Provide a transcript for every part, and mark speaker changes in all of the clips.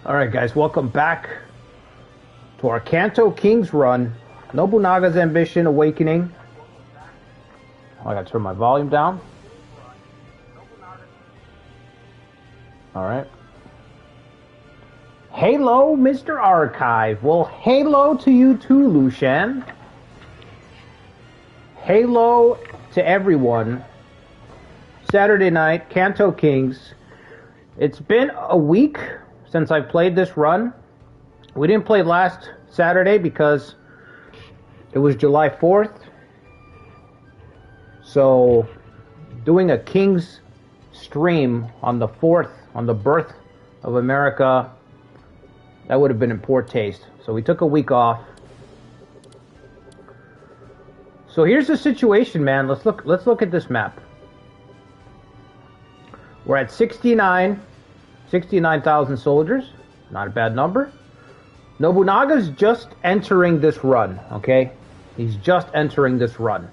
Speaker 1: Alright guys, welcome back to our Kanto Kings run. Nobunaga's Ambition Awakening. Oh, I gotta turn my volume down. Alright. Halo, Mr. Archive. Well, halo to you too, Lushan. Halo to everyone. Saturday night, Kanto Kings. It's been a week since I played this run. We didn't play last Saturday because it was July 4th. So, doing a Kings stream on the 4th, on the birth of America, that would have been in poor taste. So we took a week off. So here's the situation, man. Let's look at this map. We're at 69,000 soldiers. Not a bad number. Nobunaga's just entering this run, okay? He's just entering this run.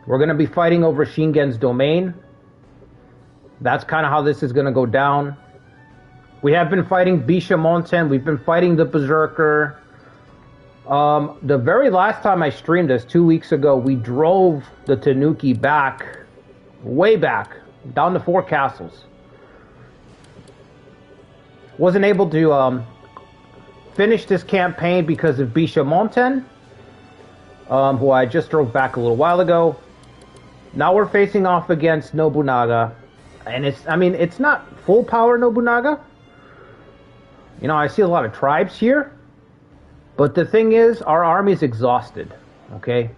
Speaker 1: We're going to be fighting over Shingen's domain. That's kind of how this is going to go down. We have been fighting Bishamonten. We've been fighting the Berserker. The very last time I streamed this, 2 weeks ago, we drove the Tanuki back, way back, down to 4 castles. Wasn't able to finish this campaign because of Bishamonten, who I just drove back a little while ago. Now we're facing off against Nobunaga, and it's not full power Nobunaga. You know, I see a lot of tribes here, but the thing is, our army's exhausted, okay?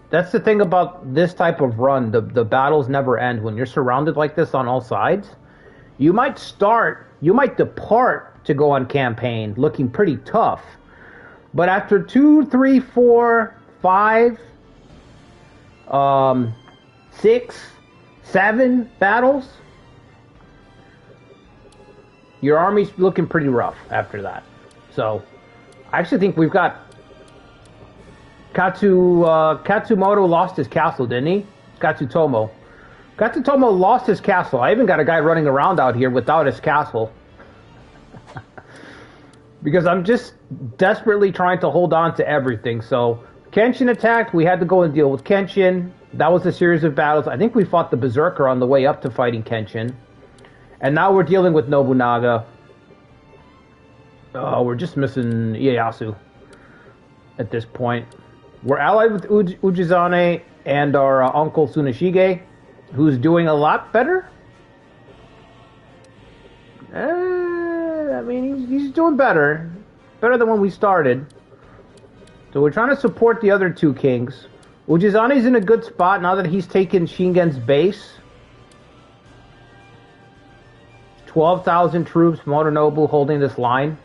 Speaker 1: That's the thing about this type of run. The battles never end. When you're surrounded like this on all sides, you might depart to go on campaign looking pretty tough. But after 2, 3, 4, 5, 6, 7 battles, your army's looking pretty rough after that. So, I actually think we've got Katsumoto lost his castle, didn't he? Katsutomo lost his castle. I even got a guy running around out here without his castle. Because I'm just desperately trying to hold on to everything. So, Kenshin attacked. We had to go and deal with Kenshin. That was a series of battles. I think we fought the Berserker on the way up to fighting Kenshin. And now we're dealing with Nobunaga. Oh, we're just missing Ieyasu at this point. We're allied with Ujizane and our uncle Tsuneshige, who's doing a lot better. I mean, he's doing better. Better than when we started. So we're trying to support the other 2 kings. Ujizane's in a good spot now that he's taken Shingen's base. 12,000 troops, Motonobu holding this line.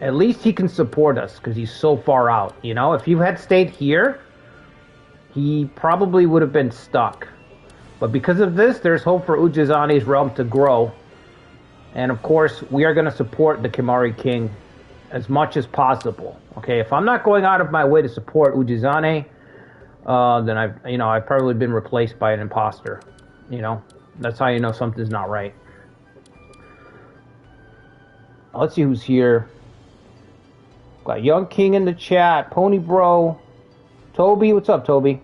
Speaker 1: At least he can support us, because he's so far out, you know? If you had stayed here, he probably would have been stuck. But because of this, there's hope for Ujizane's realm to grow. And of course, we are going to support the Kimari King as much as possible. Okay, if I'm not going out of my way to support Ujizane, then I've probably been replaced by an imposter, you know? That's how you know something's not right. Let's see who's here. Got Young King in the chat. Pony Bro. Toby, what's up, Toby?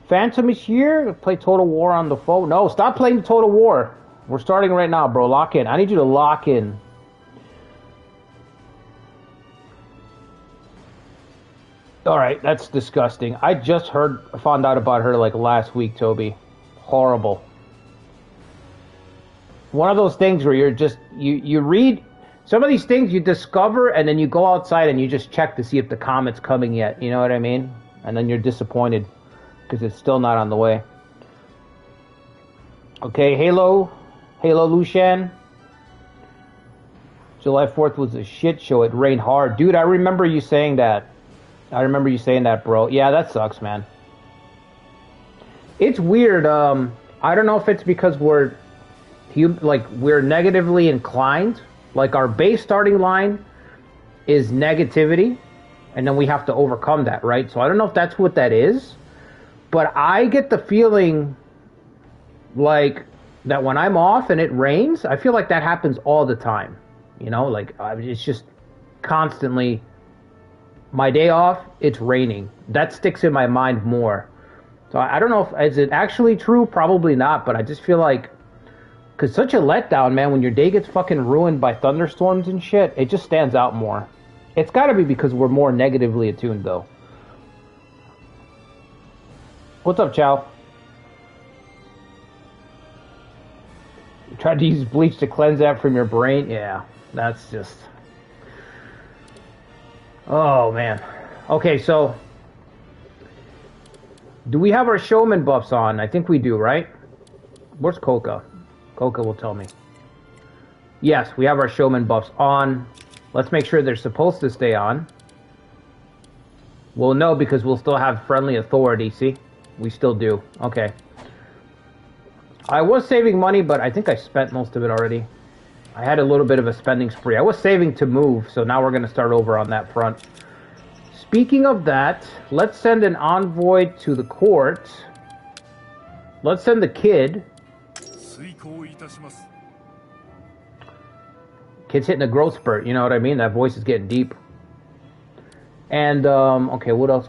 Speaker 1: Phantom is here. Play Total War on the phone. No, stop playing Total War. We're starting right now, bro. Lock in. I need you to lock in. Alright, that's disgusting. I just found out about her like last week, Toby. Horrible. One of those things where you're just, you read, some of these things you discover and then you go outside and you just check to see if the comment's coming yet, you know what I mean? And then you're disappointed because it's still not on the way. Okay, Halo Lushan. July 4th was a shit show. It rained hard. Dude, I remember you saying that. Bro. Yeah, that sucks, man. It's weird. I don't know if it's because we're negatively inclined. Like, our base starting line is negativity, and then we have to overcome that, right? So I don't know if that's what that is, but I get the feeling like that when I'm off and it rains, I feel like that happens all the time. You know, like it's just constantly my day off, it's raining. That sticks in my mind more. So I don't know if is it actually true? Probably not, but I just feel like because such a letdown, man, when your day gets fucking ruined by thunderstorms and shit, it just stands out more. It's got to be because we're more negatively attuned, though. What's up, Chow? You tried to use bleach to cleanse that from your brain? Yeah, that's just... Oh, man. Okay, so... Do we have our showman buffs on? I think we do, right? Where's Coca? Coca will tell me. Yes, we have our showman buffs on. Let's make sure they're supposed to stay on. We'll know because we'll still have friendly authority, see? We still do. Okay. I was saving money, but I think I spent most of it already. I had a little bit of a spending spree. I was saving to move, so now we're going to start over on that front. Speaking of that, let's send an envoy to the court. Let's send the kid. Kid's hitting a growth spurt, you know what I mean? That voice is getting deep. And, okay, what else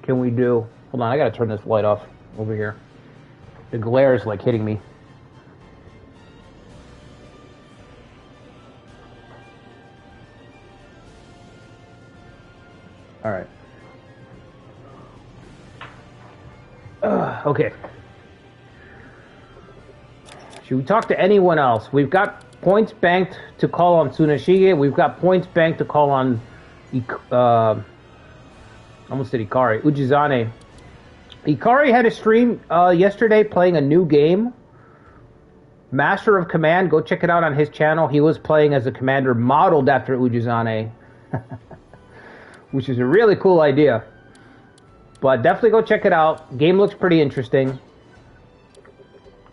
Speaker 1: can we do? Hold on, I gotta turn this light off over here. The glare is like hitting me. Alright. Okay. Should we talk to anyone else? We've got points banked to call on Tsunashige. We've got points banked to call on... almost said Ikari. Ujizane. Ikari had a stream yesterday playing a new game. Master of Command. Go check it out on his channel. He was playing as a commander modeled after Ujizane. Which is a really cool idea. But definitely go check it out. Game looks pretty interesting.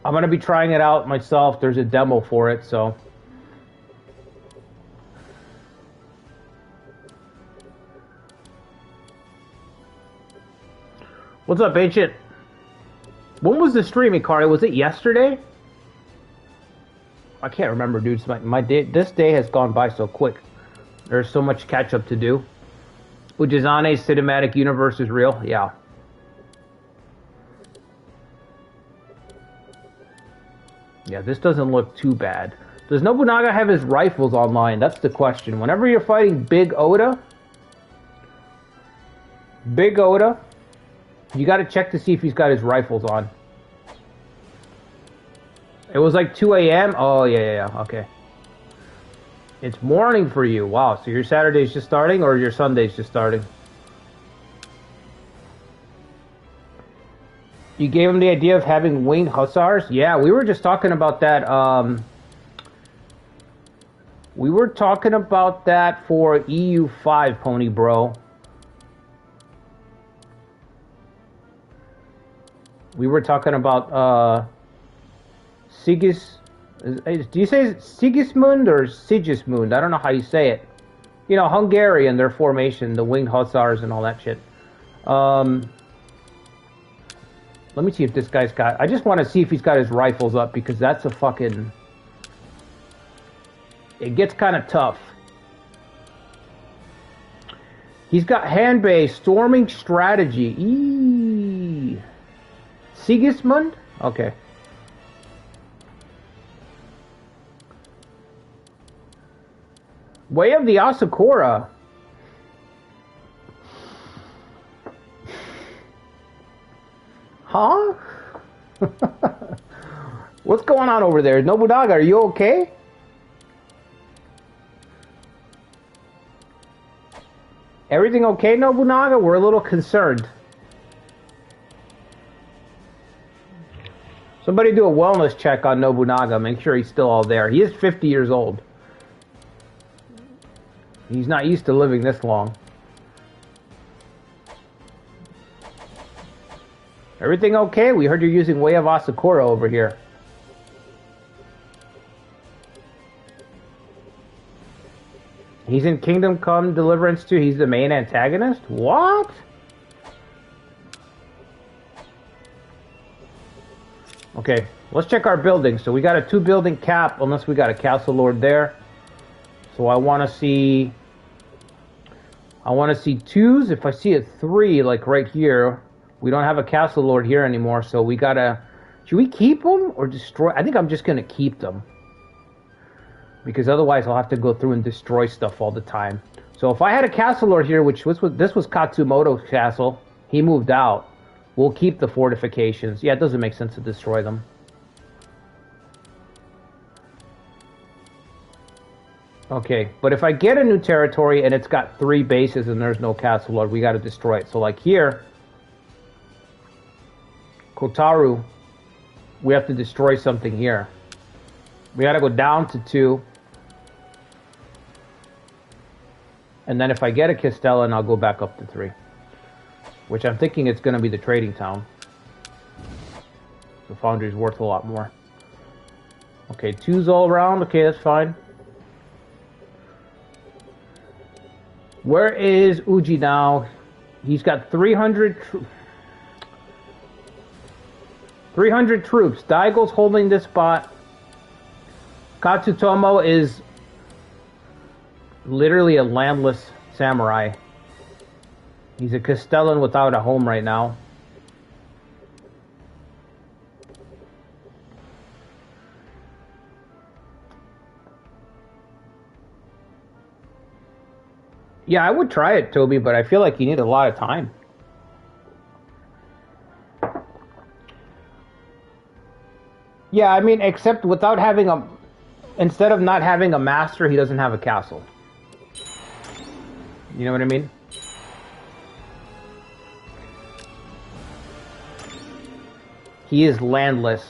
Speaker 1: I'm going to be trying it out myself. There's a demo for it, so... What's up, Ancient? When was the stream, Ikari? Was it yesterday? I can't remember, dude. My day, this day has gone by so quick. There's so much catch-up to do. Ujizane's cinematic universe is real? Yeah. Yeah, this doesn't look too bad. Does Nobunaga have his rifles online? That's the question. Whenever you're fighting Big Oda, you gotta check to see if he's got his rifles on. It was like 2 a.m.? Oh, yeah, okay. It's morning for you. Wow, so your Saturday's just starting or your Sunday's just starting? You gave him the idea of having winged hussars? Yeah, we were just talking about that. We were talking about that for EU5, Pony Bro. We were talking about do you say Sigismund or Sigismund? I don't know how you say it. You know, Hungarian, their formation, the winged hussars and all that shit. Let me see if this guy's got... I just want to see if he's got his rifles up, because that's a fucking... It gets kind of tough. He's got hand-based storming strategy. Eee. Sigismund? Okay. Way of the Asakura. Huh? What's going on over there? Nobunaga, are you okay? Everything okay, Nobunaga? We're a little concerned. Somebody do a wellness check on Nobunaga. Make sure he's still all there. He is 50 years old. He's not used to living this long. Everything okay? We heard you're using Way of Asakura over here. He's in Kingdom Come Deliverance 2. He's the main antagonist? What? Okay, let's check our buildings. So we got a 2-building cap, unless we got a castle lord there. So I want to see 2s. If I see a 3, like right here, we don't have a castle lord here anymore. So we gotta. Should we keep them or destroy? I think I'm just gonna keep them because otherwise I'll have to go through and destroy stuff all the time. So if I had a castle lord here, this was Katsumoto's castle, he moved out. We'll keep the fortifications. Yeah, it doesn't make sense to destroy them. Okay, but if I get a new territory and it's got 3 bases and there's no castle lord, we got to destroy it. So like here, Kotaru, we have to destroy something here. We got to go down to 2. And then if I get a Castellan, I'll go back up to 3. Which I'm thinking it's going to be the trading town. The foundry's worth a lot more. Okay, 2s all around. Okay, that's fine. Where is Uji now? He's got 300 troops. Daigo's holding this spot. Katsutomo is literally a landless samurai. He's a Castellan without a home right now. Yeah, I would try it, Toby, but I feel like you need a lot of time. Yeah, I mean, except without having a... Instead of not having a master, he doesn't have a castle. You know what I mean? He is landless.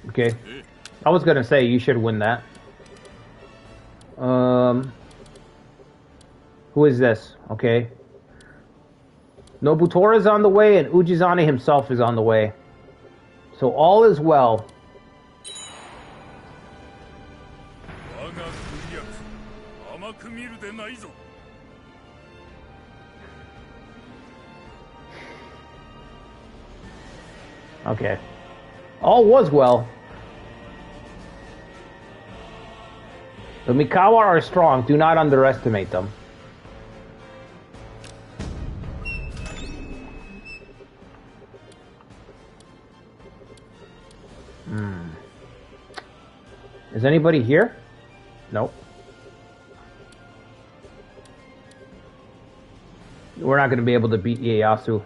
Speaker 1: Okay. I was gonna say you should win that. Who is this? Okay. Nobutora is on the way and Ujizane himself is on the way. So all is well. Okay. All was well. The Mikawa are strong. Do not underestimate them. Is anybody here? Nope. We're not going to be able to beat Ieyasu.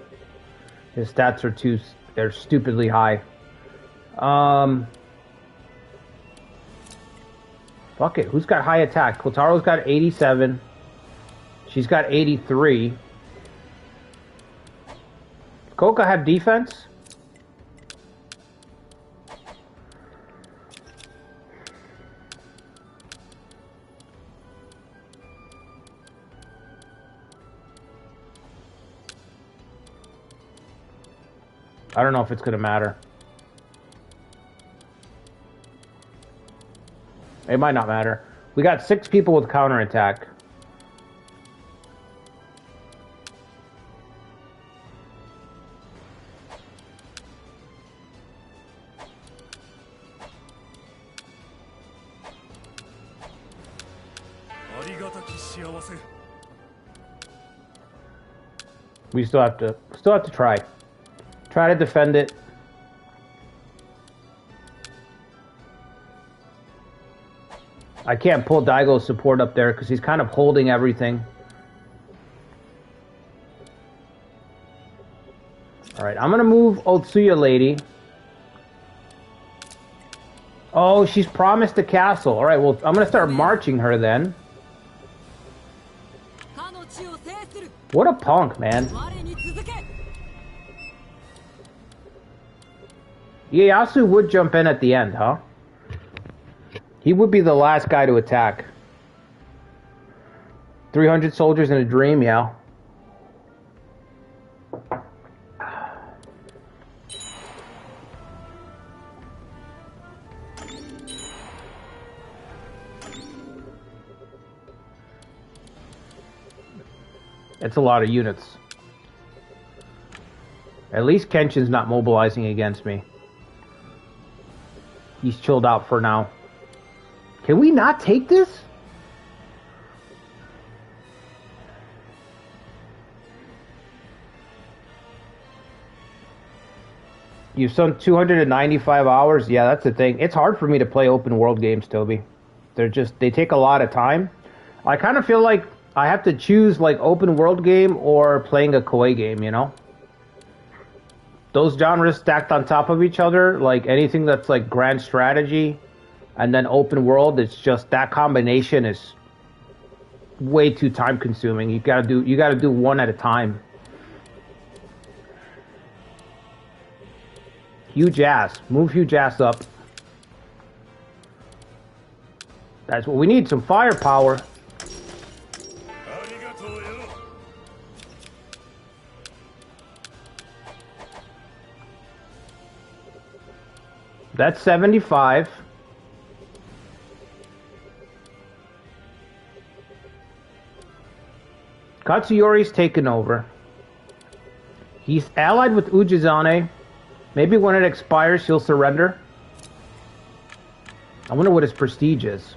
Speaker 1: His stats are they're stupidly high. Fuck it. Who's got high attack? Kotaro's got 87. She's got 83. Koka have defense? I don't know if it's going to matter. It might not matter. We got 6 people with counterattack. We still have to try. Try to defend it. I can't pull Daigo's support up there because he's kind of holding everything. Alright, I'm gonna move Otsuya lady. Oh, she's promised a castle. Alright, well, I'm gonna start marching her then. What a punk, man. Ieyasu would jump in at the end, huh? He would be the last guy to attack. 300 soldiers in a dream, yeah. It's a lot of units. At least Kenshin's not mobilizing against me. He's chilled out for now. Can we not take this? You've done 295 hours? Yeah, that's the thing. It's hard for me to play open world games, Toby. They take a lot of time. I kind of feel like I have to choose like open world game or playing a Koei game, you know? Those genres stacked on top of each other, like anything that's like grand strategy and then open world, it's just that combination is way too time consuming. You gotta do one at a time. Huge ass. Move huge ass up. That's what we need, some firepower. That's 75. Katsuyori's taken over. He's allied with Ujizane. Maybe when it expires, he'll surrender. I wonder what his prestige is.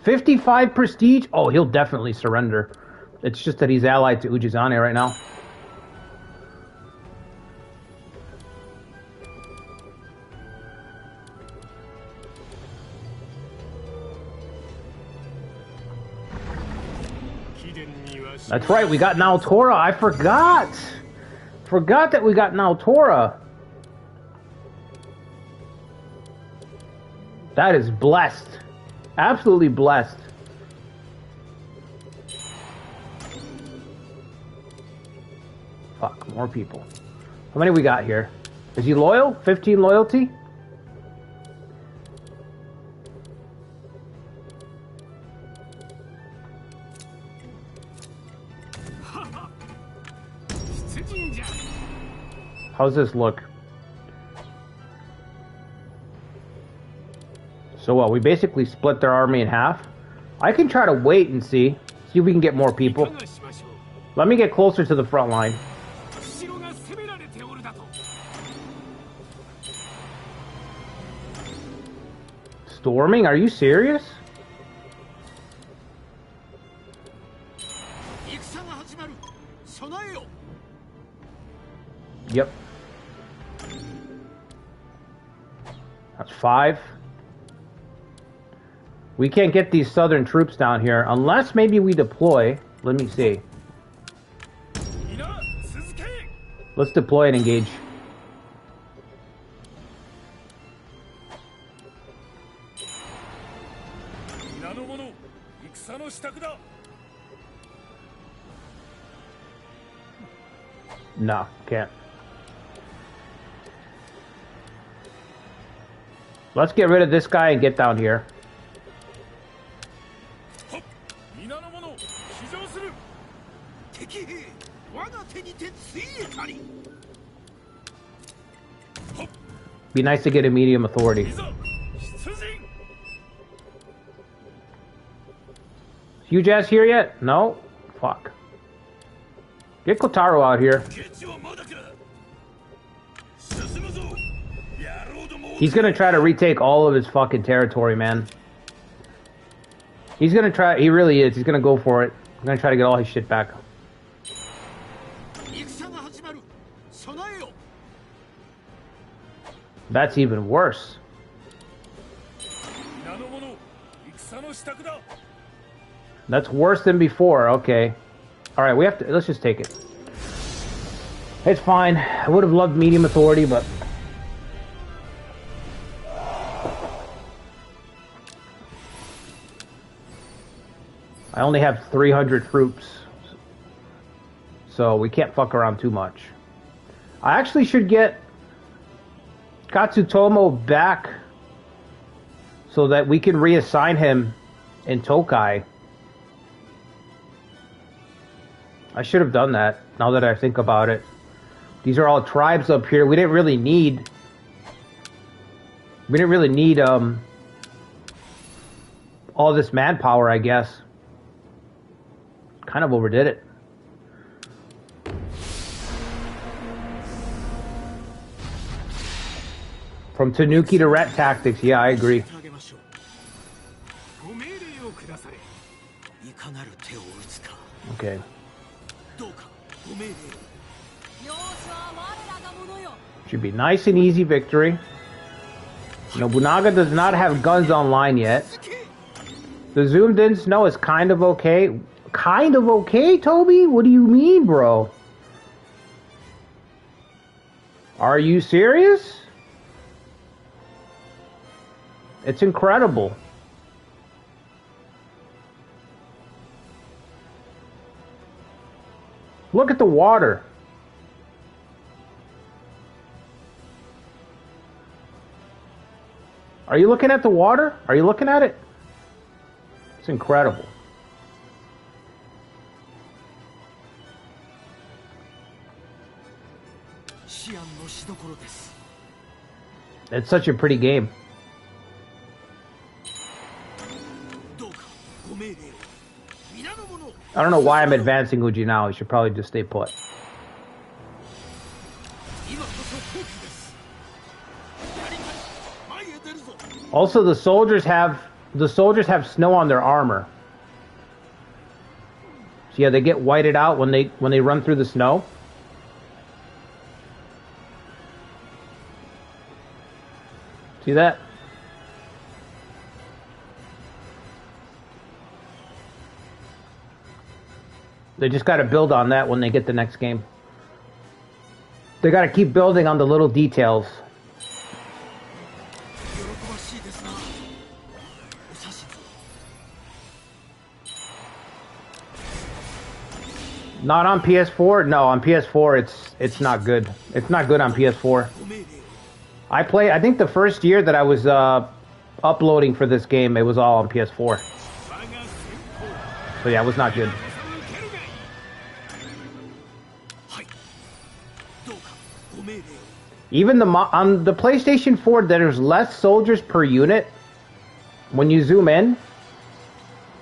Speaker 1: 55 prestige? Oh, he'll definitely surrender. It's just that he's allied to Ujizane right now. That's right, we got Naotora. I forgot. Forgot that we got Naotora. That is blessed. Absolutely blessed. Fuck, more people. How many we got here? Is he loyal? 15 loyalty? How's this look? So what, we basically split their army in half? I can try to wait and see if we can get more people. Let me get closer to the front line. Storming? Are you serious? Yep. That's 5. We can't get these southern troops down here unless maybe we deploy. Let me see. Let's deploy and engage. No, can't. Let's get rid of this guy and get down here. Be nice to get a medium authority. Huge ass here yet? No? Fuck. Get Kotaro out here. He's gonna try to retake all of his fucking territory, man. He's gonna try, he really is. He's gonna go for it. He's gonna try to get all his shit back. That's even worse. That's worse than before, okay. Alright, we have to, let's just take it. It's fine. I would have loved medium authority, but... I only have 300 troops. So we can't fuck around too much. I actually should get Katsutomo back so that we can reassign him in Tokai. I should have done that, now that I think about it. These are all tribes up here. We didn't really need all this manpower, I guess. Kind of overdid it. From Tanuki to Rat Tactics, yeah, I agree. Okay. Should be nice and easy victory. Nobunaga does not have guns online yet. The zoomed-in snow is kind of okay. Kind of okay, Toby? What do you mean, bro? Are you serious? It's incredible. Look at the water. Are you looking at the water? Are you looking at it? It's incredible. It's such a pretty game. I don't know why I'm advancing Uji now. I should probably just stay put. Also, the soldiers have snow on their armor. So yeah, they get whited out when they run through the snow. See that? They just got to build on that when they get the next game. They got to keep building on the little details. Not on PS4? No, on PS4 it's not good. It's not good on PS4. I think the first year that I was uploading for this game, it was all on PS4. So yeah, it was not good. Even on the PlayStation 4, there's less soldiers per unit. When you zoom in,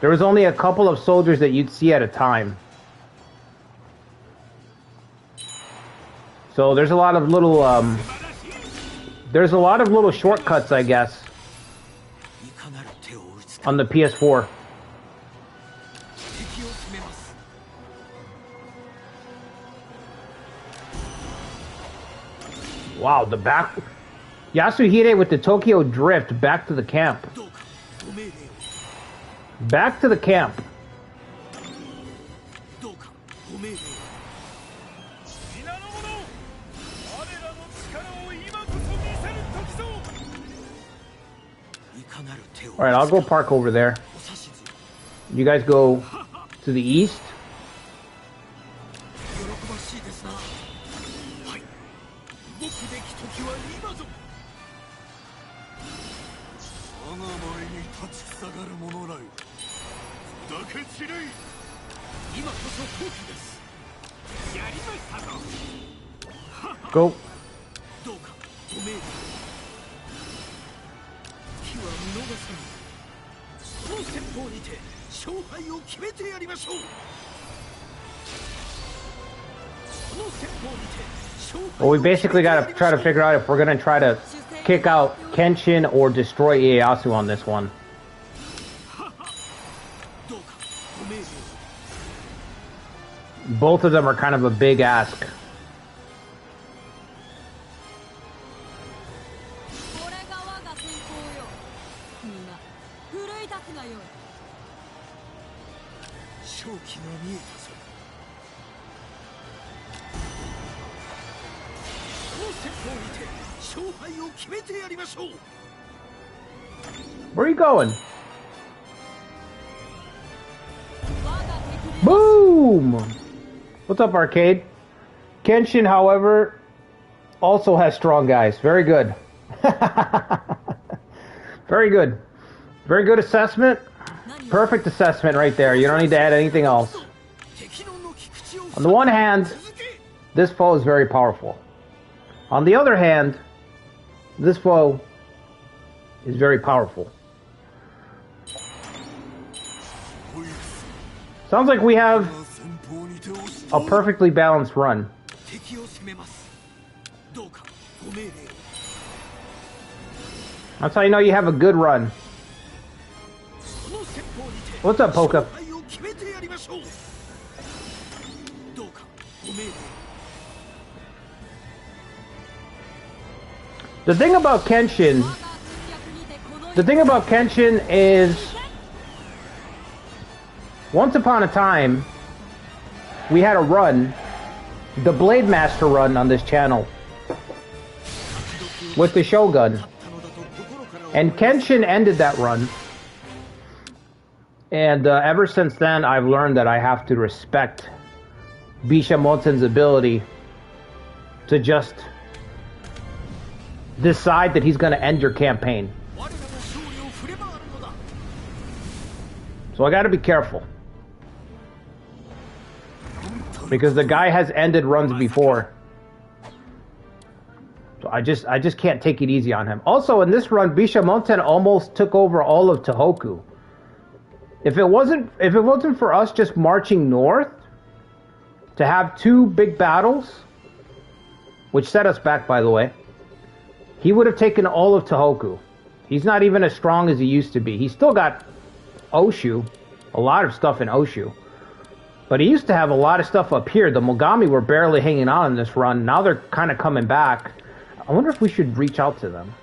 Speaker 1: there was only a couple of soldiers that you'd see at a time. So there's a lot of little shortcuts, I guess, on the PS4. Wow, the back... Yasuhide with the Tokyo Drift back to the camp. Back to the camp. Alright, I'll go park over there. You guys go to the east. Go. Well, we basically got to try to figure out if we're going to try to kick out Kenshin or destroy Ieyasu on this one. Both of them are kind of a big ask. Where are you going? Boom! What's up, Arcade? Kenshin, however, also has strong guys. Very good. Very good. Very good assessment. Perfect assessment right there. You don't need to add anything else. On the one hand, this foe is very powerful. On the other hand, this foe is very powerful. Sounds like we have a perfectly balanced run. That's how you know you have a good run. What's up, Polka? The thing about Kenshin is, once upon a time, we had a run, the Blade Master run on this channel, with the Shogun. And Kenshin ended that run. And ever since then, I've learned that I have to respect Bishamonten's ability to just decide that he's going to end your campaign. So I got to be careful, because the guy has ended runs before. So I just can't take it easy on him. Also, in this run, Bishamonten almost took over all of Tohoku. If it wasn't for us just marching north to have two big battles, which set us back, by the way, he would have taken all of Tohoku. He's not even as strong as he used to be. He's still got Oshu, a lot of stuff in Oshu. But he used to have a lot of stuff up here. The Mogami were barely hanging on in this run. Now they're kind of coming back. I wonder if we should reach out to them.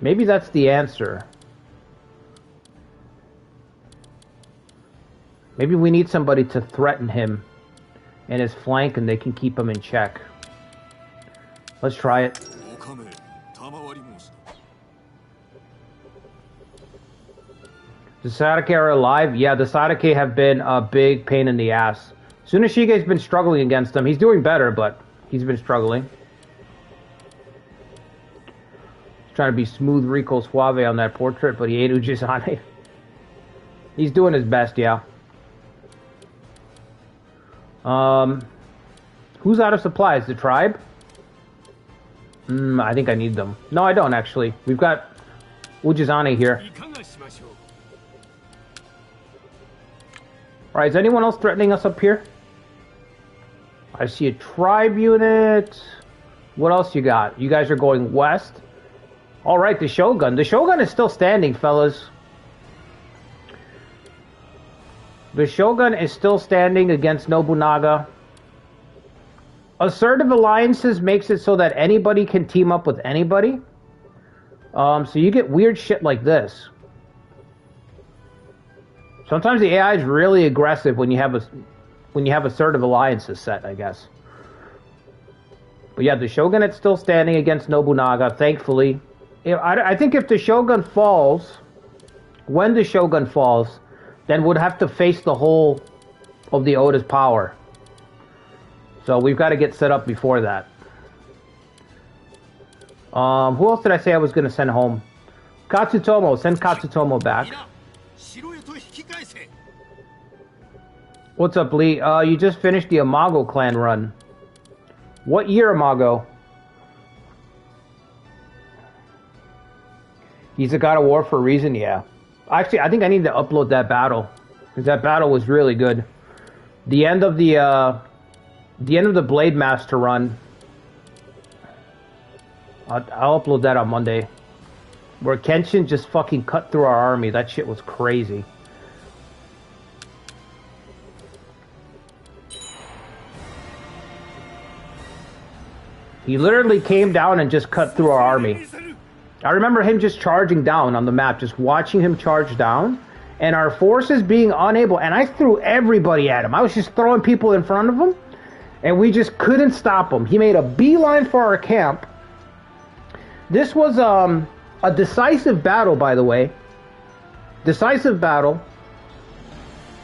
Speaker 1: Maybe that's the answer. Maybe we need somebody to threaten him and his flank, and they can keep him in check. Let's try it. The Sadake are alive? Yeah, the Sadake have been a big pain in the ass. Tsunoshige's been struggling against them. He's doing better, but he's been struggling. He's trying to be smooth Rico Suave on that portrait, but he ate Ujizane. He's doing his best, yeah. Who's out of supplies? The tribe? I think I need them. No, I don't, actually. We've got Ujizane here. Alright, is anyone else threatening us up here? I see a tribe unit. What else you got? You guys are going west. Alright, the Shogun. The Shogun is still standing, fellas. The Shogun is still standing against Nobunaga. Assertive alliances makes it so that anybody can team up with anybody. So you get weird shit like this. Sometimes the AI is really aggressive when you have assertive alliances set, I guess. But yeah, the Shogun is still standing against Nobunaga, thankfully. I think if the Shogun falls, when the Shogun falls, then we'd have to face the whole of the Oda's power. So we've got to get set up before that. Who else did I say I was going to send home? Katsutomo. Send Katsutomo back. What's up, Lee? You just finished the Imago clan run. What year, Imago? He's a god of war for a reason, yeah. Actually, I think I need to upload that battle, because that battle was really good. The end of the Blade Master run. I'll upload that on Monday. Where Kenshin just fucking cut through our army. That shit was crazy. He literally came down and just cut through our army. I remember him just charging down on the map, just watching him charge down, and our forces being unable, and I threw everybody at him. I was just throwing people in front of him, and we just couldn't stop him. He made a beeline for our camp. This was a decisive battle, by the way. Decisive battle.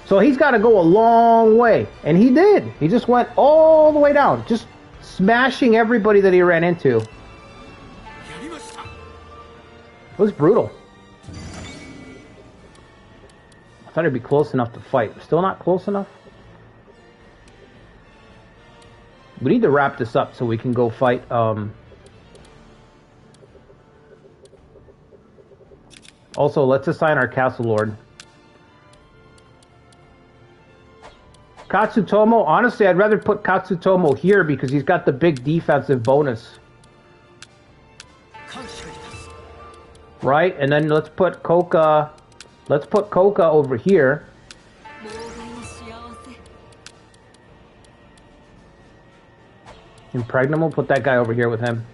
Speaker 1: So he's got to go a long way, and he did. He just went all the way down, just smashing everybody that he ran into. It was brutal. I thought it'd be close enough to fight. Still not close enough? We need to wrap this up so we can go fight, Also, let's assign our Castle Lord. Katsutomo, honestly, I'd rather put Katsutomo here because he's got the big defensive bonus. Right? And then let's put Coca over here. Impregnable, put that guy over here with him.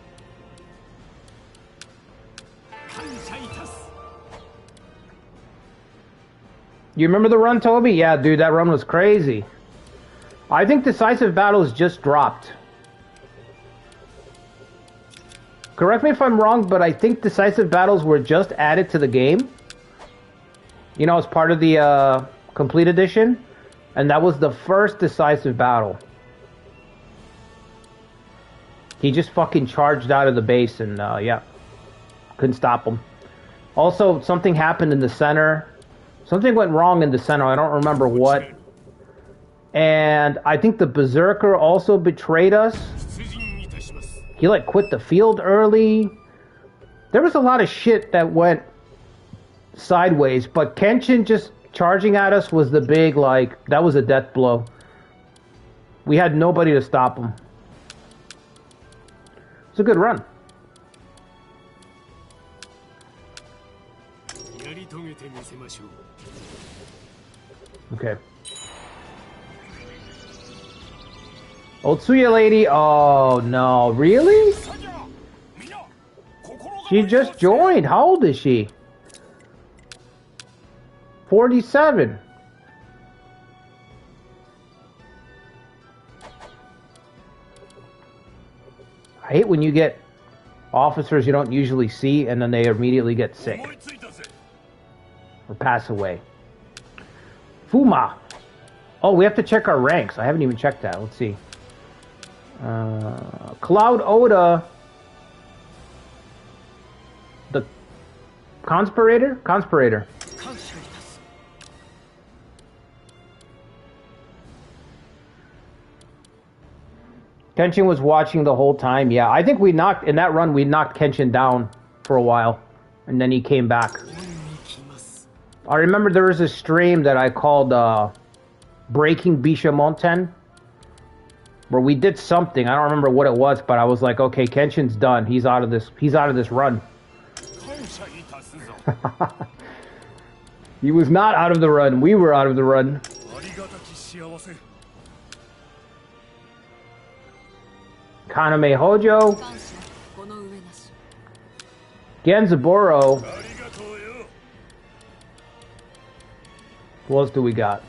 Speaker 1: You remember the run, Toby? Yeah, dude, that run was crazy. I think Decisive Battles just dropped. Correct me if I'm wrong, but I think Decisive Battles were just added to the game. You know, as part of the Complete Edition. And that was the first Decisive Battle. He just fucking charged out of the base and, yeah. Couldn't stop him. Also, something happened in the center. Something went wrong in the center. I don't remember what. And I think the Berserker also betrayed us. He, like, quit the field early. There was a lot of shit that went sideways. But Kenshin just charging at us was the big, like, that was a death blow. We had nobody to stop him. It's a good run. Okay. Otsuya lady, oh no, really? She just joined. How old is she? 47. I hate when you get officers you don't usually see and then they immediately get sick or pass away. Fuma. Oh, we have to check our ranks. I haven't even checked that. Let's see. Cloud Oda. The Conspirator? Conspirator. Kenshin was watching the whole time. Yeah, I think we knocked, in that run, we knocked Kenshin down for a while. And then he came back. I remember there was a stream that I called Breaking Bishamonten, where we did something. I don't remember what it was, but I was like, okay, Kenshin's done. He's out of this run. He was not out of the run. We were out of the run. Kaname Hojo. Genzaburo. What else do we got?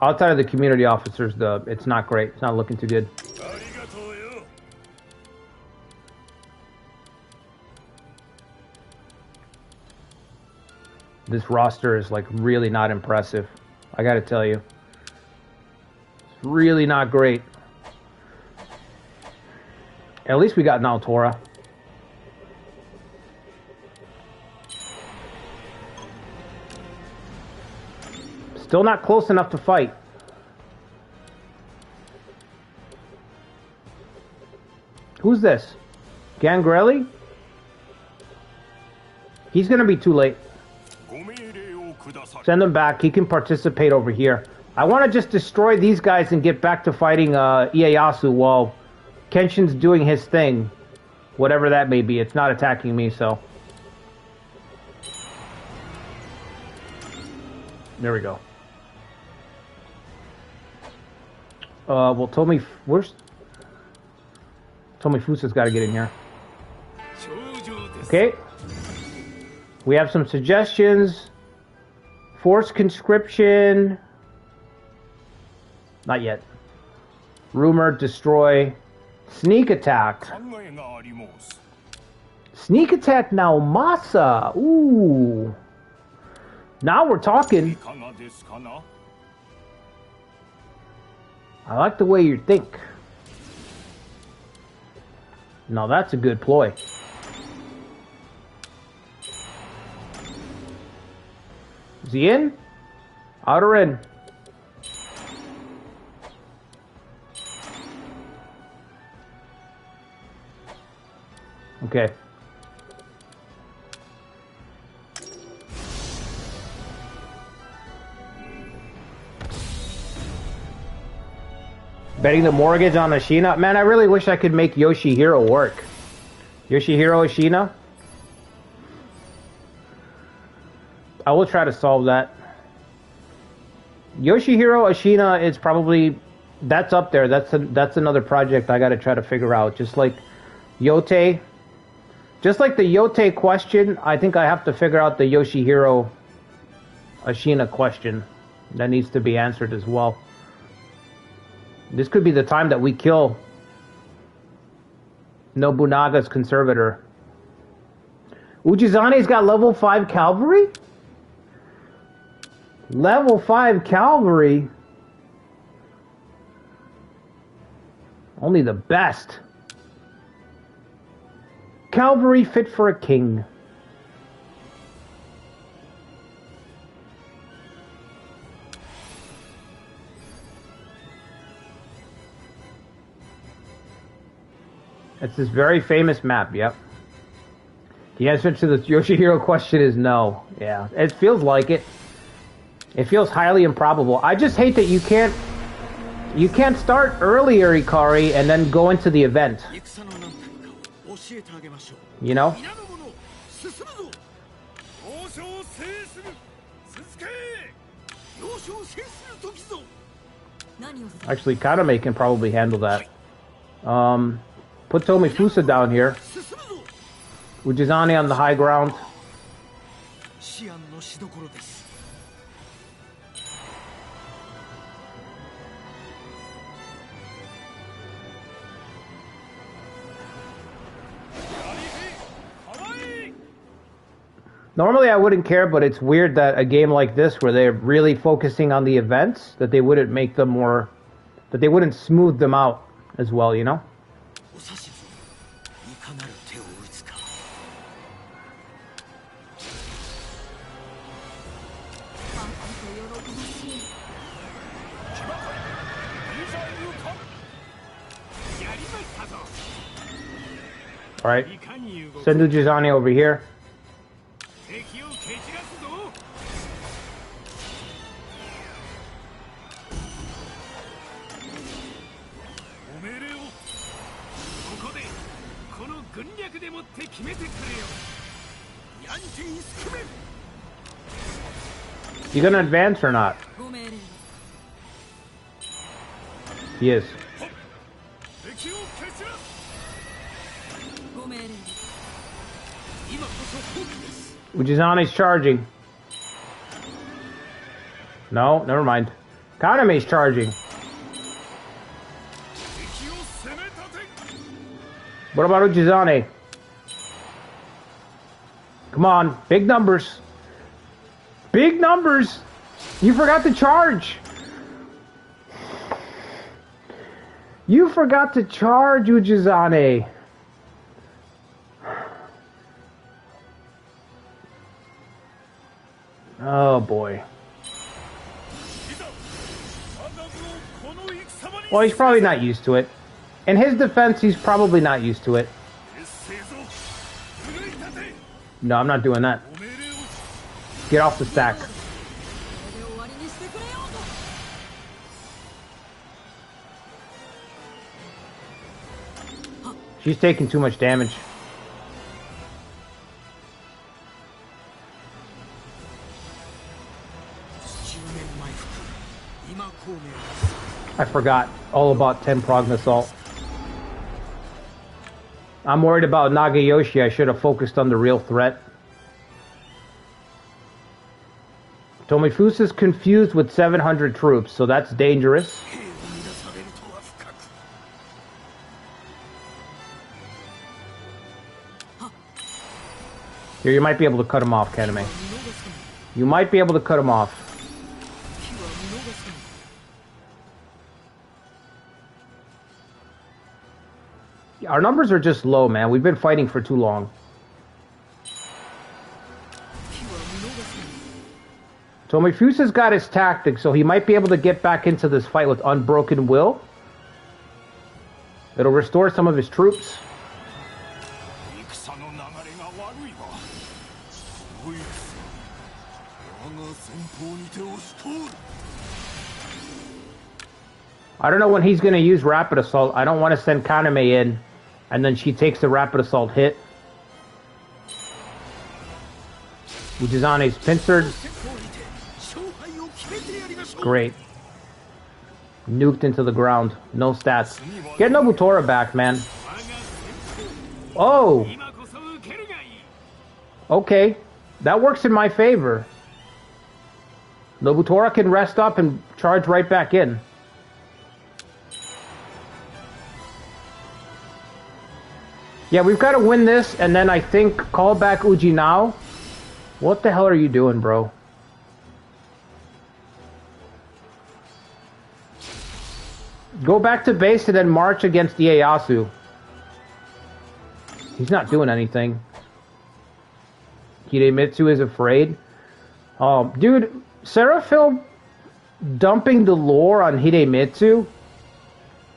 Speaker 1: Outside of the community officers, it's not great. It's not looking too good. This roster is like really not impressive. I gotta tell you. It's really not great. At least we got Naotora. Still not close enough to fight. Who's this? Gangrelli? He's gonna be too late. Send him back. He can participate over here. I want to just destroy these guys and get back to fighting Ieyasu while Kenshin's doing his thing. Whatever that may be. It's not attacking me, so. There we go. Well, where's Tomifusa's got to get in here. Okay. We have some suggestions. Forced conscription. Not yet. Rumor, destroy. Sneak attack. Sneak attack Naomasa. Ooh. Now we're talking. I like the way you think. Now that's a good ploy. Is he in? Out or in? Okay. Betting the mortgage on Ashina? Man, I really wish I could make Yoshihiro work. Yoshihiro Ashina. I will try to solve that. Yoshihiro Ashina is probably... That's up there. That's another project I got to try to figure out. Just like Yote. Just like the Yote question, I think I have to figure out the Yoshihiro Ashina question. That needs to be answered as well. This could be the time that we kill Nobunaga's conservator. Ujizane's got level 5 cavalry? Level 5 cavalry? Only the best. Cavalry fit for a king. It's this very famous map, yep. The answer to the Yoshihiro question is no. Yeah, it feels like it. It feels highly improbable. I just hate that you can't start earlier, Ikari, and then go into the event. You know? Actually, Kaname can probably handle that. Put Tomifusa down here. Ujizane on the high ground. Normally I wouldn't care, but it's weird that a game like this, where they're really focusing on the events, that they wouldn't make them more... that they wouldn't smooth them out as well, you know? Alright, send Ujizane over here. You gonna advance or not? He is. Ujizane's charging. No, never mind. Kaname's charging. What about Ujizane? Come on, big numbers. Big numbers! You forgot to charge! You forgot to charge, Ujizane! Oh boy. Well, he's probably not used to it. In his defense, he's probably not used to it. No, I'm not doing that. Get off the stack. She's taking too much damage. I forgot all about 10 Progn Assault. I'm worried about Nagayoshi. I should have focused on the real threat. Tomifusa's confused with 700 troops, so that's dangerous. Here, you might be able to cut him off, Kaname. You might be able to cut him off. Our numbers are just low, man. We've been fighting for too long. Tomifusa's got his tactics, so he might be able to get back into this fight with unbroken will. It'll restore some of his troops. I don't know when he's going to use Rapid Assault. I don't want to send Kaname in And then she takes the rapid assault hit. Ujizane's pincered. Great. Nuked into the ground. No stats. Get Nobutora back, man. Oh! Okay. That works in my favor. Nobutora can rest up and charge right back in. Yeah, we've got to win this, and then I think call back Uji now. What the hell are you doing, bro? Go back to base and then march against Ieyasu. He's not doing anything. Hidemitsu is afraid. Dude, Seraphil dumping the lore on Hidemitsu,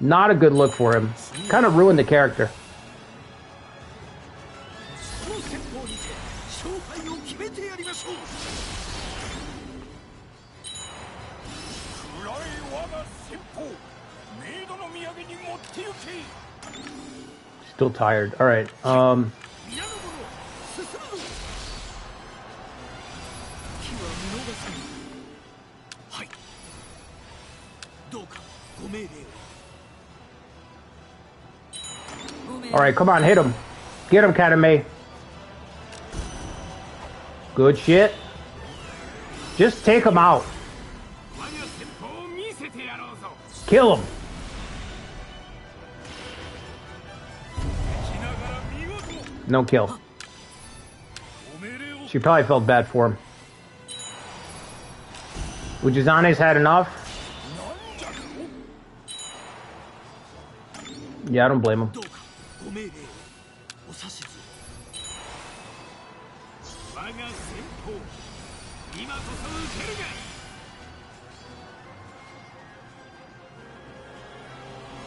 Speaker 1: not a good look for him. Kind of ruined the character. Still tired. All right. All right, come on, hit him. Get him, Katame. Good shit. Just take him out. Kill him. No kill. She probably felt bad for him. Ujizane's had enough. Yeah, I don't blame him.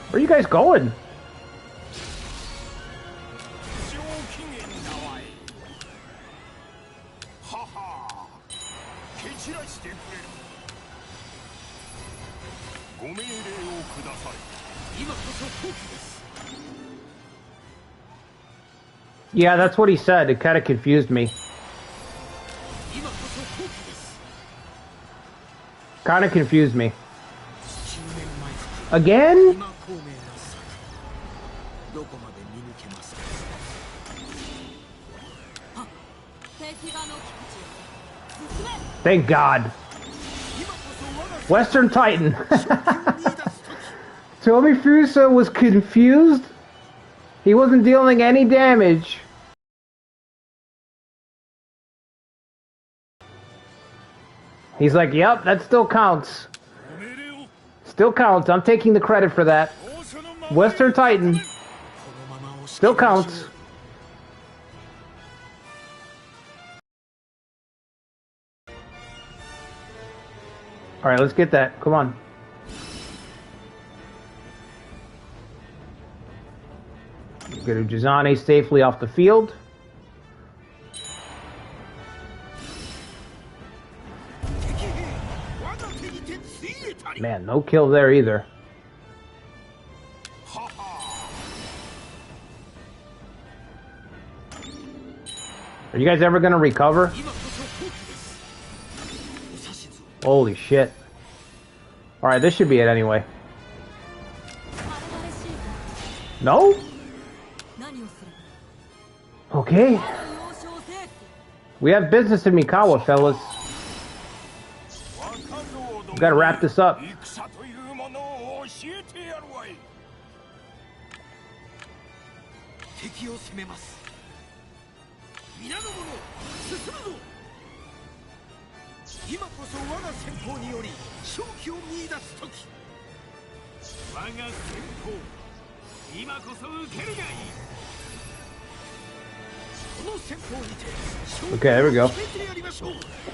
Speaker 1: Where are you guys going? Yeah, that's what he said. It kind of confused me. Kind of confused me. Again? Thank God. Western Titan. Tomifusa was confused. He wasn't dealing any damage. He's like, yep, that still counts. Still counts. I'm taking the credit for that. Western Titan. Still counts. Alright, let's get that. Come on. Get Ujizane safely off the field. Man, no kill there either. Are you guys ever gonna recover? Holy shit. Alright, this should be it anyway. No? Okay. We have business in Mikawa, fellas. We gotta wrap this up. Okay, there we go.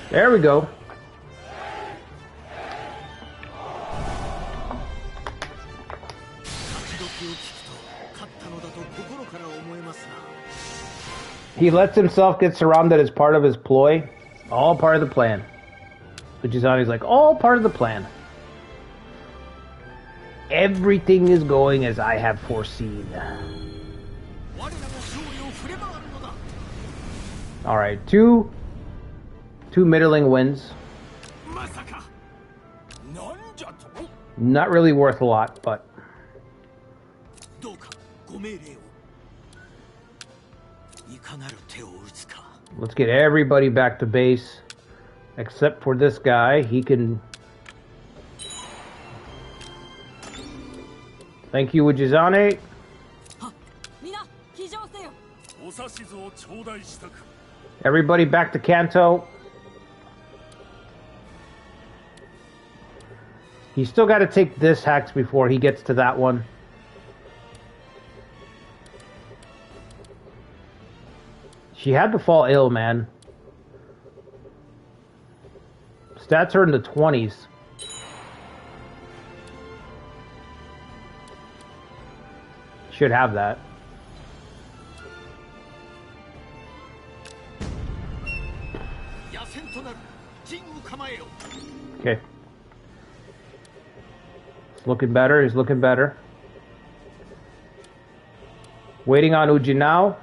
Speaker 1: There we go. He lets himself get surrounded as part of his ploy. All part of the plan. Ujizane's like, all part of the plan. Everything is going as I have foreseen. Alright, two middling wins. Not really worth a lot, but... Let's get everybody back to base. Except for this guy. He can... Thank you, Ujizane. Everybody back to Kanto. He's still got to take this hex before he gets to that one. She had to fall ill, man. Stats are in the 20s. Should have that. Okay. He's looking better. He's looking better. Waiting on Uji now.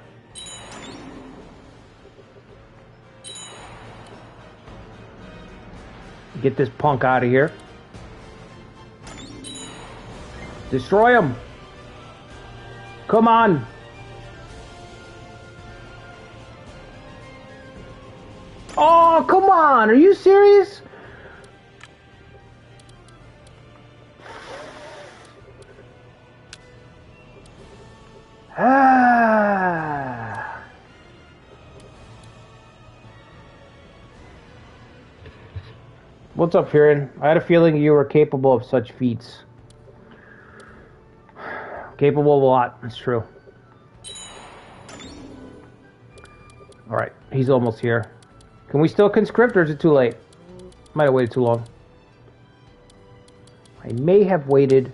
Speaker 1: Get this punk out of here. Destroy him. Come on. Oh, come on. Are you serious? Ah. What's up, Firin? I had a feeling you were capable of such feats. Capable of a lot, that's true. Alright, he's almost here. Can we still conscript or is it too late? Might have waited too long. I may have waited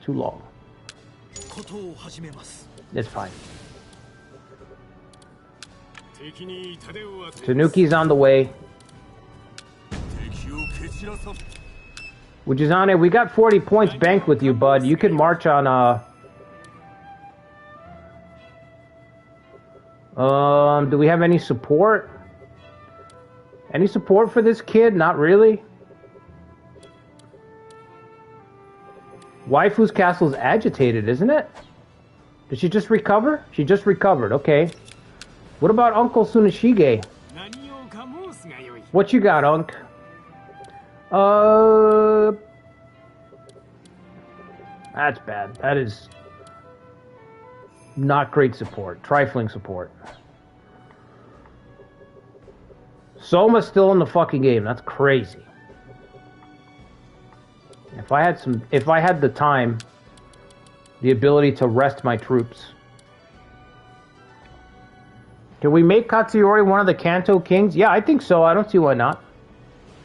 Speaker 1: too long. It's fine. Tanuki's on the way. Ujizane, we got 40 points banked with you, bud. You can march on, do we have any support? Any support for this kid? Not really. Waifu's castle's agitated, isn't it? Did she just recover? She just recovered, okay. What about Uncle Tsuneshige? What you got, Unc? That's bad. That is not great support. Trifling support. Soma's still in the fucking game. That's crazy. If I had the time, the ability to rest my troops. Can we make Katsuyori one of the Kanto kings? Yeah, I think so. I don't see why not.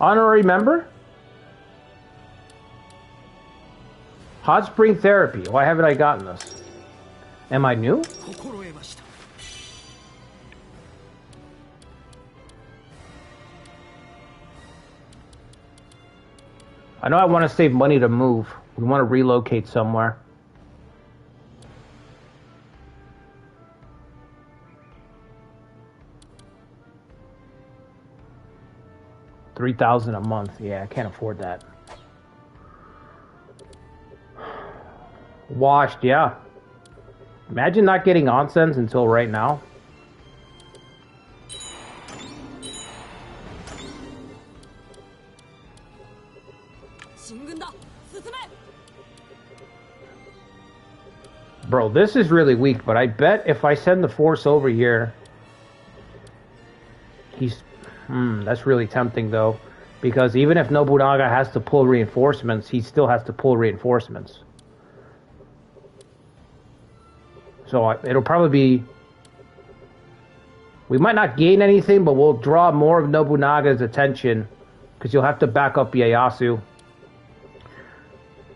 Speaker 1: Honorary member? Hot spring therapy. Why haven't I gotten this? Am I new? I know I want to save money to move. We want to relocate somewhere. $3,000 a month. Yeah, I can't afford that. Washed, yeah. Imagine not getting onsens until right now. Bro, this is really weak, but I bet if I send the force over here, he's... that's really tempting, though. Because even if Nobunaga has to pull reinforcements, he still has to pull reinforcements. So it'll probably be... We might not gain anything, but we'll draw more of Nobunaga's attention. Because you'll have to back up Ieyasu.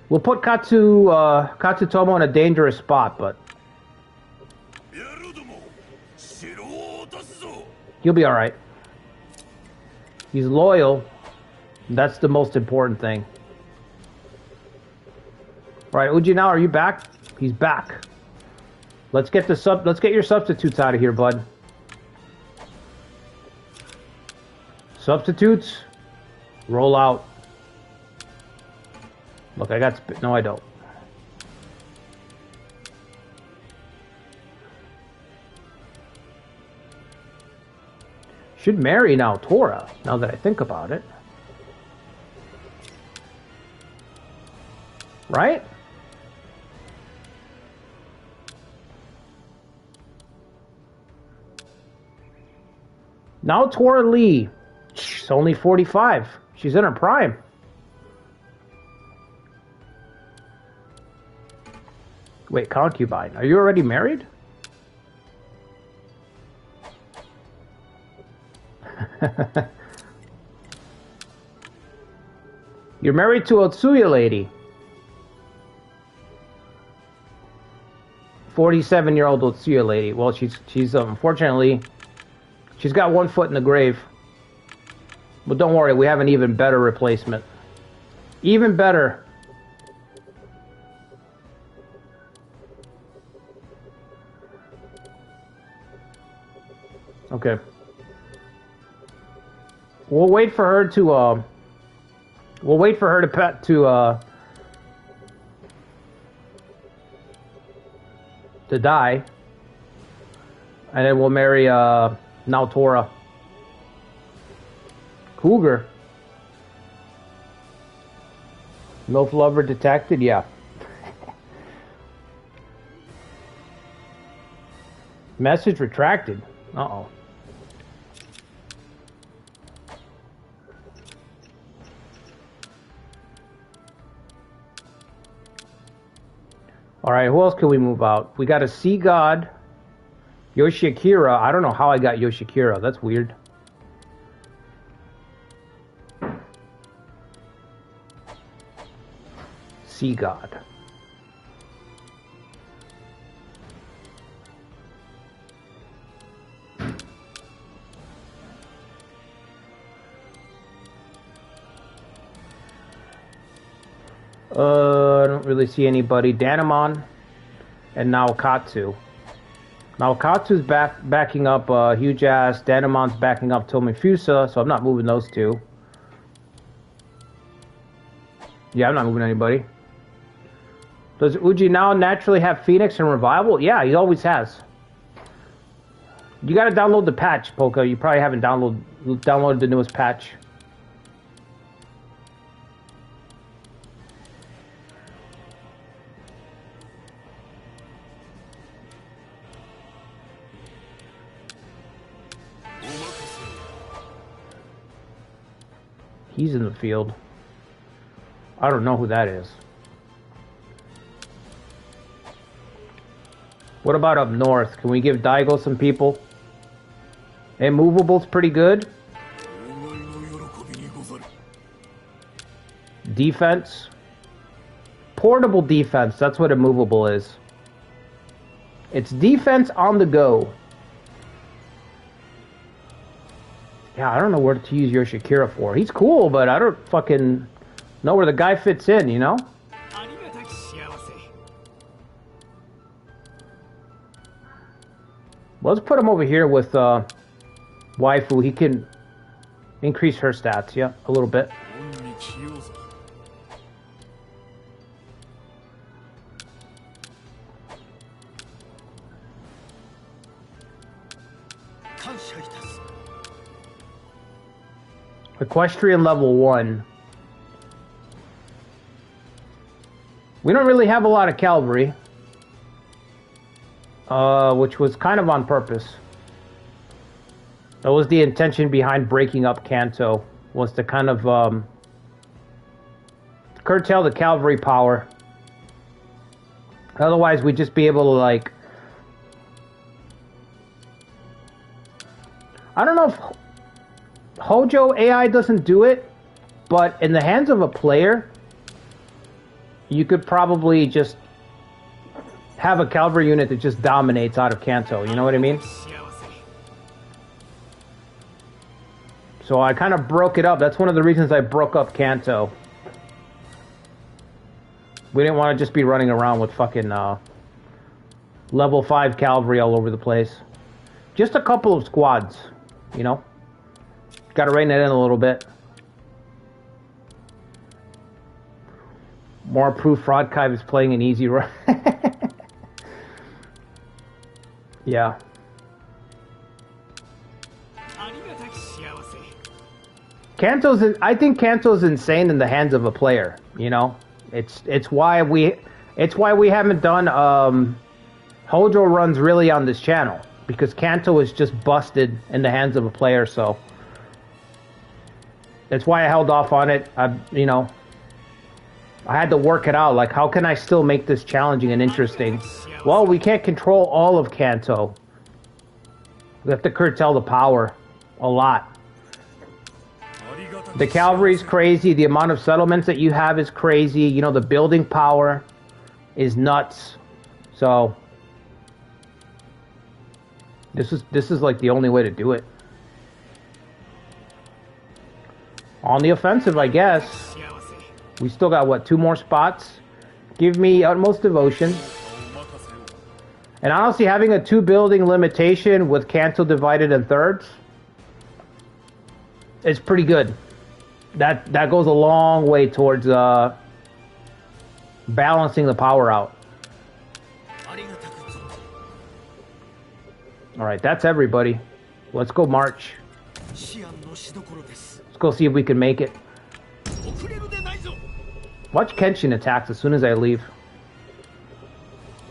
Speaker 1: We'll put Katsutomo in a dangerous spot, but... He'll be alright. He's loyal. That's the most important thing. Alright, Uji, now are you back? He's back. Let's get your substitutes out of here, bud. Substitutes. Roll out. Look, I got... No, I don't. Should marry now Tora, now that I think about it. Right? Now Tora Lee. She's only 45. She's in her prime. Wait, concubine. Are you already married? You're married to a Otsuya lady. 47-year-old Otsuya lady. Well, she's unfortunately, she's got one foot in the grave. But don't worry, we have an even better replacement. Even better. Okay. We'll wait for her to we'll wait for her to die. And then we'll marry Naotora. Cougar. MILF lover detected? Yeah. Message retracted. Uh-oh. Alright, who else can we move out? We got a Sea God. Yoshikira. I don't know how I got Yoshikira. That's weird. Sea God. I don't really see anybody. Danamon and Naokatsu. Naokatsu's backing up Huge Ass. Danamon's backing up Tomifusa, so I'm not moving those two. Yeah, I'm not moving anybody. Does Uji now naturally have Phoenix and Revival? Yeah, he always has. You gotta download the patch, Polka. You probably haven't downloaded the newest patch. He's in the field. I don't know who that is. What about up north? Can we give Daigo some people? Immovable's pretty good. Defense. Portable defense. That's what immovable is. It's defense on the go. Yeah, I don't know where to use Yoshikira for. He's cool, but I don't fucking know where the guy fits in, you know? Let's put him over here with Waifu. He can increase her stats, yeah, a little bit. Equestrian level 1. We don't really have a lot of cavalry. Which was kind of on purpose. That was the intention behind breaking up Kanto, was to kind of curtail the cavalry power. Otherwise, we'd just be able to, like... I don't know if Hojo AI doesn't do it, but in the hands of a player, you could probably just have a cavalry unit that just dominates out of Kanto, you know what I mean? So I kind of broke it up. That's one of the reasons I broke up Kanto. We didn't want to just be running around with fucking level 5 cavalry all over the place. Just a couple of squads, you know? Gotta rein it in a little bit. More proof Fraudkive is playing an easy run. Yeah. I think Kanto's insane in the hands of a player, you know? It's why we haven't done Hojo runs really on this channel, because Kanto is just busted in the hands of a player, so that's why I held off on it. You know, I had to work it out, like how can I still make this challenging and interesting? Well, we can't control all of Kanto. We have to curtail the power a lot. The cavalry's crazy, the amount of settlements that you have is crazy, you know, the building power is nuts. So this is like the only way to do it. On the offensive, I guess. We still got what, 2 more spots? Give me utmost devotion. And honestly, having a 2 building limitation with Kanto divided in thirds is pretty good. That goes a long way towards balancing the power out. Alright, that's everybody. Let's go march. Let's go see if we can make it. Watch Kenshin attacks as soon as I leave.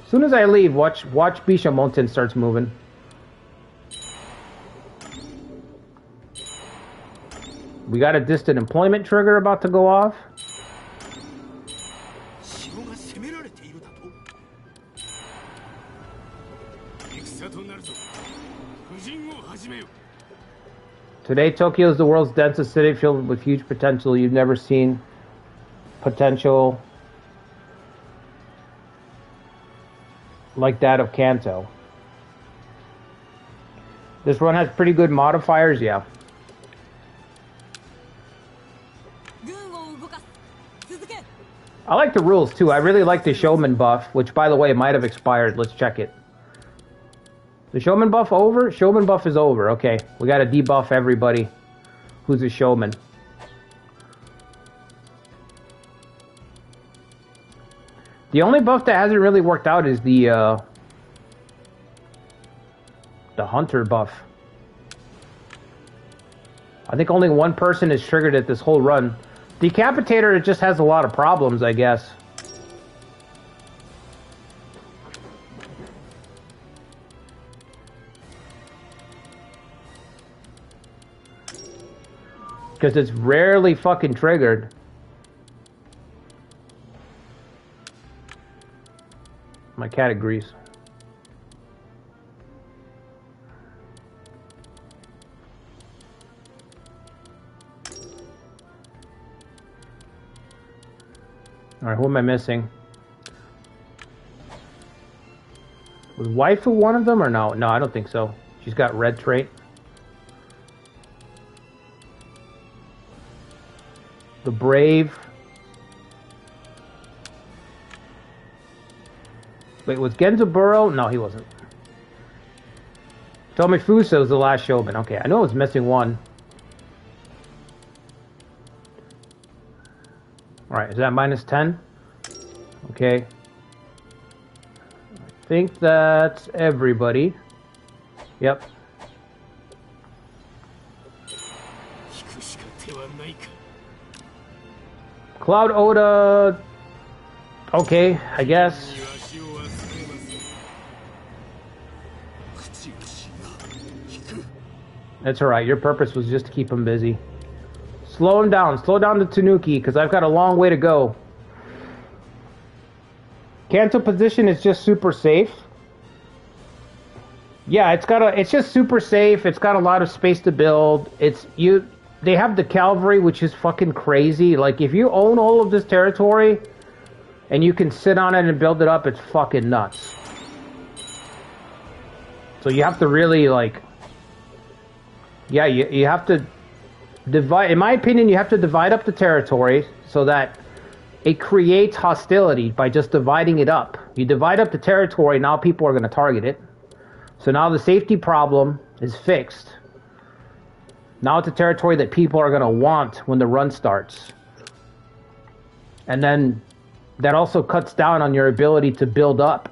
Speaker 1: As soon as I leave, watch Bishamonten starts moving. We got a distant employment trigger about to go off. Today, Tokyo is the world's densest city, filled with huge potential. You've never seen potential like that of Kanto. This run has pretty good modifiers, yeah. I like the rules too. I really like the showman buff, which by the way might have expired. Let's check it. The showman buff over? Showman buff is over. Okay, we gotta debuff everybody who's a showman. The only buff that hasn't really worked out is the hunter buff. I think only one person is triggered it this whole run. Decapitator, it just has a lot of problems, I guess. Because it's rarely fucking triggered. My cat agrees. Alright, who am I missing? Was waifu one of them or no? No, I don't think so. She's got red trait. The brave. Wait, was Genzaburo? No, he wasn't. Tomifuso was the last showman. Okay, I know I was missing one. Alright, is that minus 10? Okay. I think that's everybody. Yep. Cloud Oda... Okay, I guess. That's alright, your purpose was just to keep him busy. Slow him down. Slow down to Tanuki, because I've got a long way to go. Kanto position is just super safe. Yeah, it's just super safe. It's got a lot of space to build. They have the cavalry, which is fucking crazy. Like, if you own all of this territory and you can sit on it and build it up, it's fucking nuts. So you have to really, like... Yeah, you have to divide... In my opinion, you have to divide up the territory so that it creates hostility by just dividing it up. You divide up the territory, now people are going to target it. So now the safety problem is fixed. Now it's a territory that people are going to want when the run starts. And then that also cuts down on your ability to build up.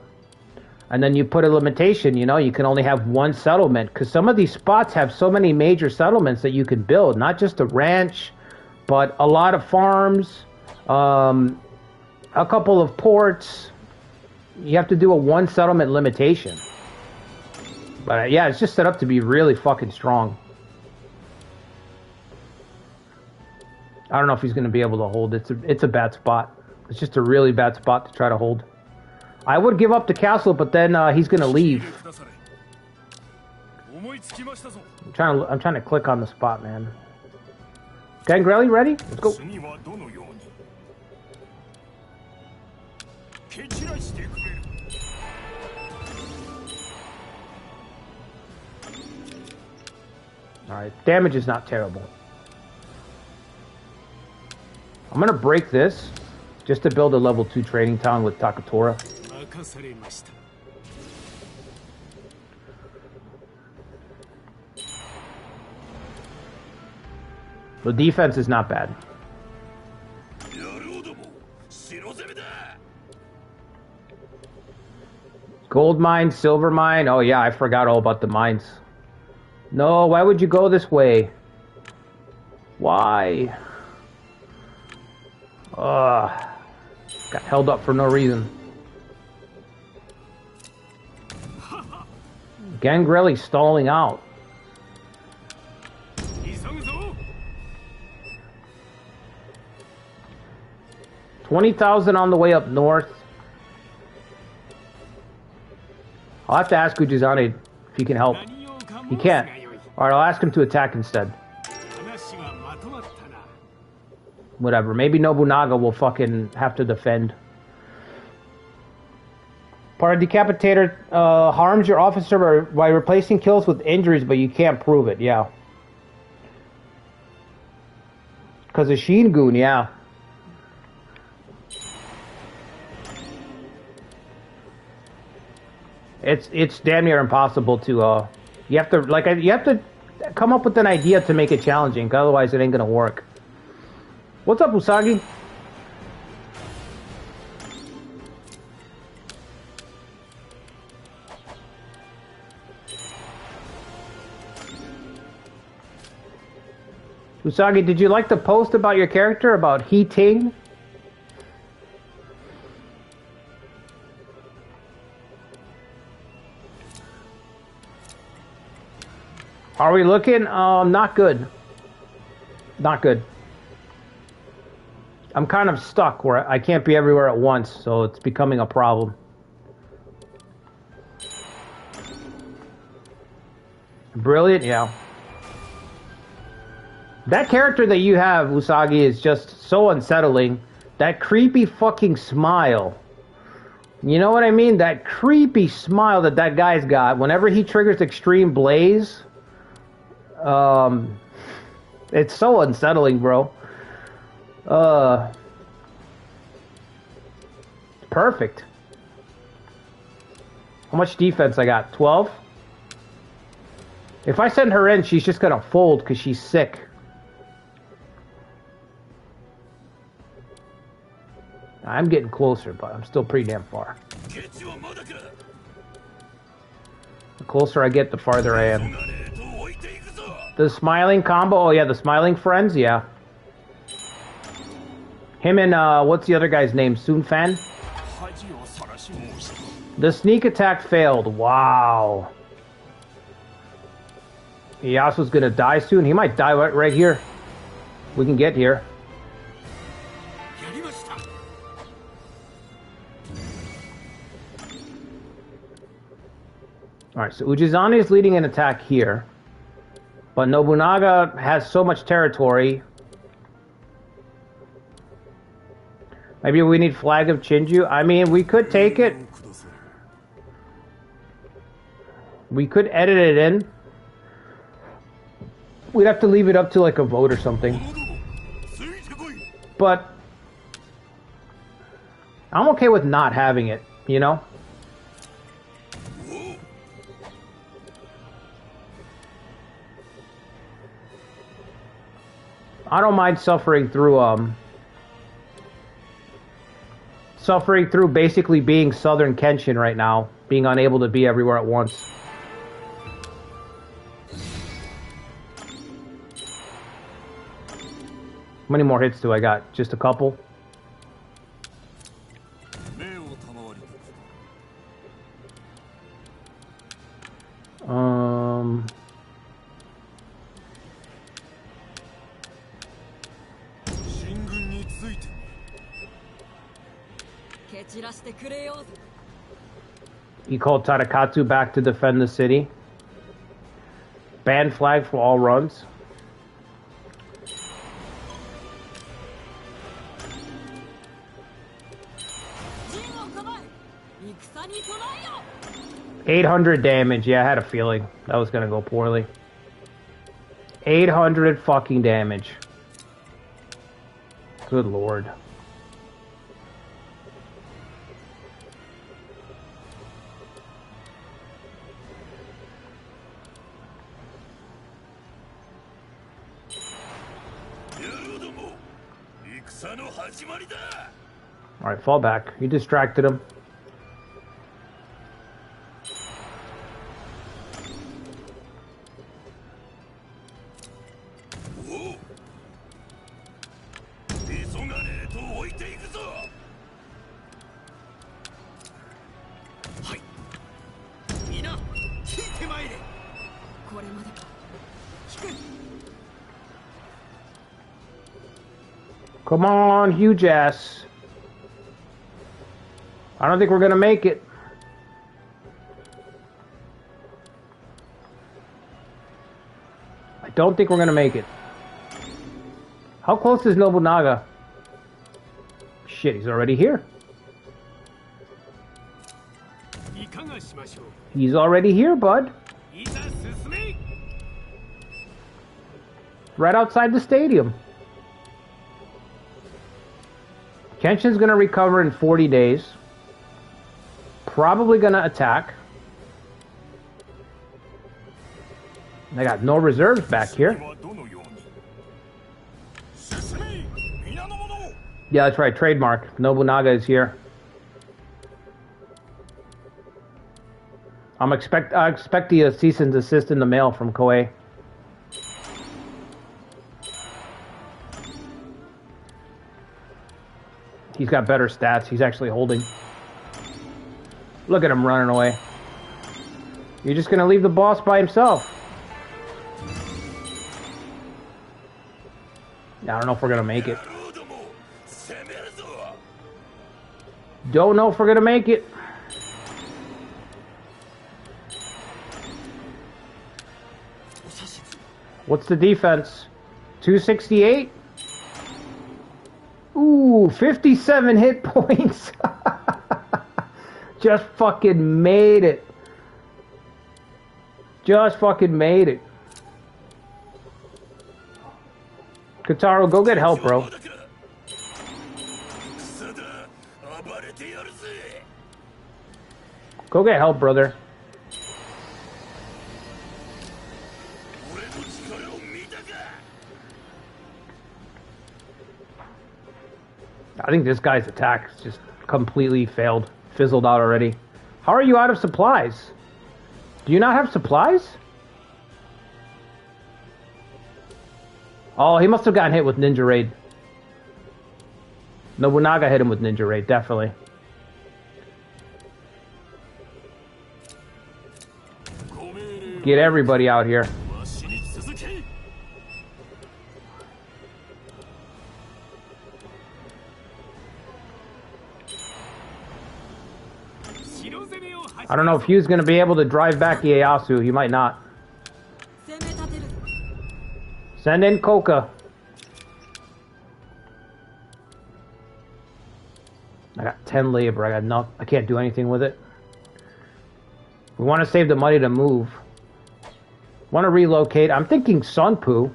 Speaker 1: And then you put a limitation, you know, you can only have one settlement. Because some of these spots have so many major settlements that you can build. Not just a ranch, but a lot of farms, a couple of ports. You have to do a one settlement limitation. But yeah, it's just set up to be really fucking strong. I don't know if he's going to be able to hold. It's a bad spot. It's just a really bad spot to try to hold. I would give up the castle, but then he's going to leave. I'm trying to click on the spot, man. Gangrelli, ready? Let's go. Alright, damage is not terrible. I'm gonna break this just to build a level 2 trading town with Takatora. The defense is not bad. Gold mine, silver mine. Oh yeah, I forgot all about the mines. No, why would you go this way? Why? Got held up for no reason. Gangrelli stalling out. 20,000 on the way up north. I'll have to ask Ujizane if he can help. He can't. Alright, I'll ask him to attack instead. Whatever. Maybe Nobunaga will fucking have to defend. Paradecapitator harms your officer by replacing kills with injuries, but you can't prove it. Yeah. Because of Shingun, yeah. It's damn near impossible to you have to come up with an idea to make it challenging, 'cause otherwise it ain't gonna work. What's up, Usagi? Usagi, did you like the post about your character about heating? Are we looking? Not good. Not good. I'm kind of stuck where I can't be everywhere at once, so it's becoming a problem. Brilliant, yeah. That character that you have, Usagi, is just so unsettling. That creepy fucking smile. You know what I mean? That creepy smile that guy's got whenever he triggers Extreme Blaze. It's so unsettling, bro. Perfect. How much defense I got? 12? If I send her in, she's just gonna fold because she's sick. I'm getting closer, but I'm still pretty damn far. The closer I get, the farther I am. The smiling combo? Oh yeah, the smiling friends? Yeah. Him and, what's the other guy's name? Sunfan? The sneak attack failed. Wow. Iyasu's gonna die soon. He might die right here. We can get here. Alright, so Ujizane is leading an attack here. But Nobunaga has so much territory. Maybe we need Flag of Chinju. I mean, we could take it. We could edit it in. We'd have to leave it up to like a vote or something. But I'm okay with not having it, you know? I don't mind suffering through basically being Southern Kenshin right now, being unable to be everywhere at once. How many more hits do I got? Just a couple? He called Tadakatsu back to defend the city. Ban flag for all runs. $800 damage. Yeah, I had a feeling that was gonna go poorly. 800 fucking damage. Good lord. Alright, fall back. You distracted him. Come on, huge ass. I don't think we're gonna make it. I don't think we're gonna make it. How close is Nobunaga? Shit, he's already here. He's already here, bud. Right outside the stadium. Kenshin's gonna recover in 40 days. Probably gonna attack. I got no reserves back here. Yeah, that's right. Trademark. Nobunaga is here. I expect the cease and desist in the mail from Koei. He's got better stats. He's actually holding. Look at him running away. You're just gonna leave the boss by himself. I don't know if we're gonna make it. Don't know if we're gonna make it. What's the defense? 268? Ooh, 57 hit points. Just fucking made it. Just fucking made it. Kotaro, go get help, bro. Go get help, brother. I think this guy's attack just completely failed. Fizzled out already. How are you out of supplies? Do you not have supplies? Oh, he must have gotten hit with Ninja Raid. Nobunaga hit him with Ninja Raid, definitely. Get everybody out here. I don't know if Hugh's going to be able to drive back Ieyasu. He might not. Send in Koka. I got 10 labor. I can't do anything with it. We want to save the money to move. Want to relocate. I'm thinking Sunpu.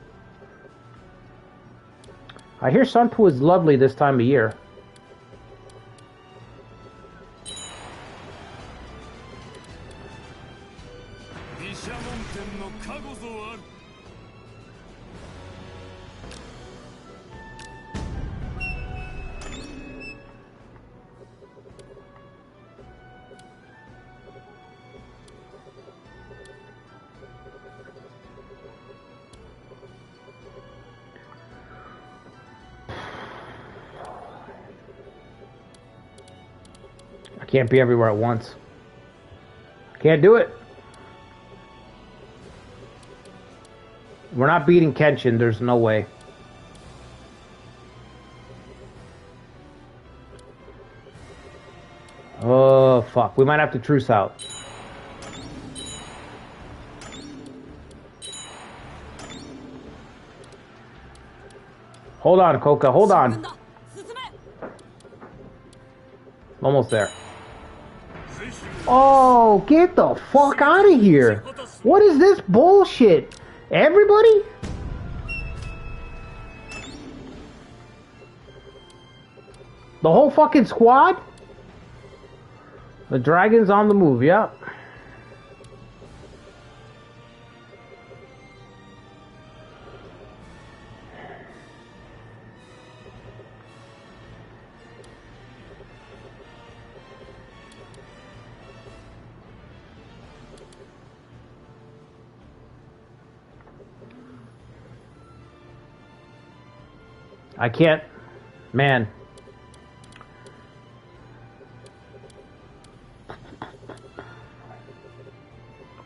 Speaker 1: I hear Sunpu is lovely this time of year. Can't be everywhere at once. Can't do it. We're not beating Kenshin. There's no way. Oh, fuck. We might have to truce out. Hold on, Coca. Hold on. Almost there. Oh, get the fuck out of here. What is this bullshit? Everybody? The whole fucking squad? The dragon's on the move, yeah. I can't, man.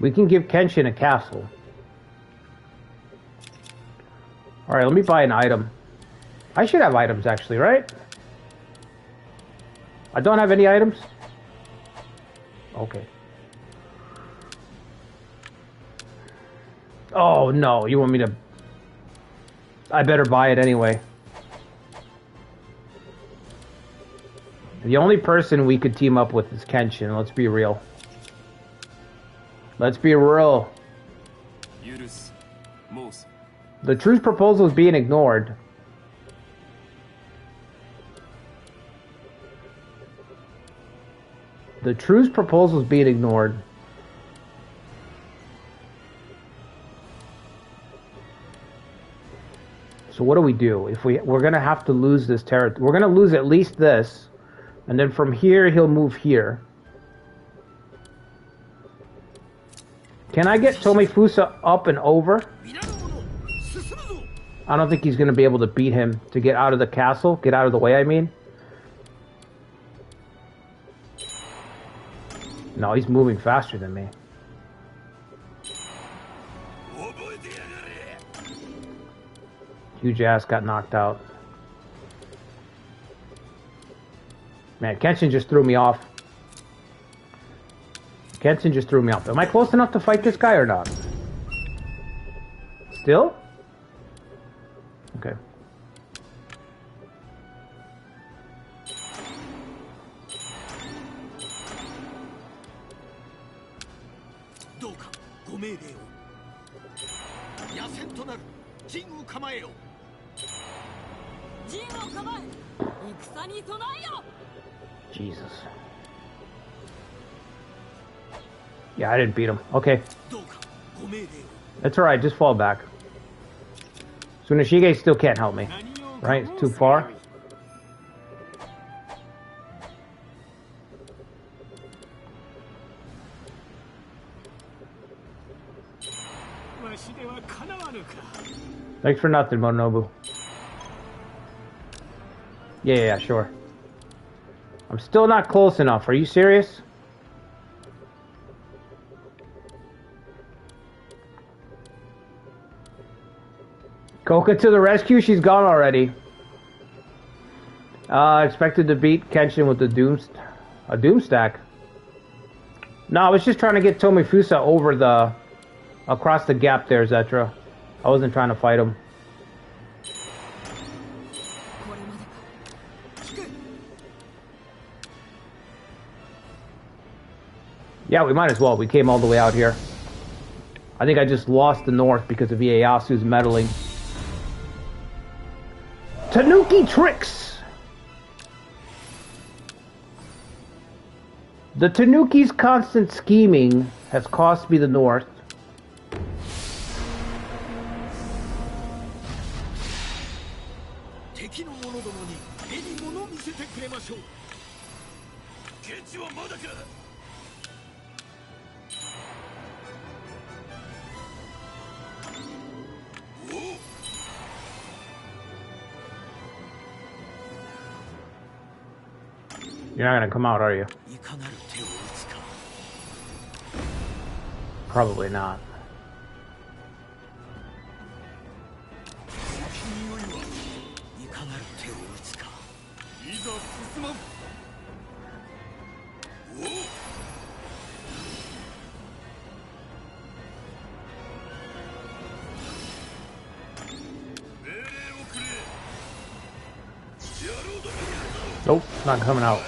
Speaker 1: We can give Kenshin a castle. Alright, let me buy an item. I should have items actually, right? I don't have any items? Okay. Oh no, you want me to... I better buy it anyway. The only person we could team up with is Kenshin, let's be real. Let's be real. The truce proposal is being ignored. The truce proposal is being ignored. So what do we do? If we're gonna have to lose this territory, we're gonna lose at least this, and then from here he'll move here. Can I get Tomifusa up and over? I don't think he's going to be able to beat him to get out of the castle. Get out of the way, I mean. No, he's moving faster than me. Huge ass got knocked out. Man, Kenshin just threw me off. Kenshin just threw me off. Am I close enough to fight this guy or not? Still? Okay. Jesus. Yeah, I didn't beat him. Okay. That's alright, just fall back. Tsuneshige still can't help me. Right? It's too far. Thanks for nothing, Monobu. Yeah, sure. I'm still not close enough. Are you serious? Koka to the rescue? She's gone already. Expected to beat Kenshin with the Doom stack. No, I was just trying to get Tomifusa over the... across the gap there, Zetra. I wasn't trying to fight him. Yeah, we might as well. We came all the way out here. I think I just lost the north because of Ieyasu's meddling. Tanuki tricks! The Tanuki's constant scheming has cost me the north. You're not gonna come out, are you? Probably not. Nope, not coming out.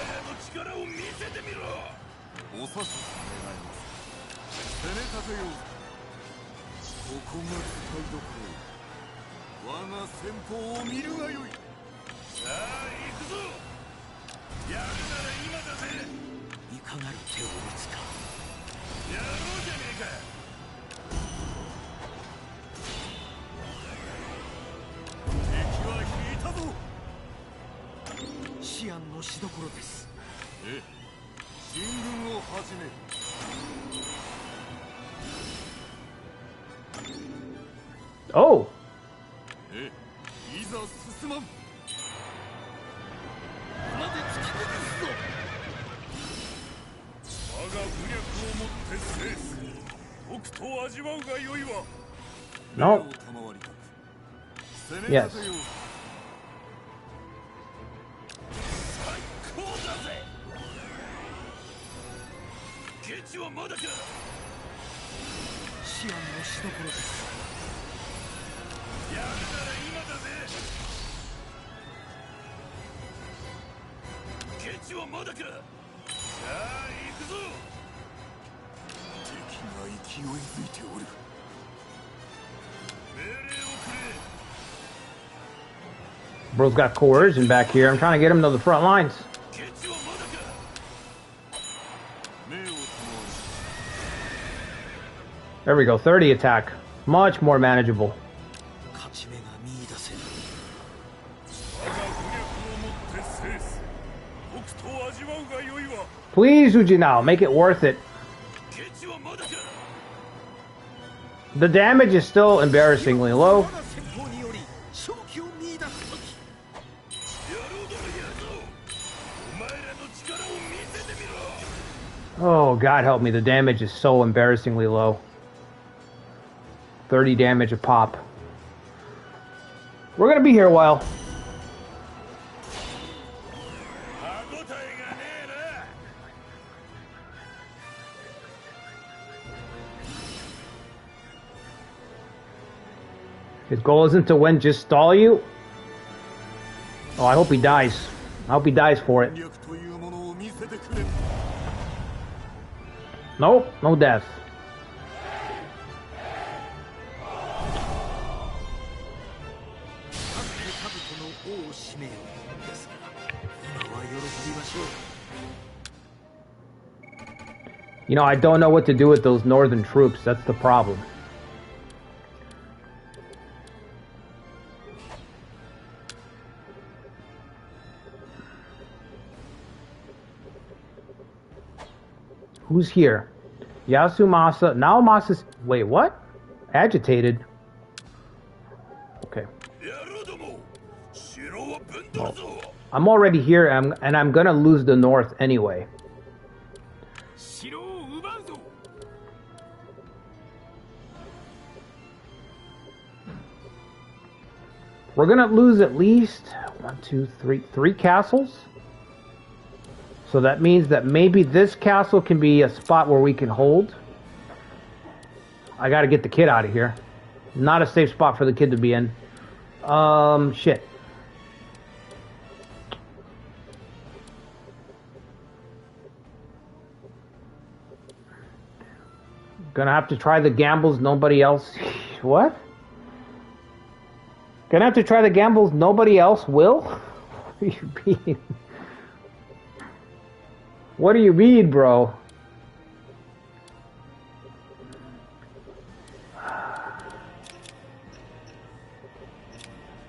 Speaker 1: Oh! No. Yes. Bro's got coercion back here. I'm trying to get him to the front lines. There we go, 30 attack. Much more manageable. Please, Ujinao, make it worth it. The damage is still embarrassingly low. Oh, God help me, the damage is so embarrassingly low. 30 damage a pop. We're gonna be here a while. His goal isn't to win, just stall you. Oh, I hope he dies. I hope he dies for it. Nope, no death. You know, I don't know what to do with those northern troops. That's the problem. Who's here? Yasumasa. Now Masa's... Wait, what? Agitated. Okay. Well, I'm already here, and I'm gonna lose the north anyway. We're gonna lose at least 1, 2, 3, 3 castles. So that means that maybe this castle can be a spot where we can hold. I gotta get the kid out of here. Not a safe spot for the kid to be in. Shit. Gonna have to try the gambles nobody else... What? Gonna have to try the gambles nobody else will? What do you mean? What do you mean, bro?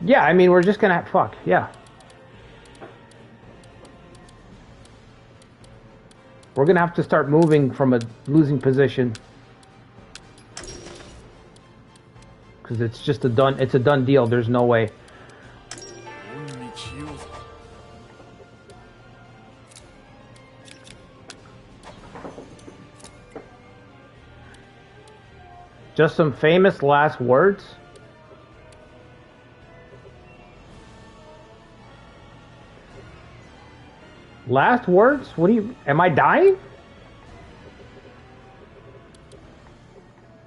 Speaker 1: Yeah, I mean, we're just gonna have... Fuck, yeah. We're gonna have to start moving from a losing position. Because it's just a done deal. There's no way. Just some famous last words? Last words? What do you... Am I dying?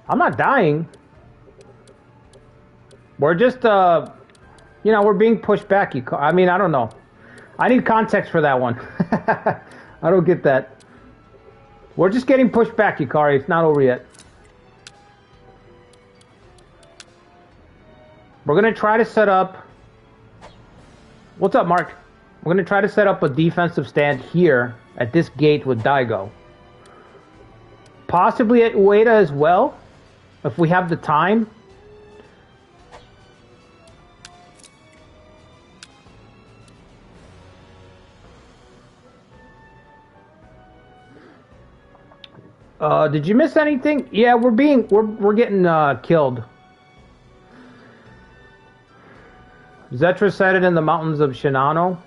Speaker 1: I'm not dying. We're just, you know, we're being pushed back. I mean, I don't know. I need context for that one. I don't get that. We're just getting pushed back, Yukari. It's not over yet. We're going to try to set up... What's up, Mark? We're going to try to set up a defensive stand here at this gate with Daigo. Possibly at Ueda as well, if we have the time. Did you miss anything? Yeah, we're getting killed. Zetra said it in the mountains of Shinano.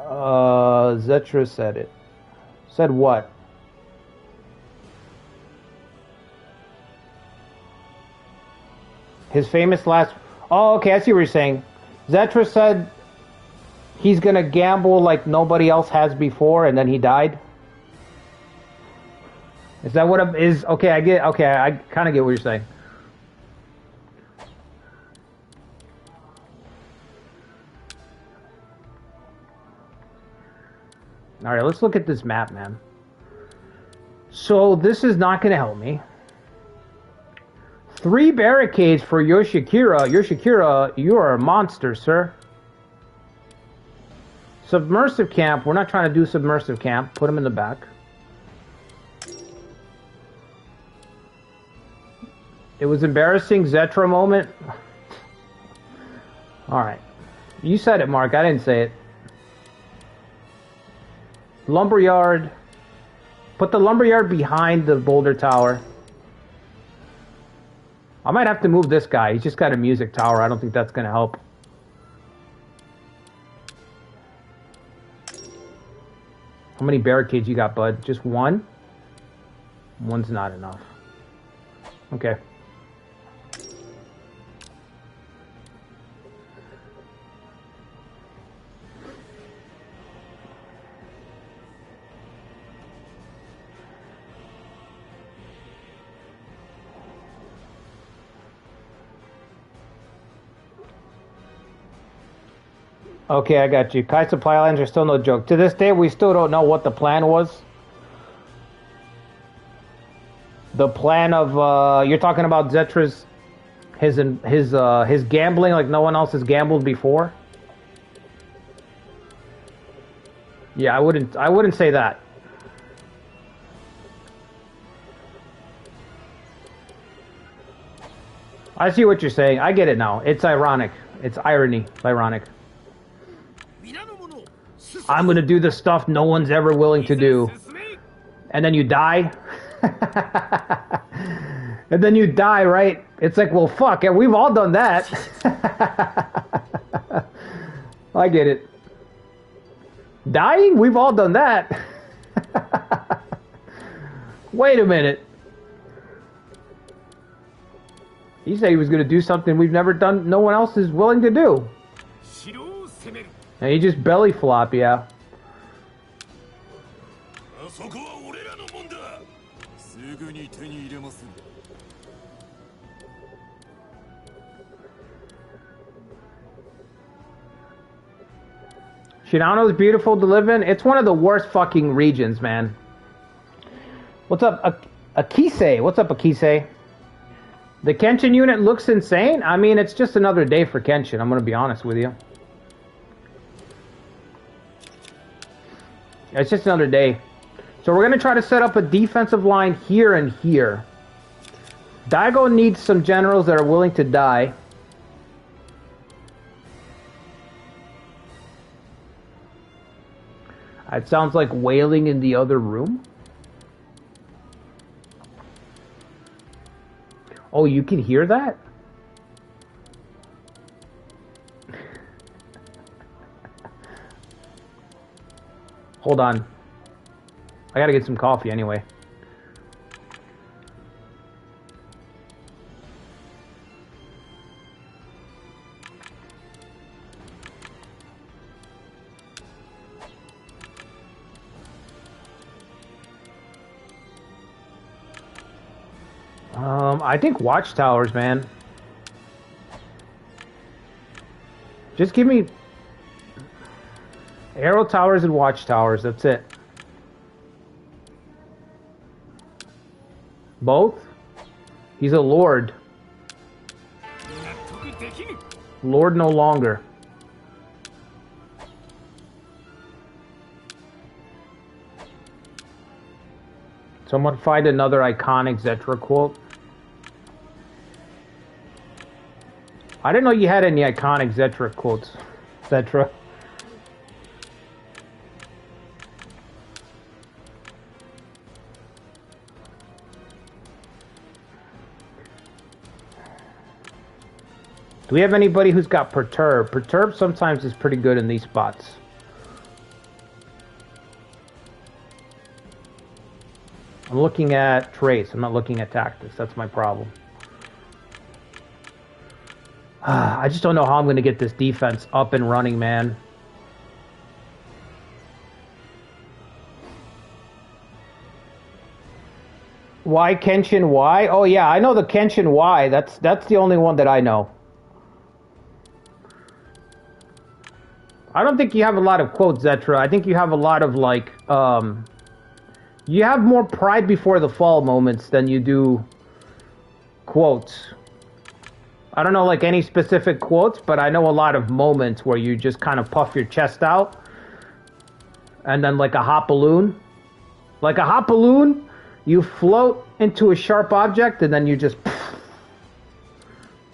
Speaker 1: Zetra said it. Said what? His famous last... Oh, okay, I see what you're saying. Zetra said he's gonna gamble like nobody else has before, and then he died. Is that what it is? Okay, I get. Okay, I kind of get what you're saying. All right, let's look at this map, man. So this is not going to help me. 3 barricades for Yoshikira. Yoshikira, you are a monster, sir. Submersive camp. We're not trying to do submersive camp. Put him in the back. It was embarrassing. Zetra moment. All right. You said it, Mark. I didn't say it. Lumberyard. Put the lumberyard behind the boulder tower. I might have to move this guy. He's just got a music tower. I don't think that's going to help. How many barricades you got, bud? Just one? One's not enough. Okay. Okay, I got you. Kai supply lines are still no joke. To this day, we still don't know what the plan was. The plan of, you're talking about Zetra's, his gambling like no one else has gambled before? Yeah, I wouldn't say that. I see what you're saying. I get it now. It's ironic. It's irony. It's ironic. I'm gonna do the stuff no one's ever willing to do. And then you die? And then you die, right? It's like, well, fuck, we've all done that. I get it. Dying? We've all done that. Wait a minute. He said he was gonna do something we've never done, no one else is willing to do. And he just belly flop, yeah. Shinano's beautiful to live in. It's one of the worst fucking regions, man. What's up, Akise? What's up, Akise? The Kenshin unit looks insane. I mean, it's just another day for Kenshin. I'm gonna be honest with you. It's just another day. So we're going to try to set up a defensive line here and here. Daigo needs some generals that are willing to die. It sounds like wailing in the other room. Oh, you can hear that? Hold on. I gotta get some coffee anyway. I think watchtowers, man. Just give me arrow towers and watchtowers. That's it. Both? He's a lord. Lord no longer. Someone find another iconic Zetra quote. I didn't know you had any iconic Zetra quotes. Zetra. Do we have anybody who's got Perturb? Perturb sometimes is pretty good in these spots. I'm looking at trace. I'm not looking at tactics. That's my problem. I just don't know how I'm going to get this defense up and running, man. Why Kenshin Y? Oh yeah, I know the Kenshin Y. That's the only one that I know. I don't think you have a lot of quotes, Zetra. I think you have a lot of like you have more pride before the fall moments than you do quotes. I don't know like any specific quotes, but I know a lot of moments where you just kind of puff your chest out. And then like a hot balloon. Like a hot balloon, you float into a sharp object and then you just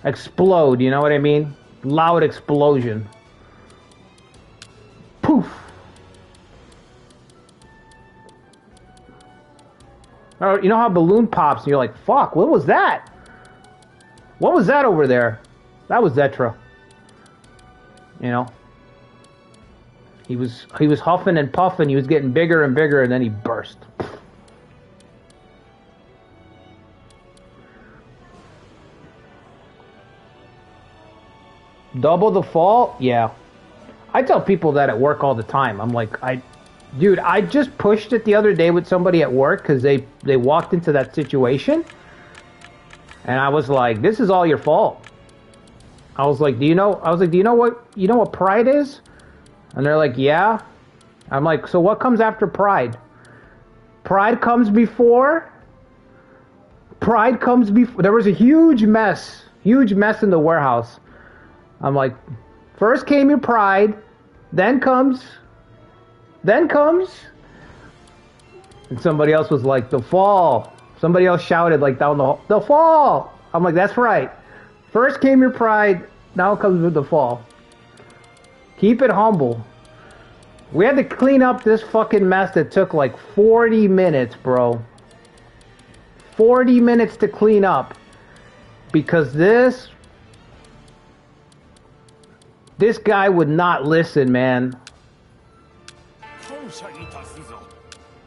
Speaker 1: explode, you know what I mean? Loud explosion. Poof. Or, you know how a balloon pops and you're like, fuck, what was that? What was that over there? That was Zetra. You know? He was huffing and puffing, he was getting bigger and bigger, and then he burst. Double the fall? Yeah. I tell people that at work all the time. I'm like, dude, I just pushed it the other day with somebody at work because they walked into that situation. And I was like, this is all your fault. I was like, do you know what pride is? And they're like, yeah. I'm like, so what comes after pride? Pride comes before. There was a huge mess in the warehouse. I'm like, first came your pride, then comes. And somebody else was like, the fall. Somebody else shouted like down the fall. I'm like, that's right. First came your pride, now comes with the fall. Keep it humble. We had to clean up this fucking mess that took like 40 minutes, bro. 40 minutes to clean up. Because this guy would not listen, man.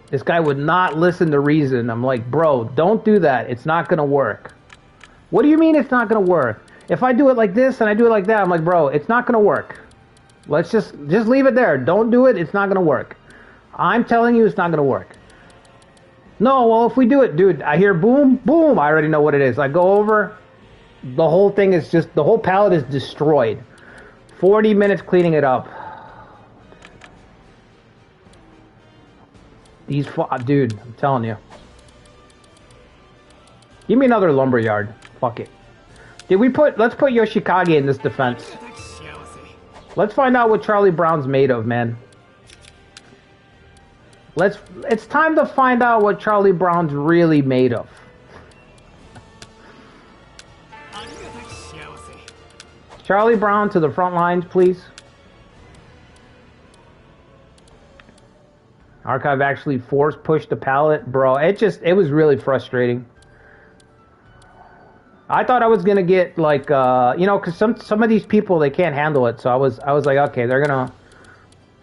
Speaker 1: This guy would not listen to reason. I'm like, bro, don't do that. It's not going to work. What do you mean it's not going to work? If I do it like this and I do it like that, I'm like, bro, it's not going to work. Let's just leave it there. Don't do it. It's not going to work. I'm telling you it's not going to work. No, well, if we do it, dude, I hear boom, boom. I already know what it is. I go over. The whole thing is just, the whole pallet is destroyed. 40 minutes cleaning it up. Dude, I'm telling you. Give me another lumberyard. Fuck it. Let's put Yoshikage in this defense. Let's find out what Charlie Brown's made of, man. It's time to find out what Charlie Brown's really made of. Charlie Brown to the front lines, please. Archive actually force pushed the pallet. Bro, it was really frustrating. I thought I was gonna get like because some of these people, they can't handle it. So I was like, okay, I'm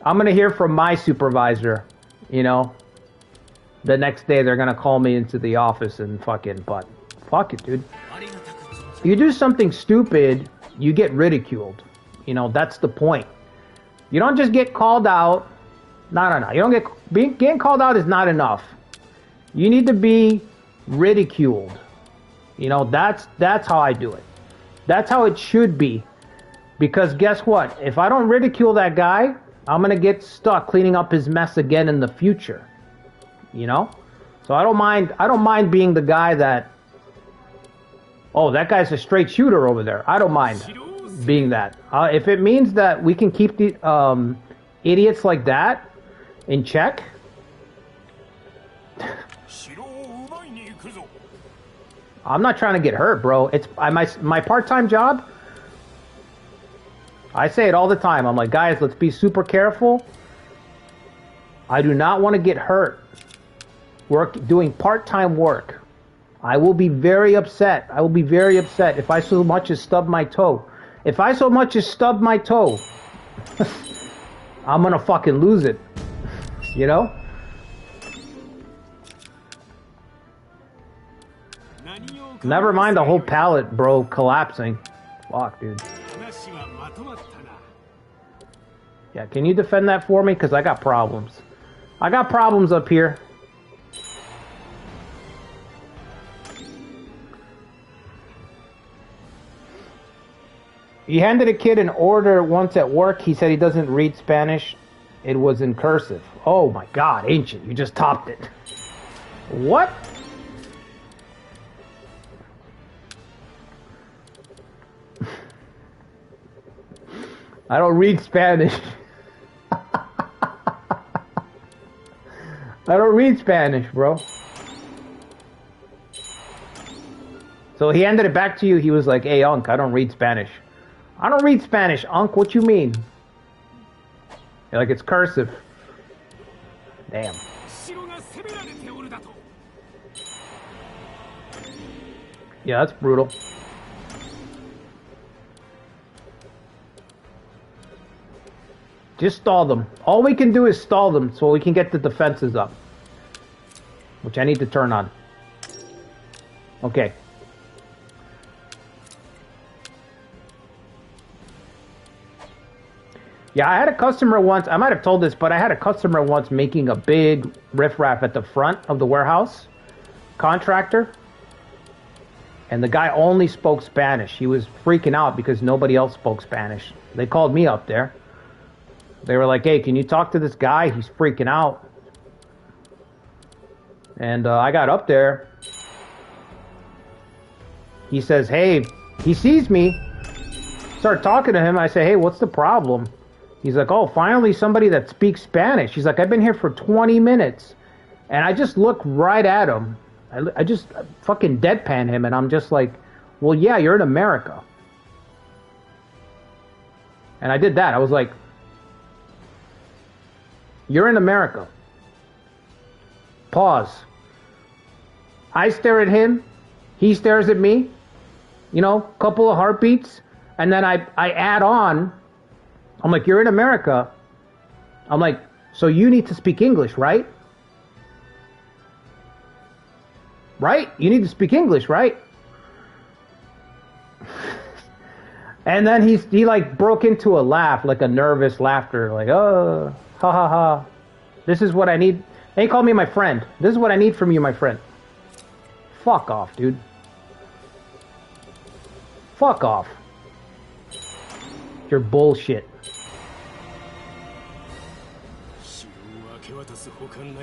Speaker 1: gonna hear from my supervisor, you know. The next day they're gonna call me into the office and fuck it, dude. You do something stupid, you get ridiculed. You know, that's the point. You don't just get called out. No. You don't getting called out is not enough. You need to be ridiculed. You know, that's how I do it. That's how it should be. Because guess what? If I don't ridicule that guy, I'm gonna get stuck cleaning up his mess again in the future. You know? So I don't mind being the guy that, oh, that guy's a straight shooter over there. I don't mind being that. If it means that we can keep the idiots like that in check. I'm not trying to get hurt, bro. It's my part-time job. I say it all the time. I'm like, guys, let's be super careful. I do not want to get hurt doing part-time work. I will be very upset. I will be very upset if I so much as stub my toe. If I so much as stub my toe, I'm gonna fucking lose it. You know? Never mind the whole pallet, bro, collapsing. Fuck, dude. Yeah, can you defend that for me? Because I got problems. I got problems up here. He handed a kid an order once at work. He said he doesn't read Spanish. It was in cursive. Oh my god, Ancient, you just topped it. What? I don't read Spanish. I don't read Spanish, bro. So he handed it back to you. He was like, hey, Unc, I don't read Spanish. I don't read Spanish, Unc. What you mean? You're like, it's cursive. Damn. Yeah, that's brutal. Just stall them. All we can do is stall them so we can get the defenses up. Which I need to turn on. Okay. Yeah, I had a customer once, I might have told this, but I had a customer once making a big riffraff at the front of the warehouse. Contractor. And the guy only spoke Spanish. He was freaking out because nobody else spoke Spanish. They called me up there. They were like, hey, can you talk to this guy? He's freaking out. And I got up there. He says, hey, he sees me. Start talking to him. I say, hey, what's the problem? He's like, oh, finally somebody that speaks Spanish. He's like, I've been here for 20 minutes. And I just look right at him. I just fucking deadpan him. And I'm just like, well, yeah, you're in America. And I did that. I was like, you're in America. Pause. I stare at him. He stares at me. You know, couple of heartbeats. And then I add on. I'm like, you're in America. I'm like, so you need to speak English, right? Right? You need to speak English, right? And then he like broke into a laugh, like a nervous laughter, like, oh, ha ha ha. This is what I need. And he called me my friend. This is what I need from you, my friend. Fuck off, dude. Fuck off. You're bullshit.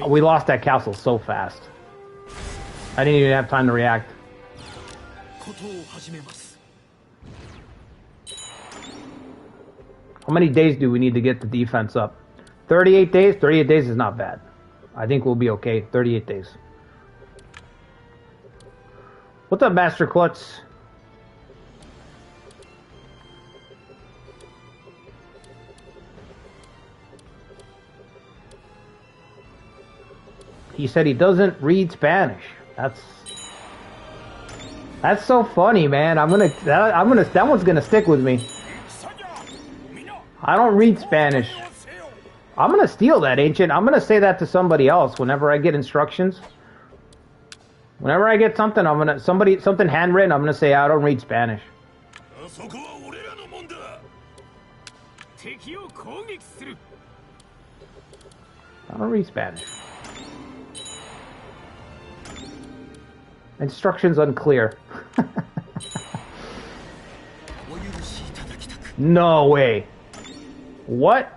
Speaker 1: We lost that castle so fast. I didn't even have time to react. How many days do we need to get the defense up? 38 days? 38 days is not bad. I think we'll be okay. 38 days. What's up, Master Klutz? He said he doesn't read Spanish. That's so funny, man. that one's gonna stick with me. I don't read Spanish. I'm gonna steal that, Ancient. I'm gonna say that to somebody else whenever I get instructions. Whenever I get something, something handwritten, I'm gonna say I don't read Spanish. I don't read Spanish. Instructions unclear. No way. What?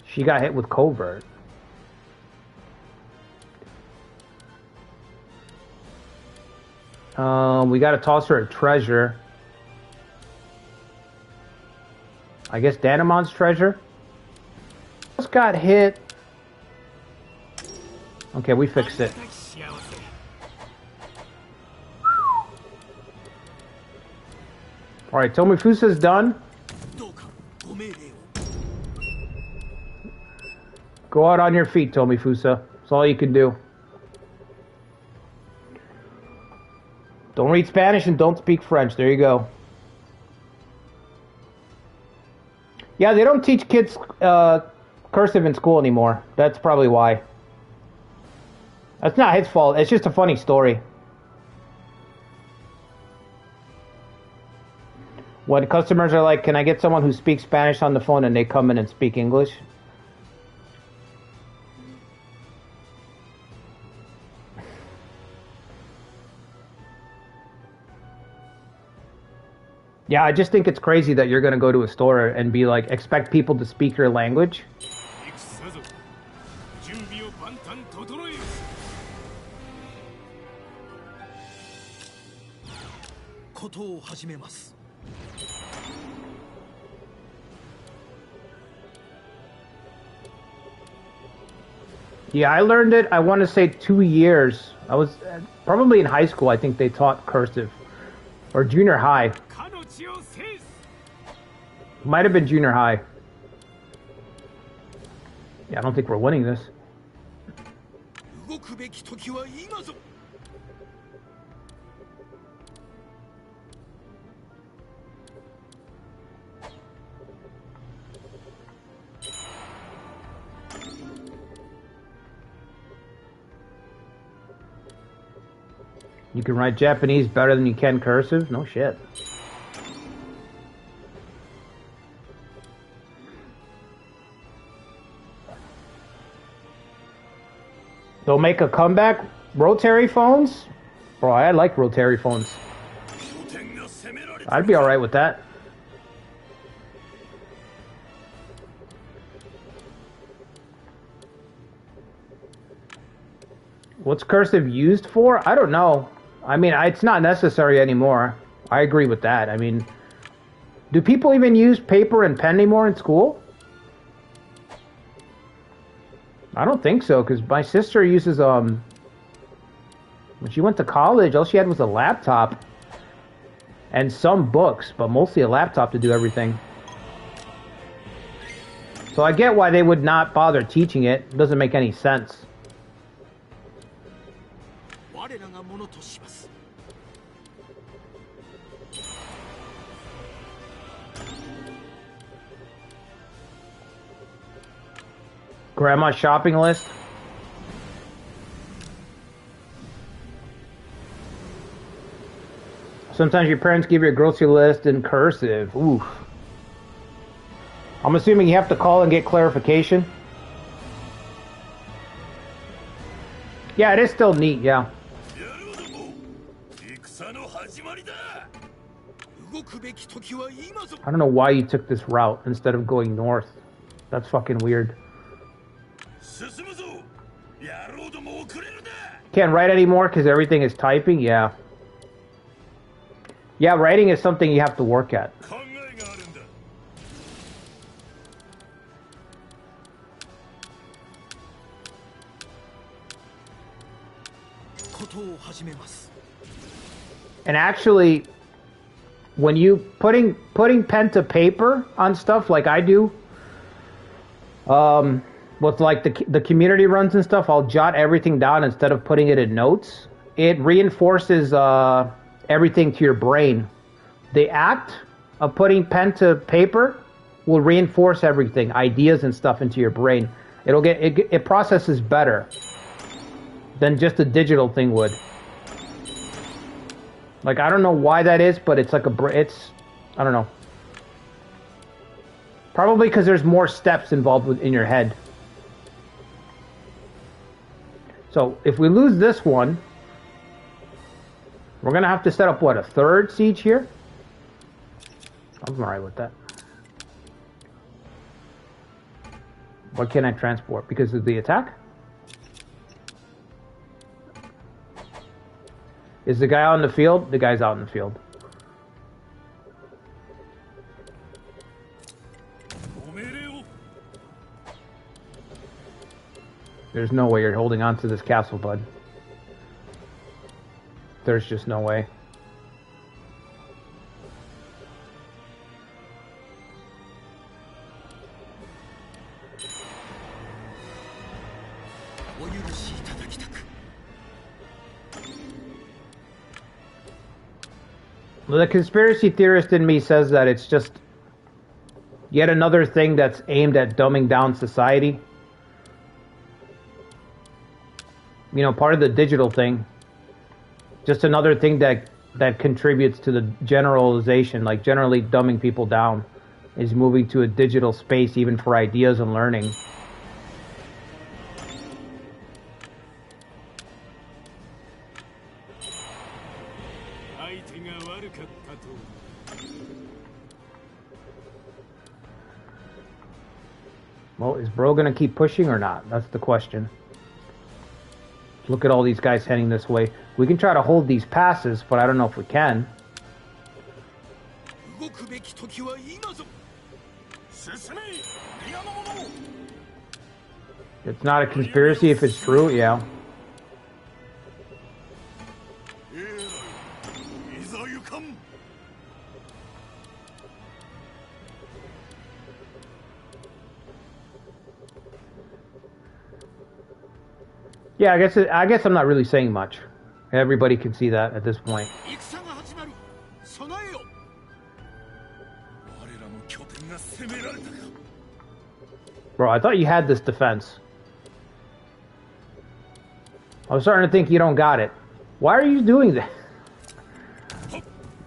Speaker 1: She got hit with covert. We gotta toss her a treasure. I guess Danamon's treasure. Just got hit. Okay, we fixed it. Alright, Tomifusa's done. Go out on your feet, Tomifusa. That's all you can do. Don't read Spanish and don't speak French. There you go. Yeah, they don't teach kids cursive in school anymore. That's probably why. That's not his fault. It's just a funny story. When customers are like, can I get someone who speaks Spanish on the phone, and they come in and speak English? Yeah, I just think it's crazy that you're going to go to a store and be like, expect people to speak your language. Yeah, I learned it, I want to say 2 years. I was probably in high school, I think they taught cursive. Or junior high. Might have been junior high. Yeah, I don't think we're winning this. You can write Japanese better than you can cursive? No shit. They'll make a comeback? Rotary phones? Bro, I like rotary phones. I'd be alright with that. What's cursive used for? I don't know. I mean, it's not necessary anymore. I agree with that. I mean, do people even use paper and pen anymore in school? I don't think so, because my sister uses, when she went to college, all she had was a laptop and some books, but mostly a laptop to do everything. So I get why they would not bother teaching it. It doesn't make any sense. Grandma's shopping list. Sometimes your parents give you a grocery list in cursive. Oof. I'm assuming you have to call and get clarification. Yeah, it is still neat, yeah. I don't know why you took this route instead of going north. That's fucking weird. Can't write anymore because everything is typing? Yeah. Yeah, writing is something you have to work at. And actually, when you putting pen to paper on stuff like I do, with like the community runs and stuff, I'll jot everything down instead of putting it in notes. It reinforces everything to your brain. The act of putting pen to paper will reinforce everything, ideas and stuff into your brain. It processes better than just a digital thing would. Like, I don't know why that is, but it's like I don't know. Probably because there's more steps involved in your head. So if we lose this one, We're gonna have to set up, what, a third siege here? I'm alright with that. What can I transport? Because of the attack? Is the guy out in the field? The guy's out in the field. There's no way you're holding on to this castle, bud. There's just no way. The conspiracy theorist in me says that it's just yet another thing that's aimed at dumbing down society. You know, part of the digital thing. Just another thing that contributes to the generalization, like generally dumbing people down, is moving to a digital space even for ideas and learning. Well, is Bro gonna keep pushing or not? That's the question. Look at all these guys heading this way. We can try to hold these passes, but I don't know if we can. It's not a conspiracy if it's true, yeah. Yeah, I guess I'm not really saying much. Everybody can see that at this point. Bro, I thought you had this defense. I was starting to think you don't got it. Why are you doing that?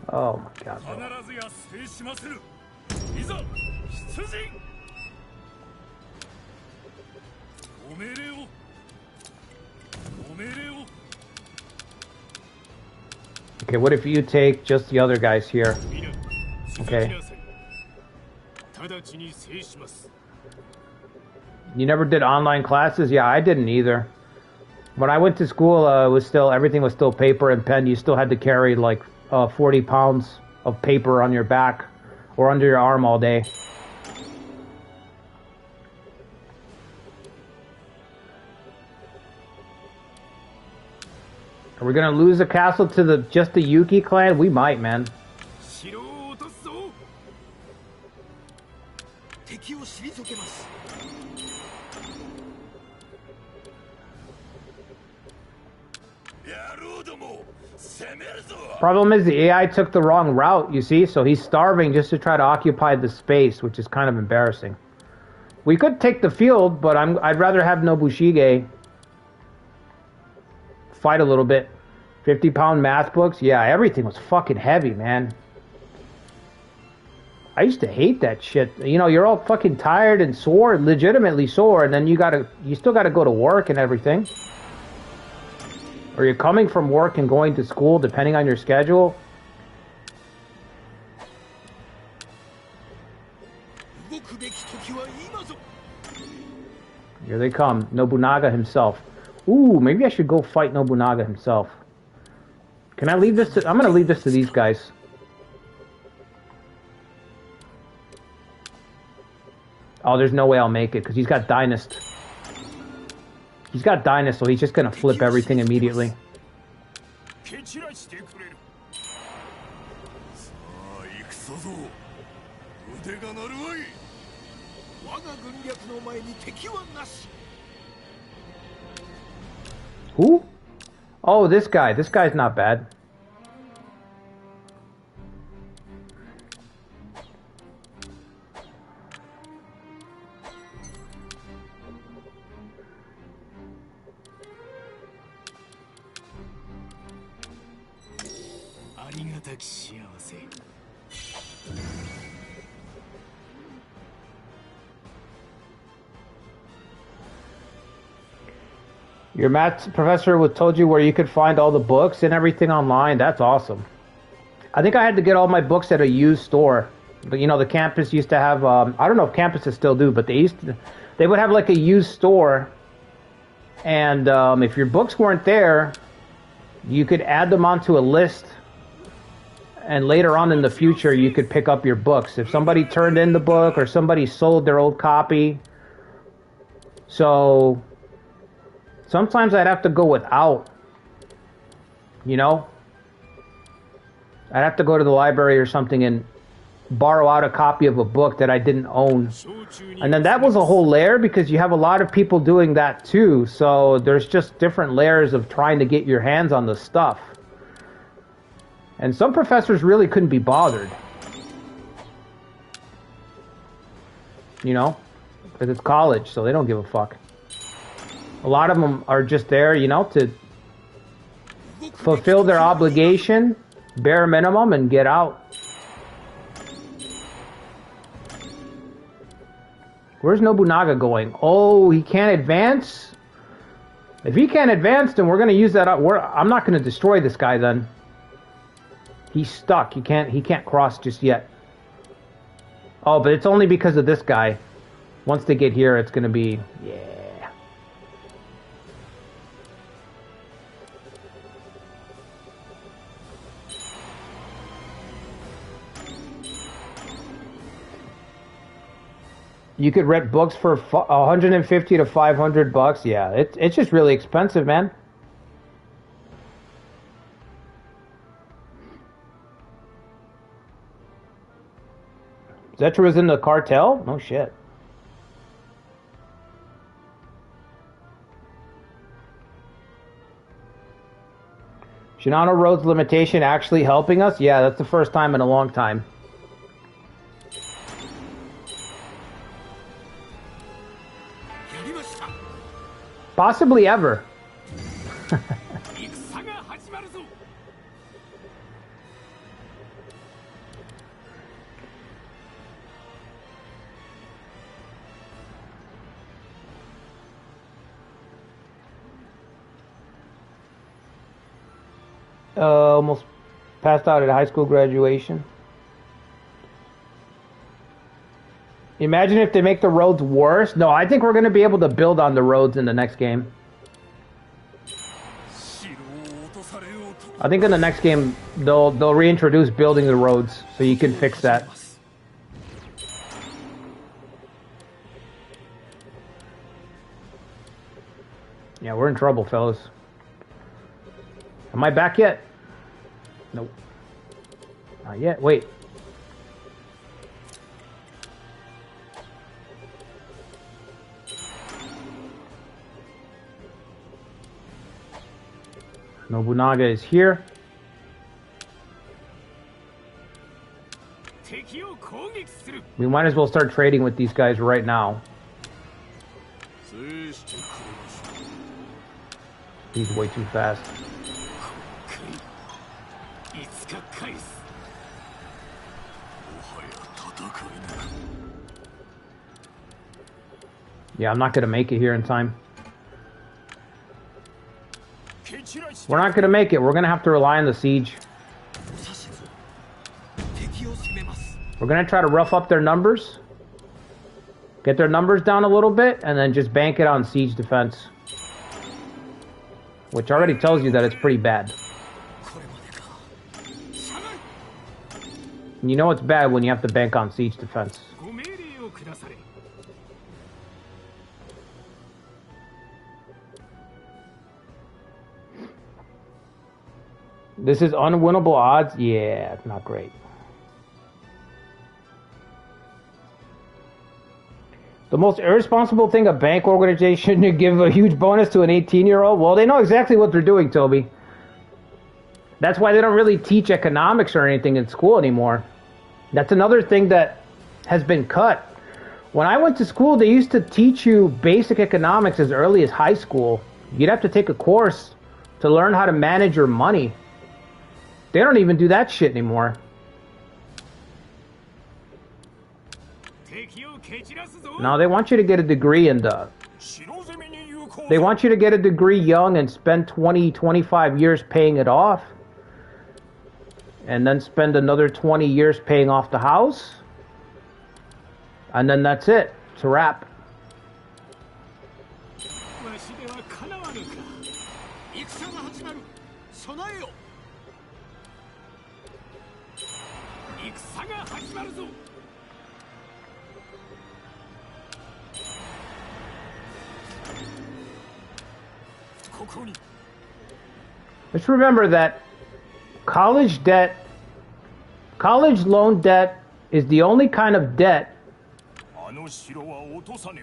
Speaker 1: Oh my god. Bro. Okay, what if you take just the other guys here? Okay. You never did online classes? Yeah, I didn't either. When I went to school, everything was still paper and pen. You still had to carry like 40 pounds of paper on your back or under your arm all day. Are we gonna lose the castle to just the Yuki clan? We might, man. Problem is the AI took the wrong route, you see? So he's starving just to try to occupy the space, which is kind of embarrassing. We could take the field, but I'd rather have Nobushige fight a little bit. 50-pound math books? Yeah, everything was fucking heavy, man. I used to hate that shit. You know, you're all fucking tired and sore, legitimately sore, and then you still gotta go to work and everything. Or you're coming from work and going to school, depending on your schedule. Here they come. Nobunaga himself. Ooh, maybe I should go fight Nobunaga himself. Can I leave this to... I'm gonna leave this to these guys. Oh, there's no way I'll make it, because he's got Dynast. He's got Dynast, so he's just gonna flip everything immediately. Who? Oh, this guy. This guy's not bad. Your math professor told you where you could find all the books and everything online. That's awesome. I think I had to get all my books at a used store. But, you know, the campus used to have, I don't know if campuses still do, but they would have like a used store. And if your books weren't there, you could add them onto a list. And later on in the future, you could pick up your books. If somebody turned in the book or somebody sold their old copy. So sometimes I'd have to go without, you know? I'd have to go to the library or something and borrow out a copy of a book that I didn't own. And then that was a whole layer because you have a lot of people doing that too. So there's just different layers of trying to get your hands on the stuff. And some professors really couldn't be bothered. You know? Because it's college, so they don't give a fuck. A lot of them are just there, you know, to fulfill their obligation, bare minimum, and get out. Where's Nobunaga going? Oh, he can't advance? If he can't advance, then we're going to use that up. I'm not going to destroy this guy then. He's stuck. He can't cross just yet. Oh, but it's only because of this guy. Once they get here, it's going to be... Yeah. You could rent books for 150 to 500 bucks. Yeah, it's just really expensive, man. Zetra was in the cartel? No shit. Shinano Road's limitation actually helping us? Yeah, that's the first time in a long time. Possibly ever. Almost passed out at high school graduation. Imagine if they make the roads worse. No, I think we're going to be able to build on the roads in the next game. I think in the next game they'll reintroduce building the roads so you can fix that. Yeah, we're in trouble, fellas. Am I back yet? Nope. Not yet. Wait. Nobunaga is here. We might as well start trading with these guys right now. He's way too fast. Yeah, I'm not going to make it here in time. We're not going to make it. We're going to have to rely on the siege. We're going to try to rough up their numbers. Get their numbers down a little bit, and then just bank it on siege defense. Which already tells you that it's pretty bad. And you know it's bad when you have to bank on siege defense. This is unwinnable odds? Yeah, not great. The most irresponsible thing a bank organization to give a huge bonus to an 18-year-old? Well, they know exactly what they're doing, Toby. That's why they don't really teach economics or anything in school anymore. That's another thing that has been cut. When I went to school, they used to teach you basic economics as early as high school. You'd have to take a course to learn how to manage your money. They don't even do that shit anymore. No, they want you to get a degree in the They want you to get a degree young and spend 20, 25 years paying it off. And then spend another 20 years paying off the house. And then that's it. It's a wrap. Let's remember that college loan debt is the only kind of debt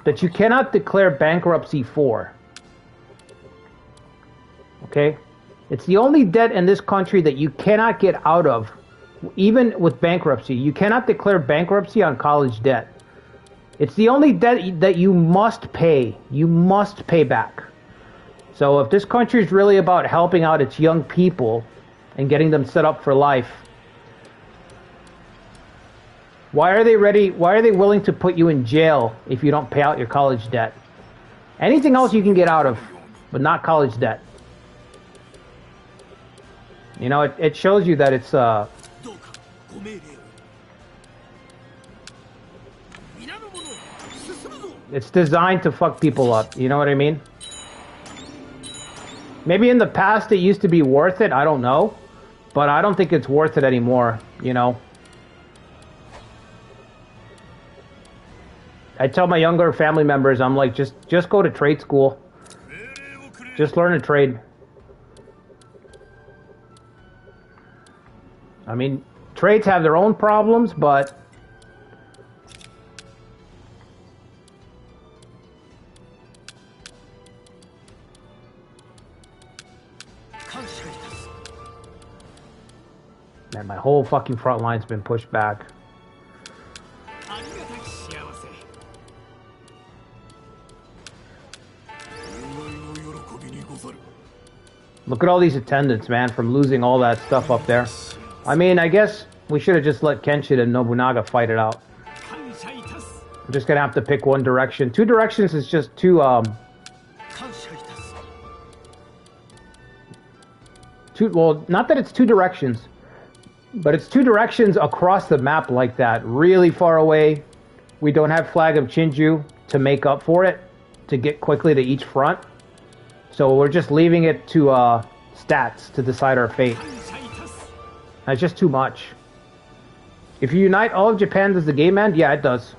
Speaker 1: that you cannot declare bankruptcy for. Okay? It's the only debt in this country that you cannot get out of, even with bankruptcy. You cannot declare bankruptcy on college debt. It's the only debt that you must pay. You must pay back. So if this country is really about helping out its young people and getting them set up for life, why are they willing to put you in jail if you don't pay out your college debt? Anything else you can get out of, but not college debt. You know, it shows you that it's designed to fuck people up. You know what I mean? Maybe in the past it used to be worth it, I don't know. But I don't think it's worth it anymore, you know. I tell my younger family members, I'm like, just go to trade school. Just learn a trade. I mean, trades have their own problems, but man, my whole fucking front line's been pushed back. Look at all these attendants, man, from losing all that stuff up there. I mean, I guess we should have just let Kenshin and Nobunaga fight it out. I'm just gonna have to pick one direction. Two directions is just too, well, not that it's two directions, but it's two directions across the map like that. Really far away. We don't have Flag of Chinju to make up for it, to get quickly to each front. So we're just leaving it to stats to decide our fate. That's just too much. If you unite all of Japan, does the game end? Yeah, it does.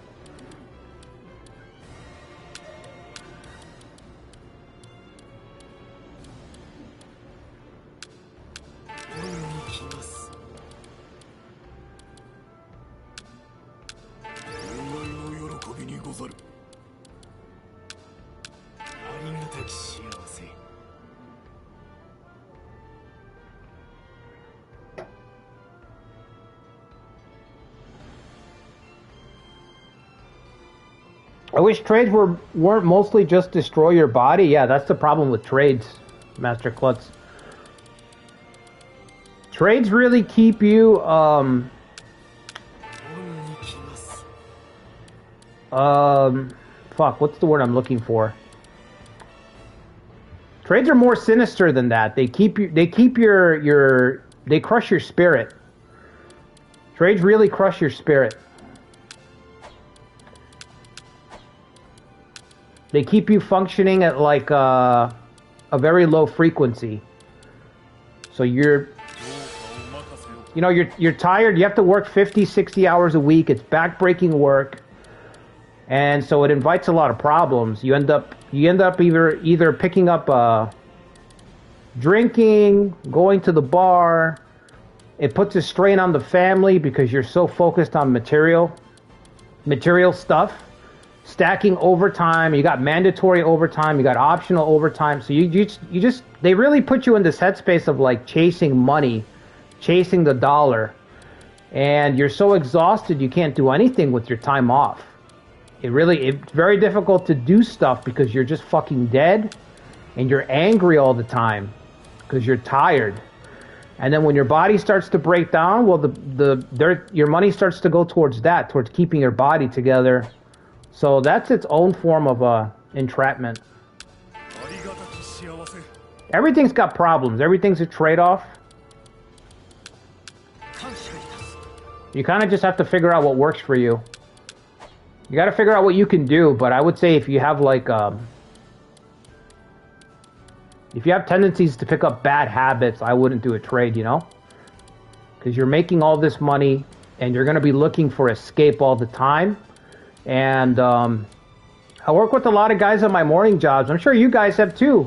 Speaker 1: I wish trades weren't mostly just destroy your body. Yeah, that's the problem with trades, Master Klutz. Trades really keep you, fuck, what's the word I'm looking for? Trades are more sinister than that. They crush your spirit. Trades really crush your spirit. They keep you functioning at like a very low frequency. So you're tired. You have to work 50, 60 hours a week. It's backbreaking work. And so it invites a lot of problems. You end up either picking up drinking, going to the bar. It puts a strain on the family because you're so focused on material stuff. Stacking overtime, you got mandatory overtime, you got optional overtime. So they really put you in this headspace of like chasing money, chasing the dollar. And you're so exhausted you can't do anything with your time off. It's very difficult to do stuff because you're just fucking dead and you're angry all the time because you're tired. And then when your body starts to break down, well, your money starts to go towards keeping your body together. So that's its own form of entrapment. Everything's got problems. Everything's a trade-off. You kind of just have to figure out what works for you. You got to figure out what you can do, but I would say if you have like if you have tendencies to pick up bad habits, I wouldn't do a trade, you know? Because you're making all this money and you're going to be looking for escape all the time. And I work with a lot of guys on my morning jobs. I'm sure you guys have too.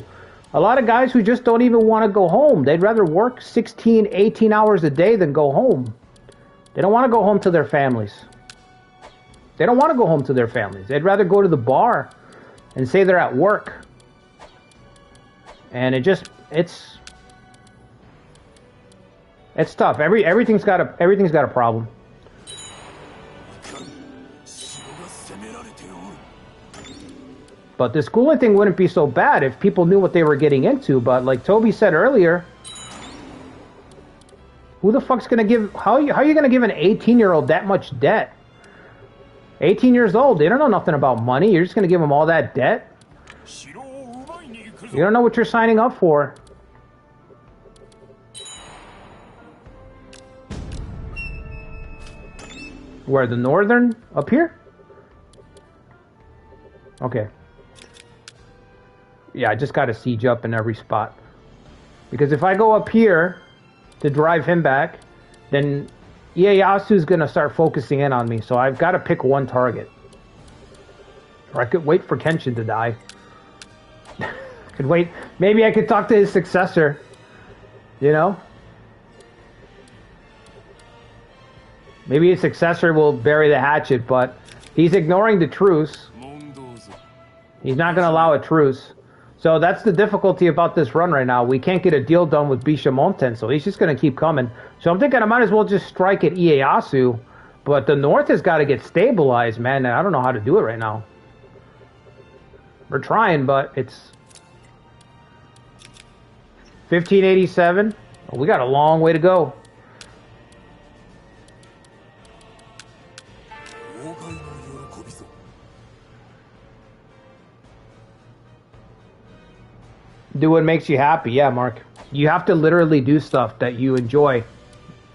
Speaker 1: A lot of guys who just don't even want to go home. They'd rather work 16, 18 hours a day than go home. They don't want to go home to their families. They don't want to go home to their families. They'd rather go to the bar and say they're at work. And it's tough. Everything's got a problem. But the schooling thing wouldn't be so bad if people knew what they were getting into. But like Toby said earlier, who the fuck's gonna give? How are you gonna give an 18-year-old that much debt? 18 years old, they don't know nothing about money. You're just gonna give them all that debt? You don't know what you're signing up for. Where, the northern? Up here? Okay. Yeah, I just got to siege up in every spot. Because if I go up here to drive him back, then Ieyasu's going to start focusing in on me. So I've got to pick one target. Or I could wait for Kenshin to die. Could wait. Maybe I could talk to his successor. You know? Maybe his successor will bury the hatchet, but he's ignoring the truce. He's not going to allow a truce. So that's the difficulty about this run right now. We can't get a deal done with Bishamonten, so he's just going to keep coming. So I'm thinking I might as well just strike at Ieyasu. But the north has got to get stabilized, man. And I don't know how to do it right now. We're trying, but it's 1587. Oh, we got a long way to go. Do what makes you happy. Yeah, Mark. You have to literally do stuff that you enjoy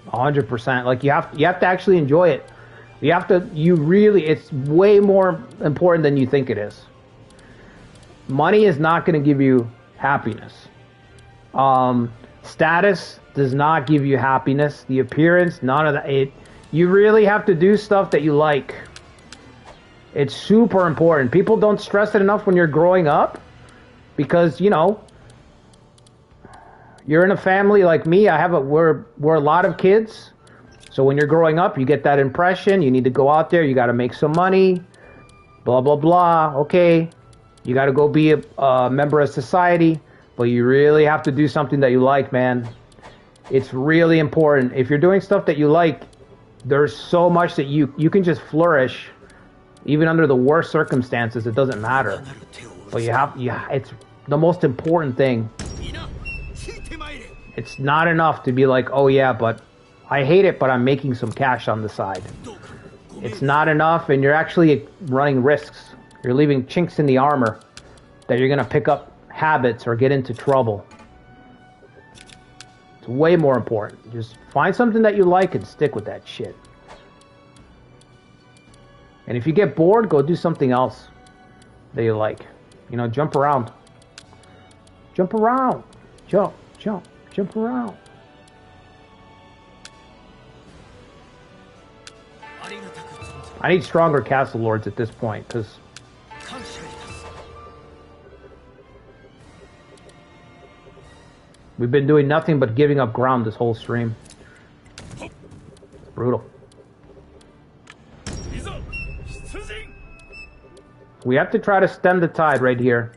Speaker 1: 100%. Like you have to actually enjoy it. It's way more important than you think it is. Money is not going to give you happiness. Status does not give you happiness. The appearance, none of that. You really have to do stuff that you like. It's super important. People don't stress it enough when you're growing up. Because, you know, you're in a family like me. We're a lot of kids. So when you're growing up, you get that impression. You need to go out there. You got to make some money. Blah, blah, blah. Okay. You got to go be a member of society. But you really have to do something that you like, man. It's really important. If you're doing stuff that you like, there's so much that you can just flourish. Even under the worst circumstances, it doesn't matter. But it's the most important thing. It's not enough to be like, oh yeah, but I hate it, but I'm making some cash on the side. It's not enough, and you're actually running risks. You're leaving chinks in the armor that you're going to pick up habits or get into trouble. It's way more important. Just find something that you like and stick with that shit. And if you get bored, go do something else that you like. You know, jump around. Jump around. Jump around. I need stronger castle lords at this point, because we've been doing nothing but giving up ground this whole stream. It's brutal. We have to try to stem the tide right here.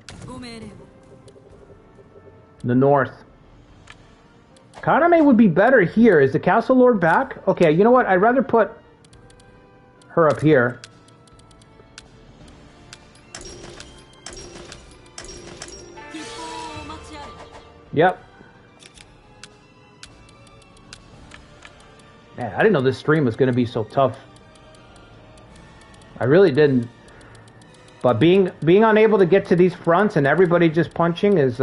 Speaker 1: The north. Kaname would be better here. Is the castle lord back? Okay, you know what? I'd rather put her up here. Yep. Man, I didn't know this stream was going to be so tough. I really didn't. But being unable to get to these fronts and everybody just punching is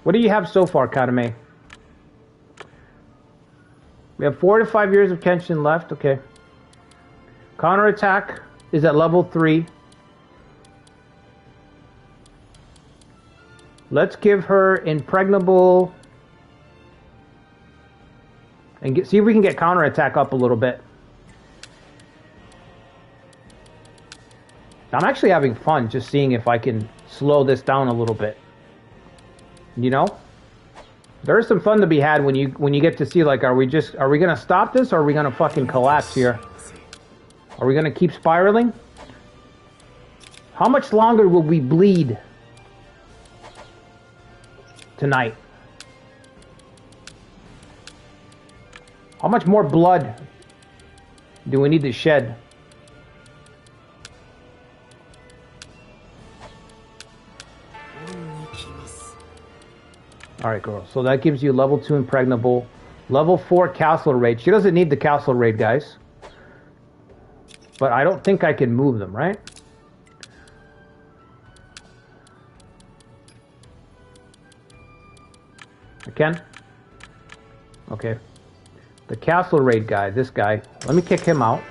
Speaker 1: What do you have so far, Kaname? We have 4 to 5 years of Kenshin left. Okay. Counterattack is at level 3. Let's give her impregnable and see if we can get counterattack up a little bit. I'm actually having fun just seeing if I can slow this down a little bit. You know? There's some fun to be had when you get to see, like, are we gonna stop this or are we gonna fucking collapse here? Are we gonna keep spiraling? How much longer will we bleed tonight? How much more blood do we need to shed? Alright, girl. So that gives you level 2 impregnable. Level 4 castle raid. She doesn't need the castle raid, guys. But I don't think I can move them, right? I can? Okay. The castle raid guy, this guy. Let me kick him out.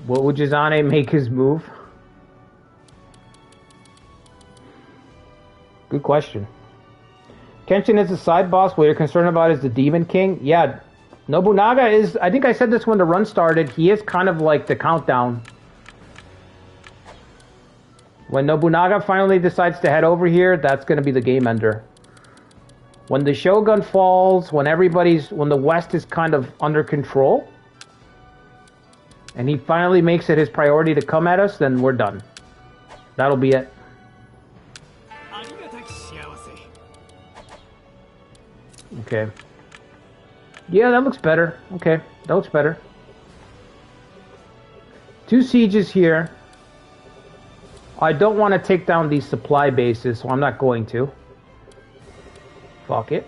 Speaker 1: What would Jizane make his move? Good question. Kenshin is the side boss. What you're concerned about is the Demon King. Yeah, Nobunaga is... I think I said this when the run started. He is kind of like the countdown. When Nobunaga finally decides to head over here, that's going to be the game ender. When the Shogun falls, when the West is kind of under control, and he finally makes it his priority to come at us, then we're done. That'll be it. Okay. Yeah, that looks better. Okay, that looks better. 2 sieges here. I don't want to take down these supply bases, so I'm not going to. Fuck it.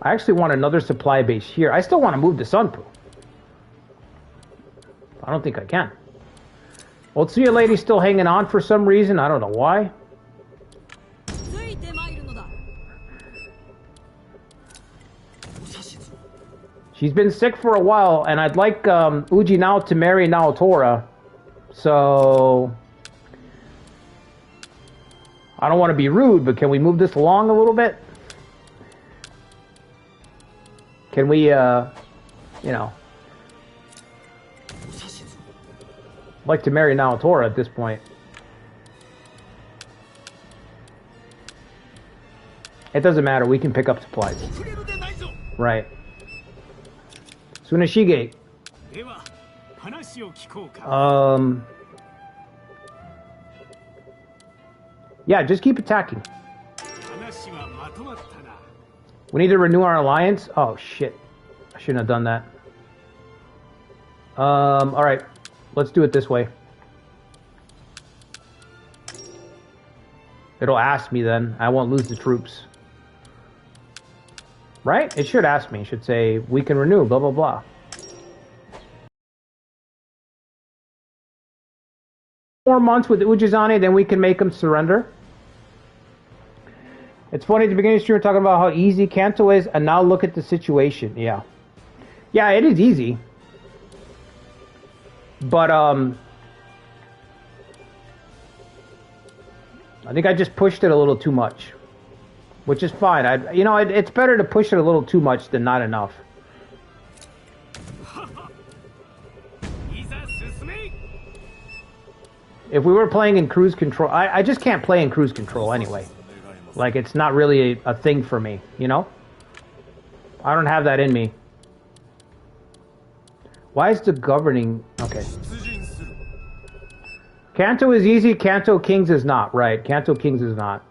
Speaker 1: I actually want another supply base here. I still want to move to Sunpu. I don't think I can. Well, see your lady's still hanging on for some reason. I don't know why. She's been sick for a while, and I'd like Uji now to marry Naotora. So... I don't want to be rude, but can we move this along a little bit? Can we, you know... I'd like to marry Naotora at this point. It doesn't matter, we can pick up supplies. Right. Tsuneshige. Yeah, just keep attacking. We need to renew our alliance. Oh shit. I shouldn't have done that. Alright. Let's do it this way. It'll ask me then. I won't lose the troops. Right? It should ask me. It should say, we can renew, blah, blah, blah. More months with Ujizane, then we can make him surrender. It's funny, at the beginning of the stream, we're talking about how easy Kanto is, and now look at the situation. Yeah. Yeah, it is easy. But, I think I just pushed it a little too much. Which is fine. It's better to push it a little too much than not enough. If we were playing in cruise control... I just can't play in cruise control anyway. Like, it's not really a thing for me, you know? I don't have that in me. Why is the governing... Okay. Kanto is easy, Kanto Kings is not. Right, Kanto Kings is not.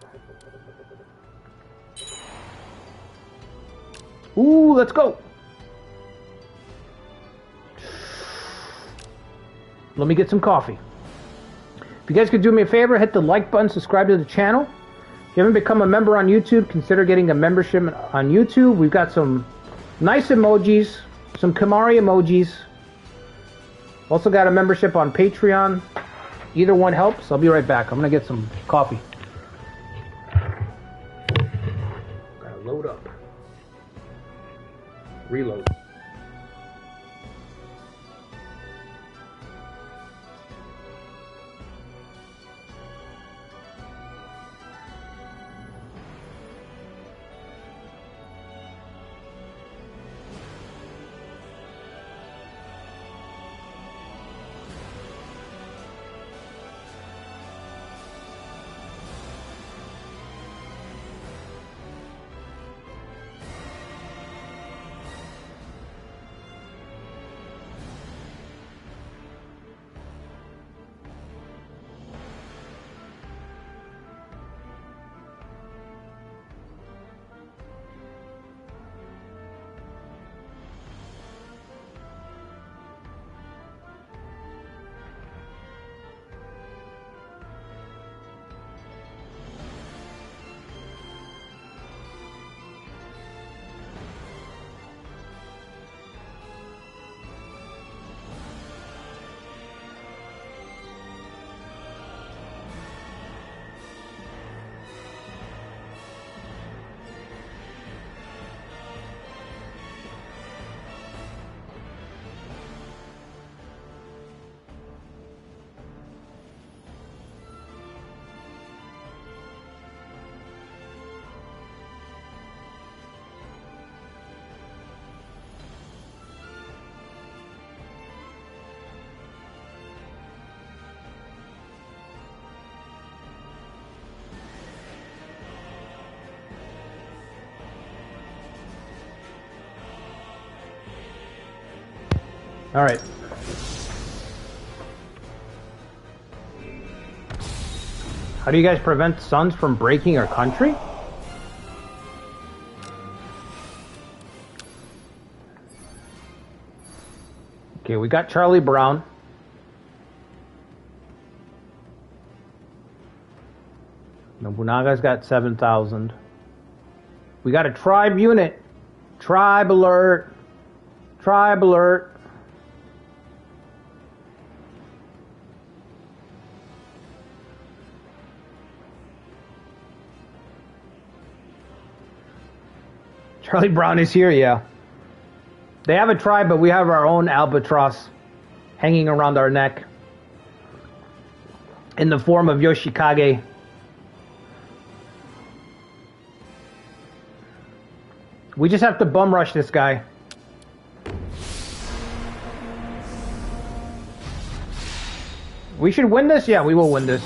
Speaker 1: Ooh, let's go! Let me get some coffee. If you guys could do me a favor, hit the like button, subscribe to the channel. If you haven't become a member on YouTube, consider getting a membership on YouTube. We've got some nice emojis, some Kamari emojis. Also got a membership on Patreon. Either one helps. I'll be right back. I'm gonna get some coffee. Gotta load up. Reload. All right. How do you guys prevent suns from breaking our country? Okay, we got Charlie Brown. Nobunaga's got 7,000. We got a tribe unit. Tribe alert. Tribe alert. Charlie Brown is here, yeah. They have a tribe, but we have our own albatross hanging around our neck in the form of Yoshikage. We just have to bum rush this guy. We should win this? Yeah, we will win this.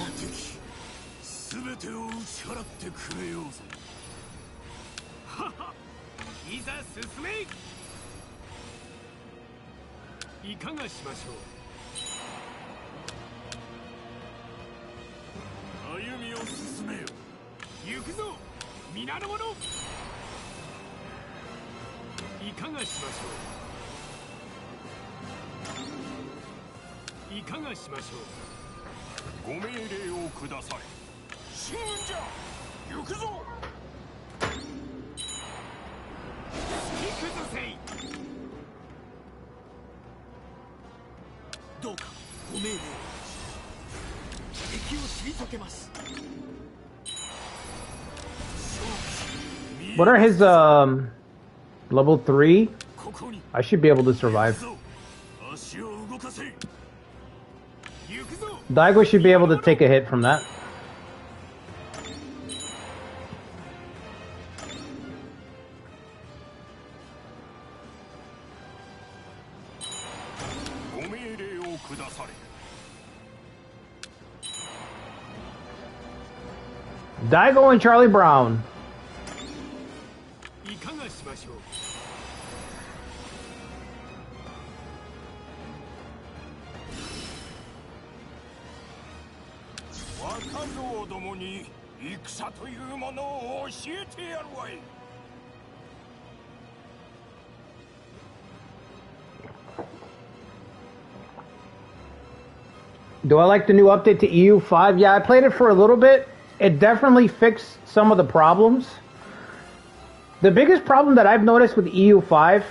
Speaker 1: What are his level 3? I should be able to survive. Daigo should be able to take a hit from that. Daigo and Charlie Brown. Do I like the new update to EU5? Yeah, I played it for a little bit. It definitely fixed some of the problems. The biggest problem that I've noticed with EU5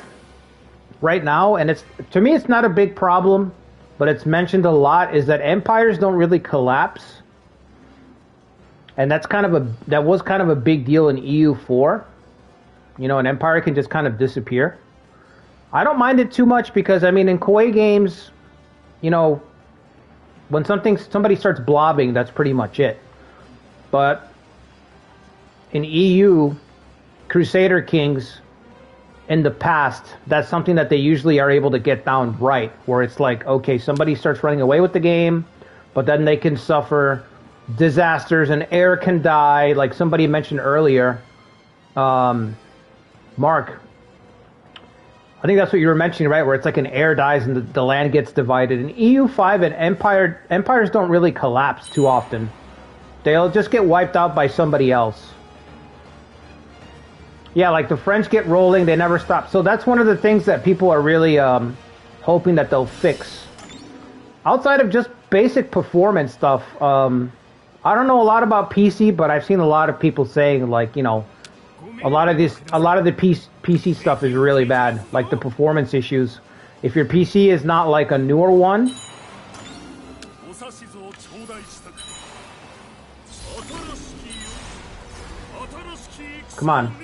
Speaker 1: right now, and to me it's not a big problem, but it's mentioned a lot, is that empires don't really collapse. And that was kind of a big deal in EU4. You know, an empire can just kind of disappear. I don't mind it too much because, I mean, in Koei games, you know, when somebody starts blobbing, that's pretty much it. But in EU, Crusader Kings, in the past, that's something that they usually are able to get down right, where it's like, okay, somebody starts running away with the game, but then they can suffer disasters, an heir can die, like somebody mentioned earlier. Mark, I think that's what you were mentioning, right? Where it's like an heir dies and the land gets divided. In EU5 and empires don't really collapse too often. They'll just get wiped out by somebody else. Yeah, like the French get rolling, they never stop. So that's one of the things that people are really hoping that they'll fix. Outside of just basic performance stuff, I don't know a lot about PC, but I've seen a lot of people saying, like, you know, a lot of the PC stuff is really bad, like the performance issues. If your PC is not like a newer one, come on,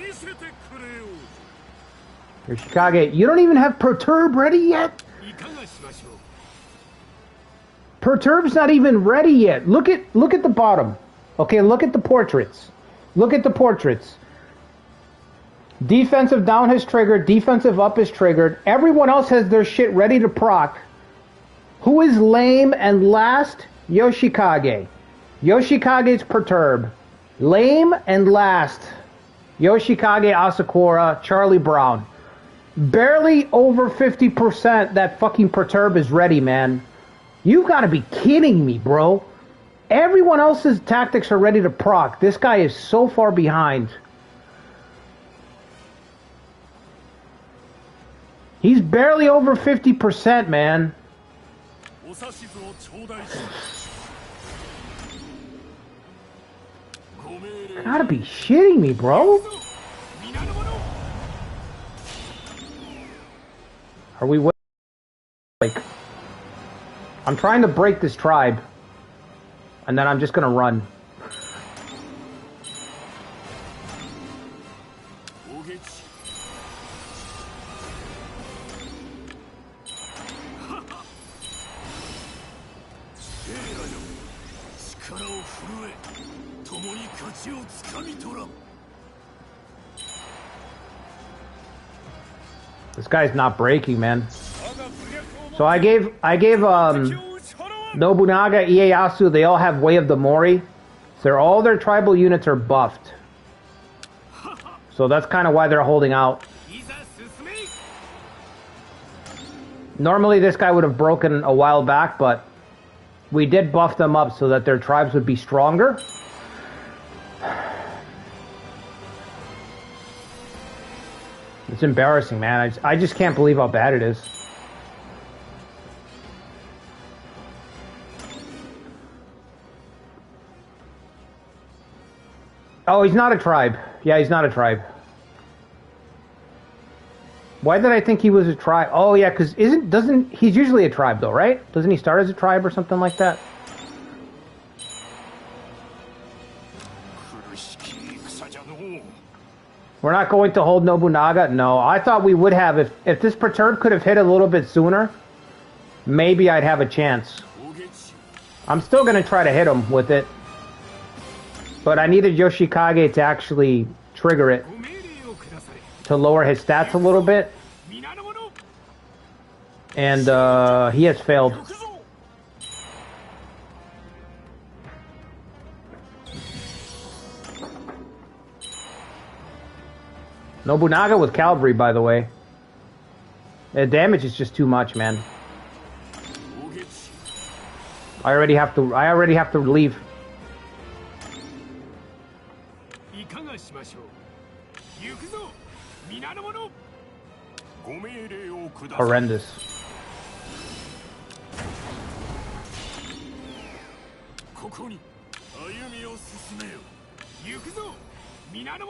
Speaker 1: Yoshikage, you don't even have Perturb ready yet? Perturb's not even ready yet. Look at the bottom. Okay, look at the portraits. Look at the portraits. Defensive down has triggered. Defensive up is triggered. Everyone else has their shit ready to proc. Who is lame and last? Yoshikage. Yoshikage's Perturb. Lame and last. Yoshikage, Asakura, Charlie Brown. Barely over 50% that fucking Perturb is ready, man. You gotta be kidding me, bro. Everyone else's tactics are ready to proc. This guy is so far behind. He's barely over 50%, man. Gotta be shitting me, bro. Are we like? I'm trying to break this tribe, and then I'm just gonna run. This guy's not breaking, man. So I gave Nobunaga, Ieyasu, they all have Way of the Mori. So all their tribal units are buffed. So that's kind of why they're holding out. Normally this guy would have broken a while back, but we did buff them up so that their tribes would be stronger. It's embarrassing, man. I just can't believe how bad it is. Oh, he's not a tribe. Yeah, he's not a tribe. Why did I think he was a tribe? Oh, yeah, because he's usually a tribe, though, right? Doesn't he start as a tribe or something like that? We're not going to hold Nobunaga? No, I thought we would have. If this Perturb could have hit a little bit sooner, maybe I'd have a chance. I'm still going to try to hit him with it. But I needed Yoshikage to actually trigger it to lower his stats a little bit. And he has failed. Nobunaga with cavalry, by the way. The damage is just too much, man. I already have to leave. Horrendous.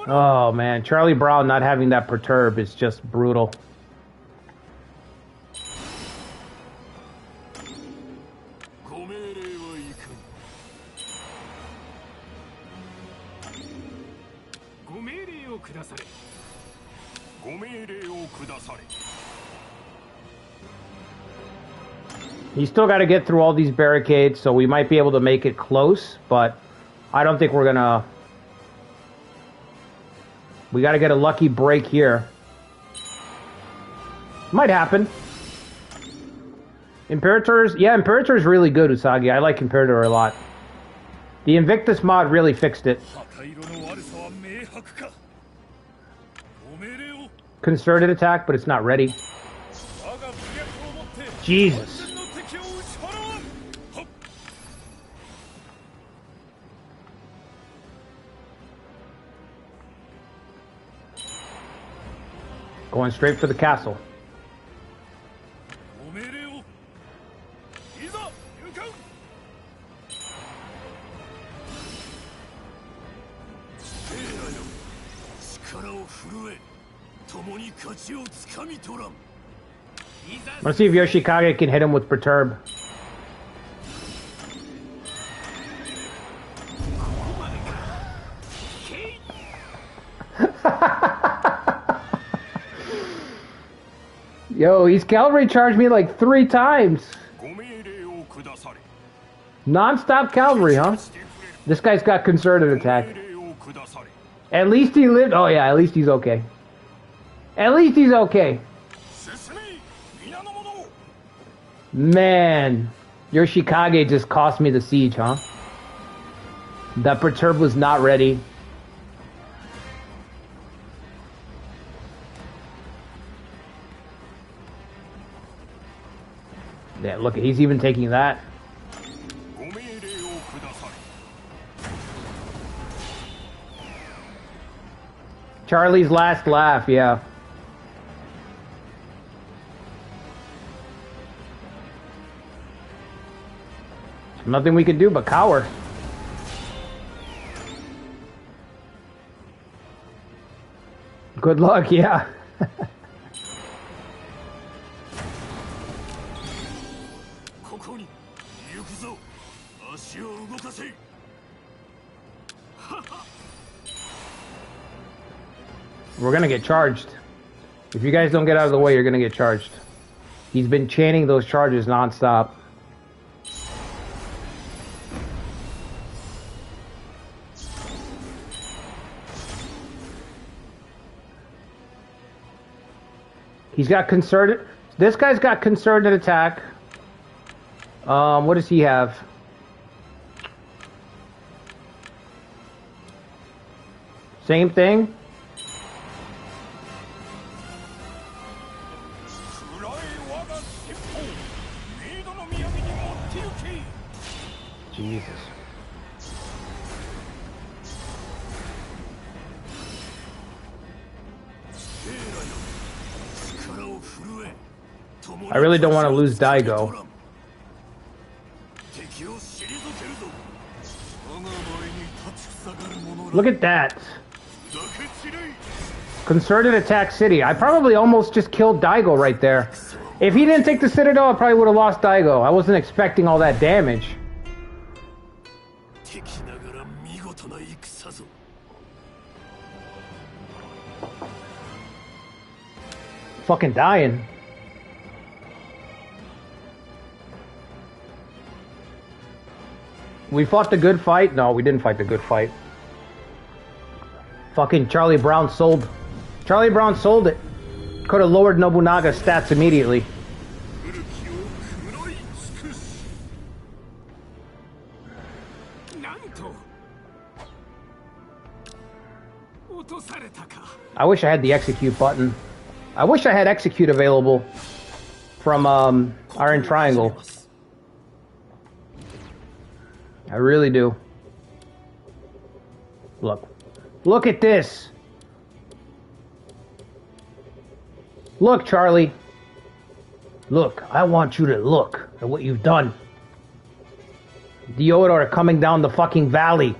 Speaker 1: Oh man, Charlie Brown not having that Perturb is just brutal. You still got to get through all these barricades, so we might be able to make it close, but I don't think we're gonna... We got to get a lucky break here. Might happen. Imperator's... Yeah, Imperator's really good, Usagi. I like Imperator a lot. The Invictus mod really fixed it. Concerted attack, but it's not ready. Jesus. Going straight for the castle. Let's see if Yoshikage can hit him with Perturb. Yo, he's cavalry charged me like 3 times. Non-stop cavalry, huh? This guy's got concerted attack. At least he lived. Oh yeah, at least he's okay. At least he's okay. Man, Yoshikage just cost me the siege, huh? That Perturb was not ready. Yeah, look, he's even taking that. Charlie's last laugh, yeah. Nothing we can do but cower. Good luck, yeah. We're gonna get charged. If you guys don't get out of the way, you're gonna get charged. He's been chaining those charges non-stop. He's got concerted... This guy's got concerted attack. What does he have? Same thing? Jesus. I really don't want to lose Daigo. Look at that. Concerted attack city. I probably almost just killed Daigo right there. If he didn't take the Citadel, I probably would have lost Daigo. I wasn't expecting all that damage. Fucking dying. We fought the good fight? No, we didn't fight the good fight. Fucking Charlie Brown sold. Charlie Brown sold it. Could have lowered Nobunaga's stats immediately. I wish I had the execute button. I wish I had execute available from Iron Triangle. I really do. Look. Look at this. Look, Charlie. Look, I want you to look at what you've done. The Yoda are coming down the fucking valley.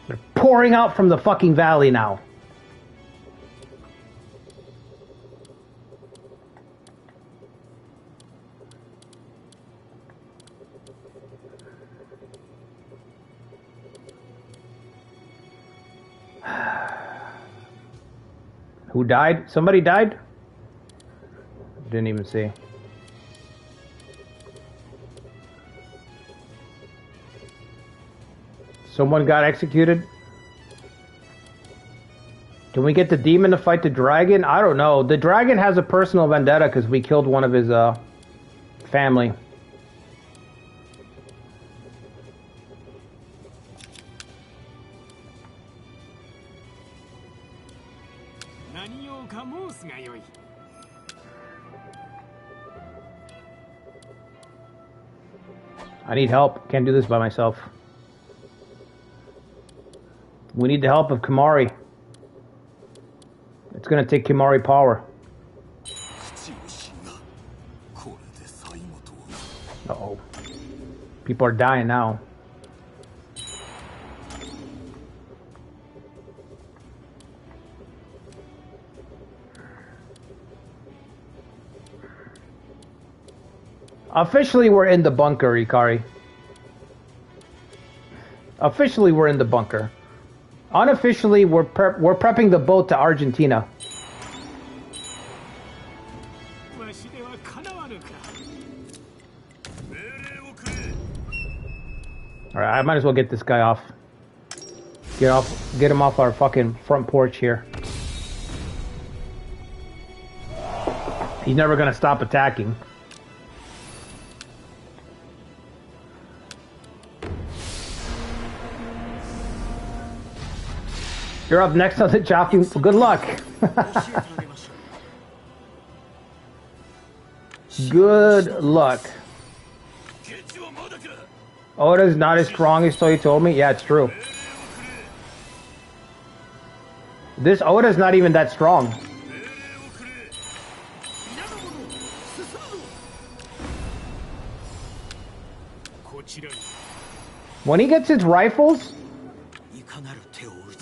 Speaker 1: They're pouring out from the fucking valley now. Who died? Somebody died? Didn't even see. Someone got executed? Can we get the demon to fight the dragon? I don't know. The dragon has a personal vendetta because we killed one of his family. I need help. Can't do this by myself. We need the help of Kimahri. It's gonna take Kimahri power. Uh-oh. People are dying now. Officially, we're in the bunker, Ikari. Officially, we're in the bunker. Unofficially, we're prepping the boat to Argentina. Alright, I might as well get this guy off. Get him off our fucking front porch here. He's never gonna stop attacking. You're up next on the jockey. Good luck. Good luck. Oda's not as strong as so you told me. Yeah, it's true. This Oda's not even that strong. When he gets his rifles,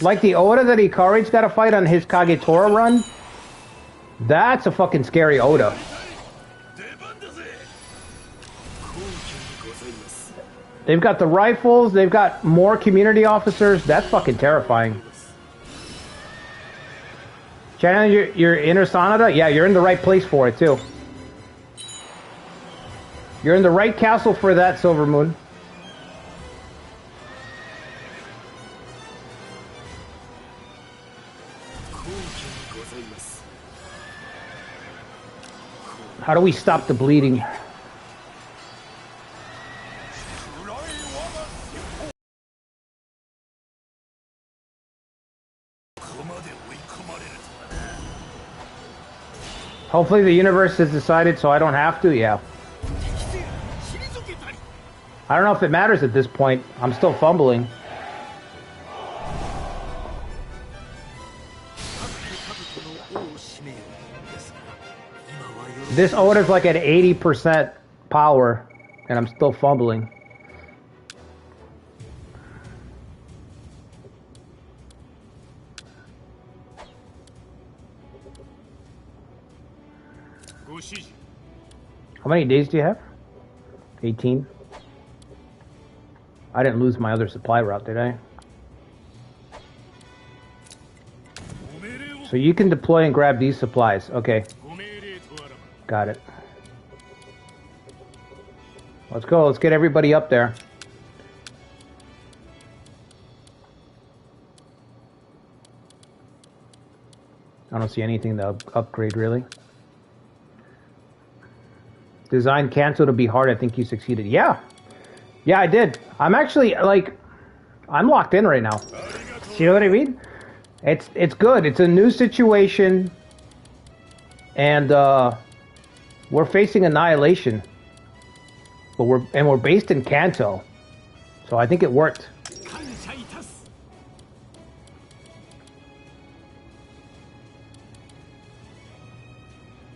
Speaker 1: like the Oda that Ikari's got to fight on his Kagetora run, that's a fucking scary Oda. They've got the rifles, they've got more community officers, that's fucking terrifying. Shannon, you're in Sanada? Yeah, you're in the right place for it too. You're in the right castle for that, Silver Moon. How do we stop the bleeding? Hopefully the universe has decided so I don't have to, yeah. I don't know if it matters at this point. I'm still fumbling. This Oda's like at 80% power, and I'm still fumbling. How many days do you have? 18? I didn't lose my other supply route, did I? So you can deploy and grab these supplies. Okay. Got it. Let's go. Let's get everybody up there. I don't see anything to upgrade, really. Design Kanto to be hard. I think you succeeded. Yeah. Yeah, I did. I'm actually, like, I'm locked in right now. You know what I mean? It's good. It's a new situation. And, we're facing annihilation. But we're based in Kanto. So I think it worked.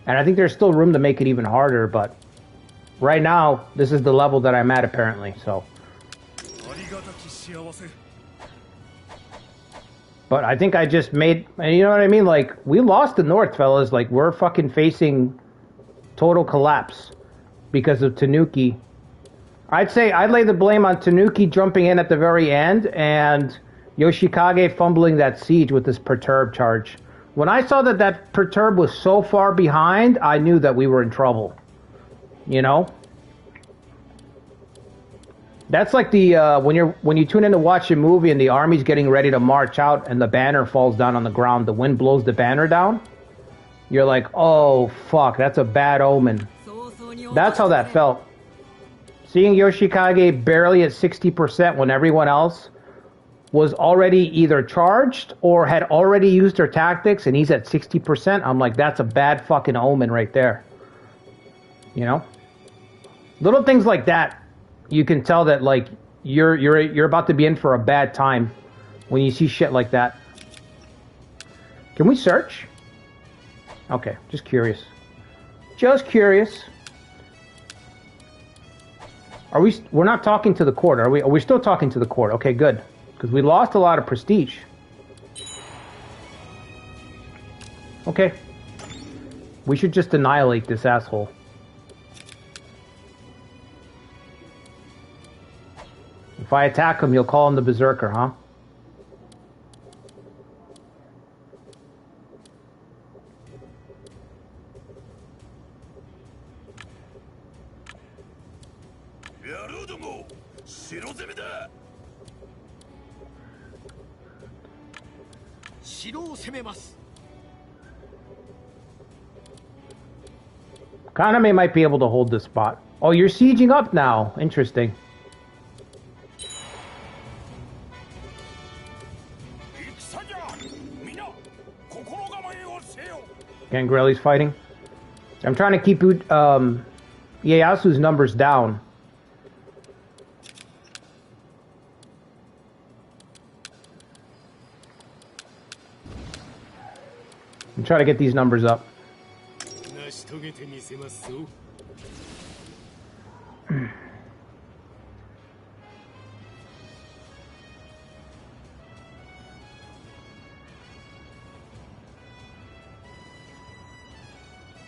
Speaker 1: And I think there's still room to make it even harder, but right now, this is the level that I'm at, apparently, so. But I think I just made, and you know what I mean? Like, we lost the North, fellas. Like, we're fucking facing total collapse because of Tanuki. I'd say I'd lay the blame on Tanuki jumping in at the very end and Yoshikage fumbling that siege with this perturb charge. When I saw that that Perturb was so far behind, I knew that we were in trouble. You know? That's like the when you tune in to watch a movie and the army's getting ready to march out and the banner falls down on the ground, the wind blows the banner down. You're like, oh fuck, that's a bad omen. That's how that felt. Seeing Yoshikage barely at 60% when everyone else was already either charged or had already used their tactics and he's at 60%, I'm like, that's a bad fucking omen right there. You know? Little things like that, you can tell that like you're about to be in for a bad time when you see shit like that. Can we search? Okay, just curious. Just curious. We're not talking to the court, are we? Are we still talking to the court? Okay, good. Because we lost a lot of prestige. Okay. We should just annihilate this asshole. If I attack him, you'll call him the Berserker, huh? Kaname might be able to hold this spot. Oh, you're sieging up now. Interesting. Gangrelli's fighting. I'm trying to keep Ieyasu's numbers down. I'm trying to get these numbers up.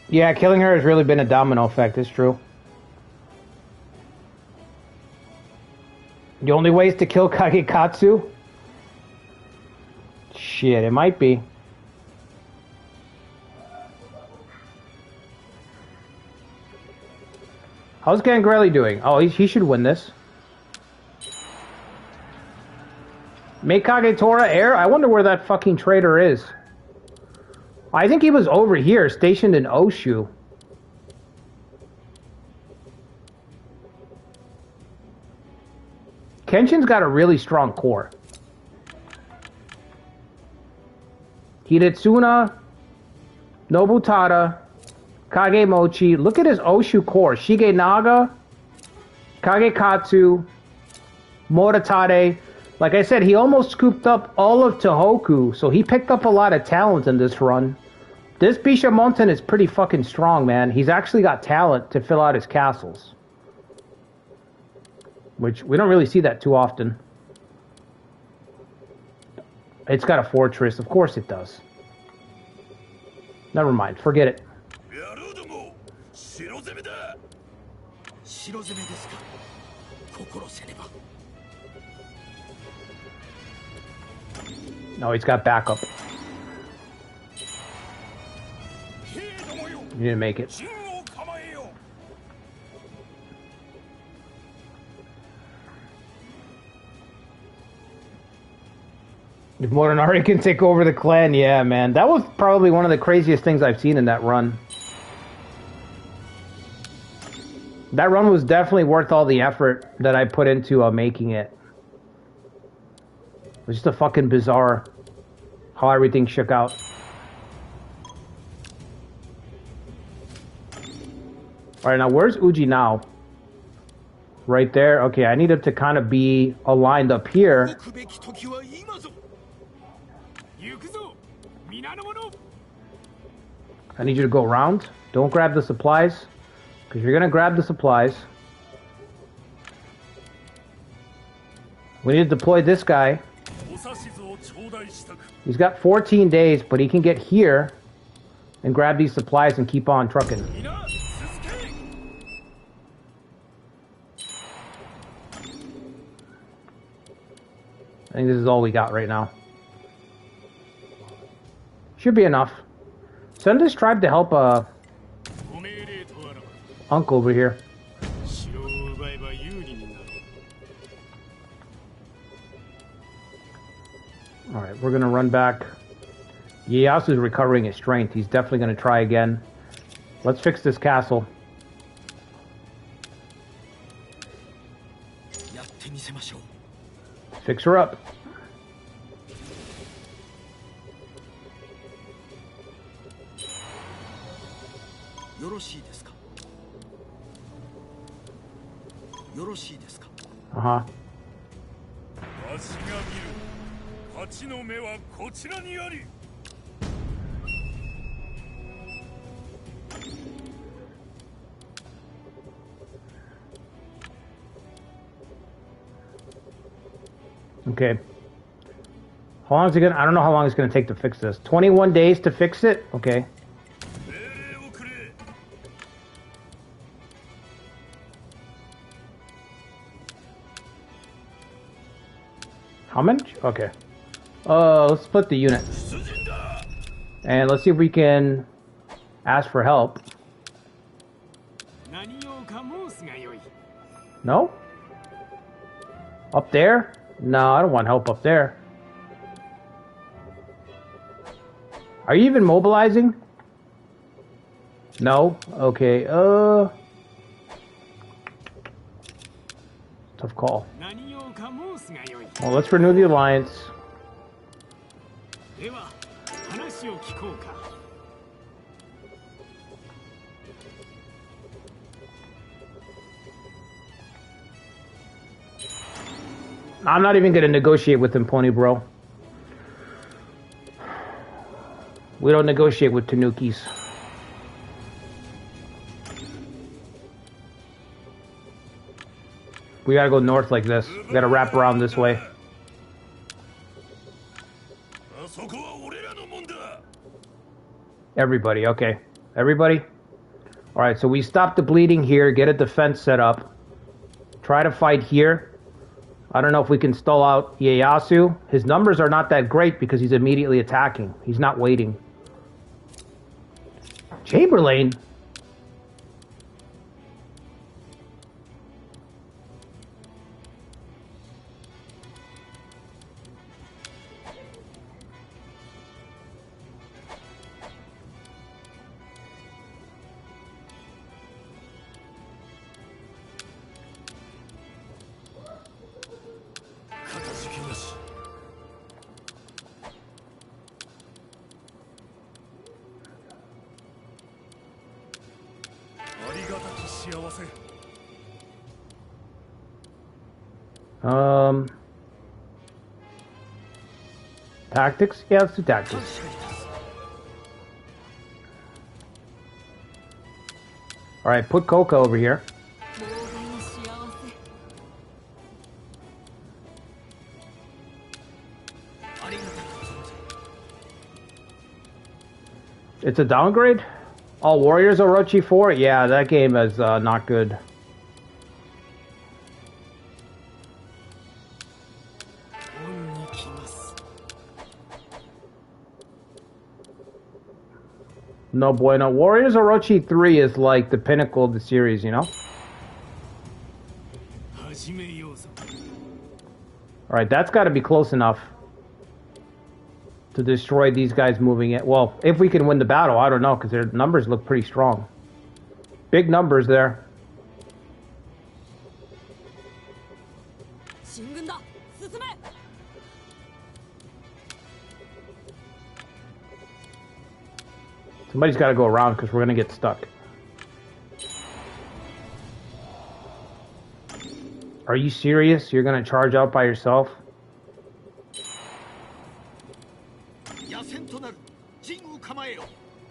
Speaker 1: Yeah, killing her has really been a domino effect, it's true. The only way is to kill Kagekatsu? Shit, it might be. How's Gangrelli doing? Oh, he should win this. Make Kagetora heir? I wonder where that fucking traitor is. I think he was over here, stationed in Oshu. Kenshin's got a really strong core. Hidetsuna, Nobutada, Kagemochi. Look at his Oshu core. Shigenaga, Kagekatsu, Moritade. Like I said, he almost scooped up all of Tohoku, so he picked up a lot of talent in this run. This Bishamonten is pretty fucking strong, man. He's actually got talent to fill out his castles. Which, we don't really see that too often. It's got a fortress. Of course it does. Never mind. Forget it. No, he's got backup. You didn't make it. If Morinari can take over the clan, yeah, man. That was probably one of the craziest things I've seen in that run. That run was definitely worth all the effort that I put into making it. It was just a fucking bizarre how everything shook out. Alright, now where's Uji now? Right there? Okay, I need him to kind of be aligned up here. I need you to go around. Don't grab the supplies. Because you're going to grab the supplies. We need to deploy this guy. He's got 14 days, but he can get here and grab these supplies and keep on trucking. I think this is all we got right now. Should be enough. Send this tribe to help uncle over here. Alright, we're gonna run back. Ieyasu's recovering his strength. He's definitely gonna try again. Let's fix this castle. Fix her up. Uh-huh. Okay. How long is it gonna? I don't know how long it's gonna take to fix this. 21 days to fix it? Okay. How much? Okay. Let's split the unit. And let's see if we can ask for help. No? Up there? No, I don't want help up there. Are you even mobilizing? No? Okay, tough call. Well, let's renew the alliance. I'm not even going to negotiate with him, Pony Bro. We don't negotiate with Tanukis. We gotta go north like this. We gotta wrap around this way. Everybody, okay. Everybody? Alright, so we stop the bleeding here, get a defense set up. Try to fight here. I don't know if we can stall out Ieyasu. His numbers are not that great because he's immediately attacking. He's not waiting. Chamberlain? Tactics? Yeah, let's do tactics. Alright, put Coca over here. It's a downgrade? All Warriors Orochi 4? Yeah, that game is not good. No bueno. Warriors Orochi 3 is like the pinnacle of the series, you know? Alright, that's got to be close enough to destroy these guys moving in. Well, if we can win the battle, I don't know, because their numbers look pretty strong. Big numbers there. Somebody's got to go around because we're going to get stuck. Are you serious? You're going to charge out by yourself?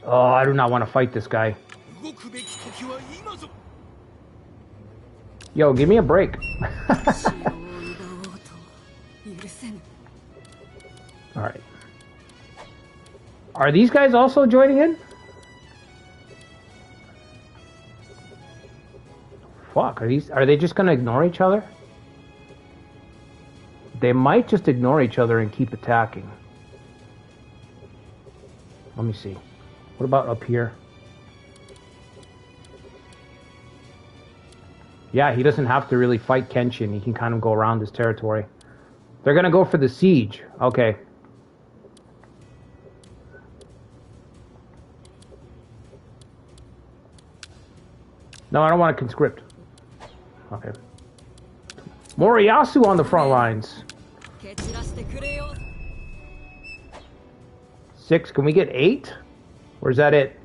Speaker 1: Oh, I do not want to fight this guy. Yo, give me a break. Alright. Are these guys also joining in? Fuck, are they just gonna ignore each other? They might just ignore each other and keep attacking. Let me see. What about up here? Yeah, he doesn't have to really fight Kenshin. He can kind of go around his territory. They're going to go for the siege. Okay. No, I don't want to conscript. Okay. Moriyasu on the front lines. 6. Can we get 8? Or is that it?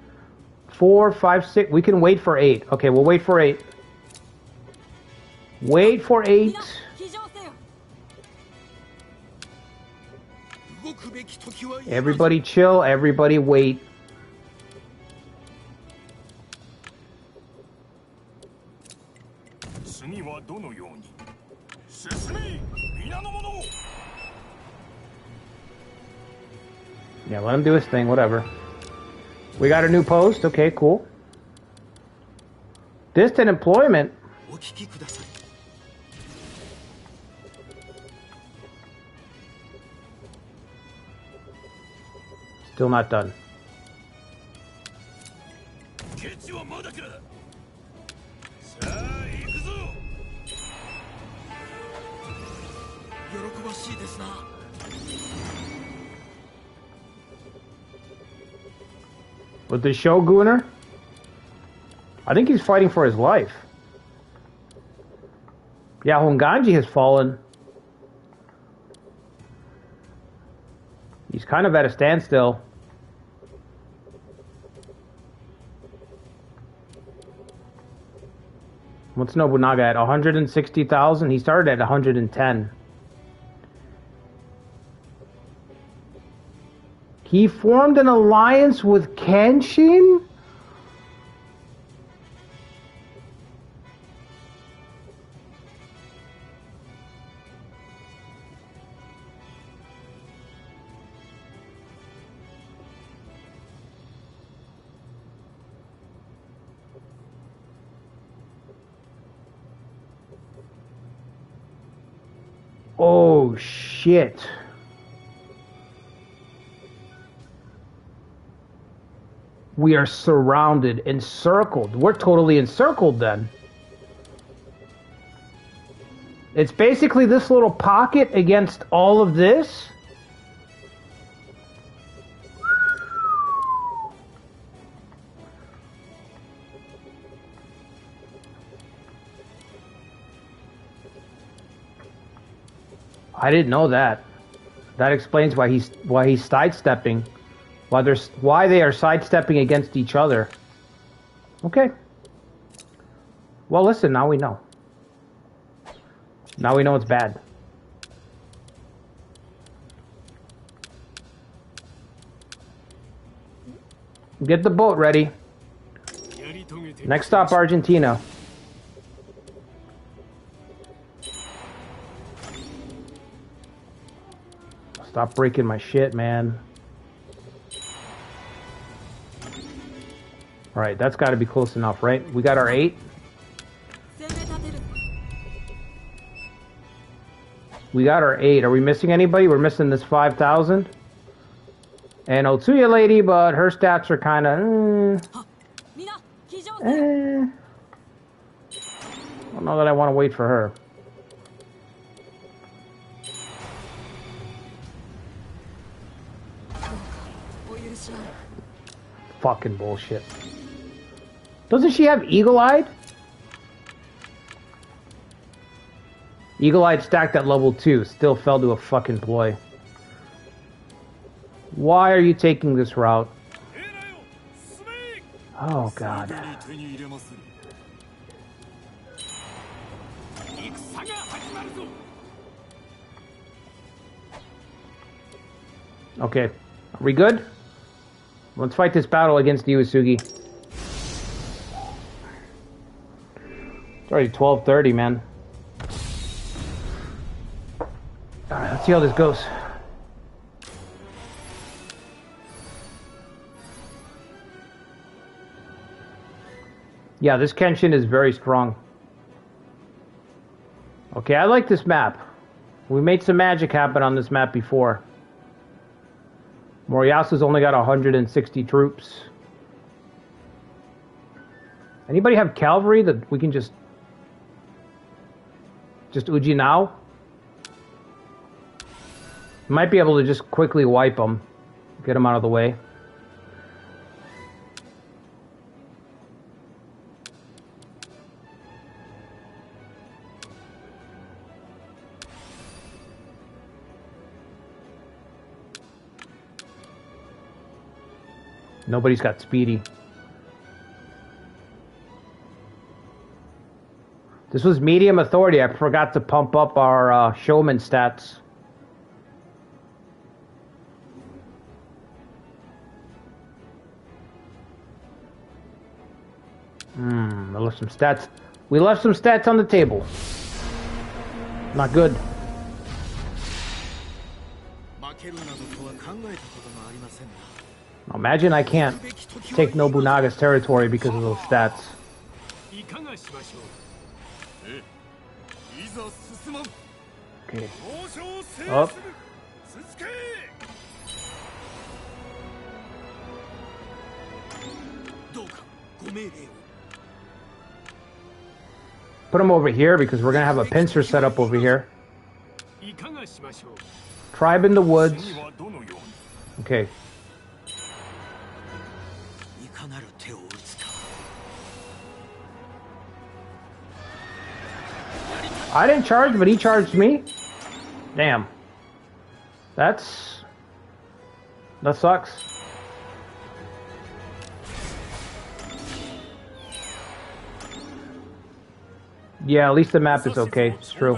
Speaker 1: 4, 5, 6. We can wait for 8. Okay, we'll wait for 8. Wait for 8. Everybody chill. Everybody wait. Yeah, let him do his thing, whatever. We got a new post. Okay, cool. Distant employment. Still not done. With the Shoguner? I think he's fighting for his life. Yeah, Honganji has fallen. He's kind of at a standstill. What's Nobunaga at? 160,000? He started at 110. He formed an alliance with Kenshin? Oh, shit. We are surrounded, encircled. We're totally encircled then. It's basically this little pocket against all of this. I didn't know that. That explains why he's sidestepping. Why they are sidestepping against each other. Okay. Well, listen, now we know. Now we know it's bad. Get the boat ready. Next stop, Argentina. Stop breaking my shit, man. Alright, that's got to be close enough, right? We got our 8. We got our 8. Are we missing anybody? We're missing this 5,000. And Otsuya lady, but her stats are kind of... I don't know that I want to wait for her. Fucking bullshit. Doesn't she have Eagle-Eyed? Eagle-Eyed stacked at level 2. Still fell to a fucking ploy. Why are you taking this route? Oh, God. Okay. Are we good? Let's fight this battle against the Uesugi. It's already 12:30, man. Alright, let's see how this goes. Yeah, this Kenshin is very strong. Okay, I like this map. We made some magic happen on this map before. Moriyasu's only got 160 troops. Anybody have cavalry that we can just Uji now? Might be able to just quickly wipe them. Get them out of the way. Nobody's got speedy. This was medium authority. I forgot to pump up our showman stats. I left some stats. We left some stats on the table. Not good. Imagine I can't take Nobunaga's territory because of those stats. Okay. Up. Put him over here because we're going to have a pincer set up over here. Tribe in the woods. Okay. I didn't charge, but he charged me. Damn. That sucks. Yeah, at least the map is okay. It's true.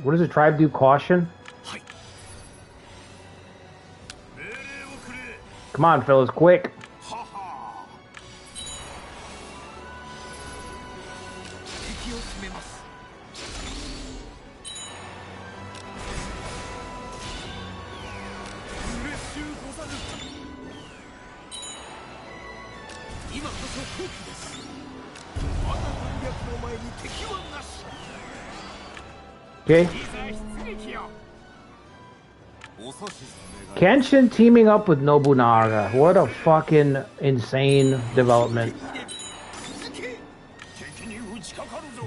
Speaker 1: What does the tribe do? Caution? Come on, fellas, quick. Okay. Kenshin teaming up with Nobunaga. What a fucking insane development.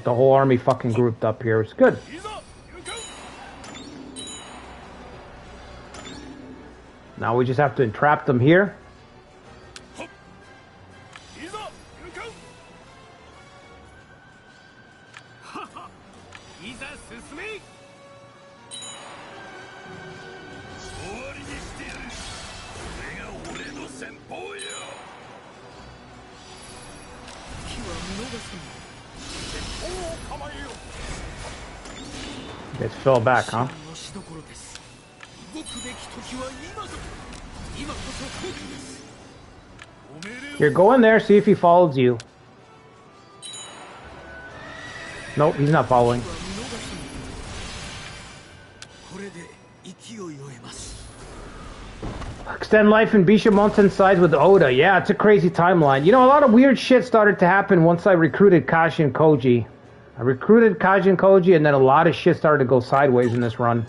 Speaker 1: The whole army fucking grouped up here. It's good. Now we just have to entrap them here. It's fell back, huh? Here, go in there, see if he follows you. Nope, he's not following. Extend life in Bishamonten sides with Oda. Yeah, it's a crazy timeline. You know, a lot of weird shit started to happen once I recruited Kashi and Koji. I recruited Kaji and Koji, and then a lot of shit started to go sideways in this run.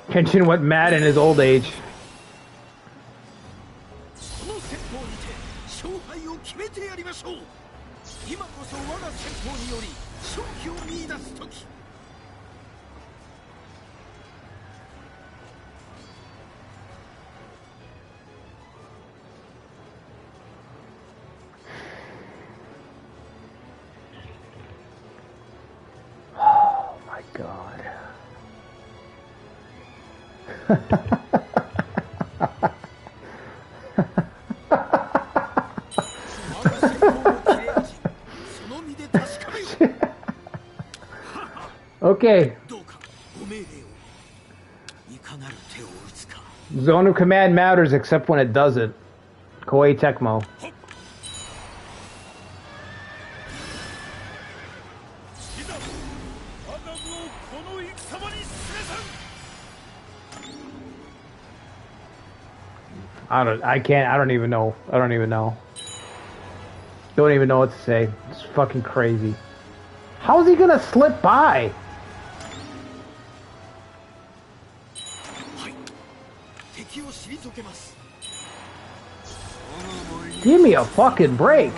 Speaker 1: Kenshin went mad in his old age. Okay. Zone of command matters except when it doesn't. Koei Tecmo. I don't even know. Don't even know what to say. It's fucking crazy. How is he gonna slip by? Give me a fucking break.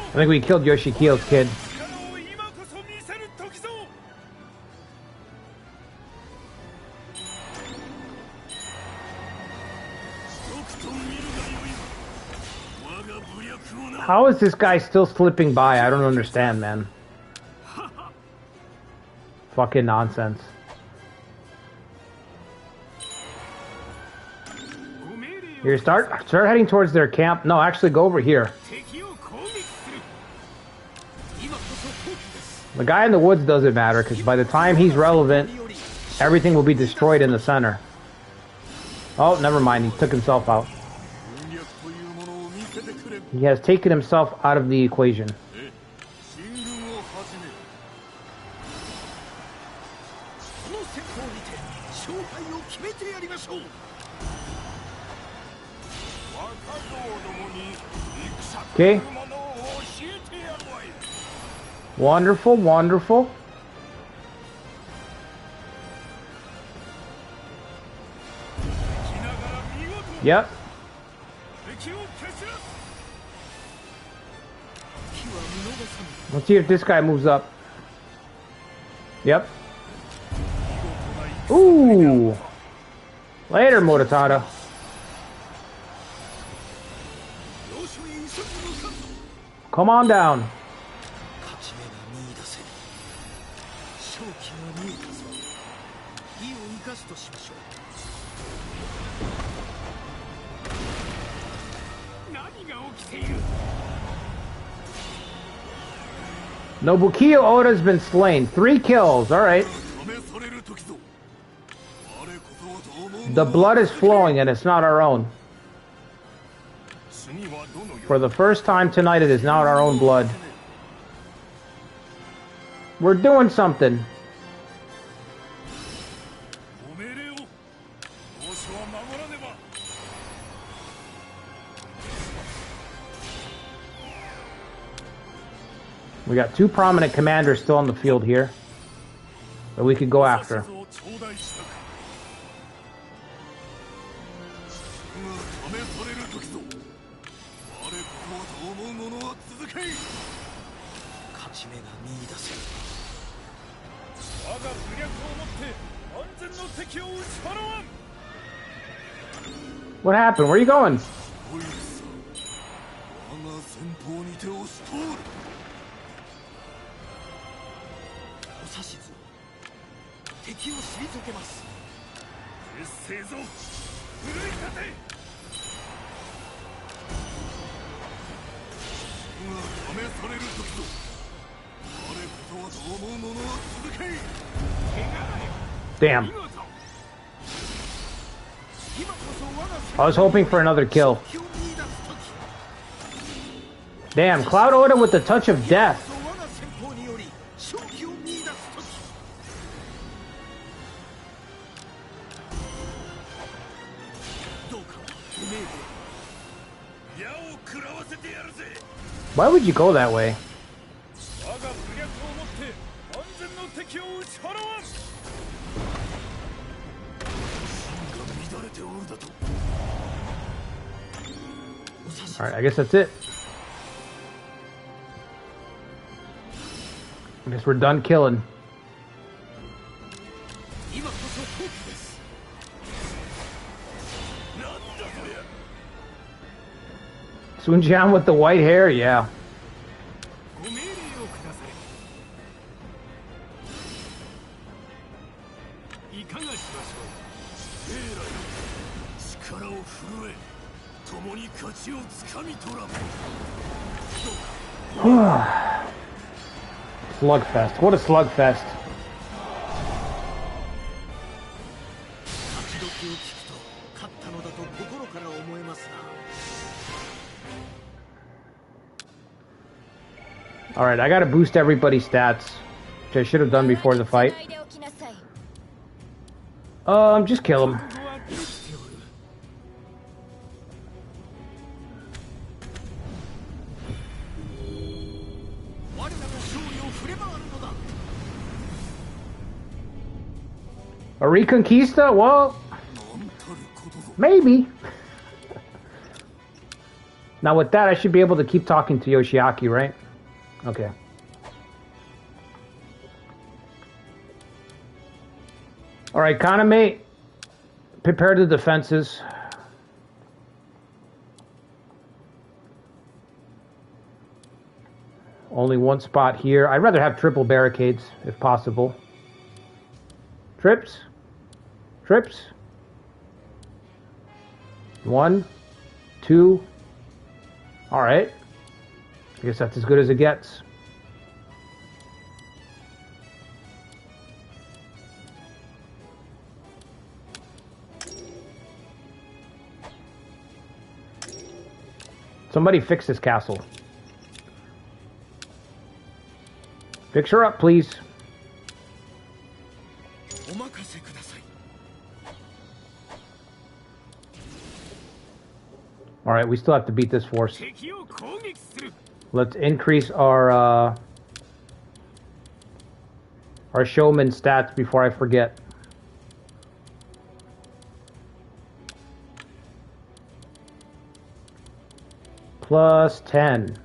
Speaker 1: I think we killed Yoshikiyo's kid. How is this guy still slipping by? I don't understand, man. Fucking nonsense. Here, start heading towards their camp. No, actually go over here. The guy in the woods doesn't matter, because by the time he's relevant, everything will be destroyed in the center. Oh, never mind. He took himself out. He has taken himself out of the equation. Okay. Wonderful, wonderful. Yep. Let's see if this guy moves up. Yep. Ooh. Later, Moritada. Come on down. Nobukiyo Oda's been slain. 3 kills. Alright. The blood is flowing and it's not our own. For the first time tonight, it is not our own blood. We're doing something. We got 2 prominent commanders still on the field here that we could go after. What happened? Where are you going? Damn. I was hoping for another kill. Damn, Cloud Oda with the touch of death. Why would you go that way? Alright, I guess that's it. I guess we're done killing. Sunjian with the white hair, yeah. Slugfest. What a slugfest. Alright, I gotta boost everybody's stats, which I should have done before the fight. Just kill him. A Reconquista? Well, maybe. Now with that, I should be able to keep talking to Yoshiaki, right? Okay. Alright, Kaname, prepare the defenses. Only one spot here. I'd rather have triple barricades, if possible. Trips? Trips? 1, 2. Alright. I guess that's as good as it gets. Somebody fix this castle. Fix her up, please. Alright, we still have to beat this force. Let's increase our showman stats before I forget. Plus 10.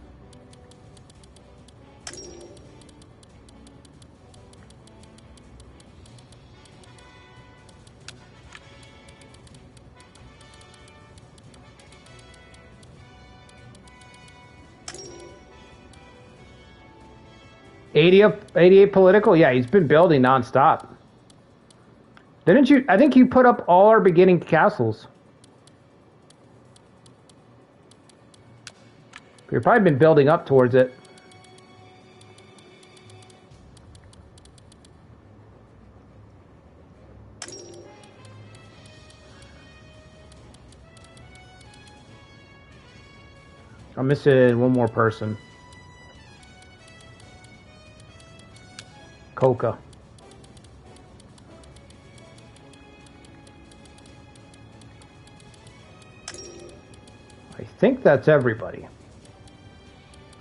Speaker 1: $88 political? Yeah, he's been building nonstop. Didn't you? I think you put up all our beginning castles. You've probably been building up towards it. I'm missing one more person. Coca. I think that's everybody.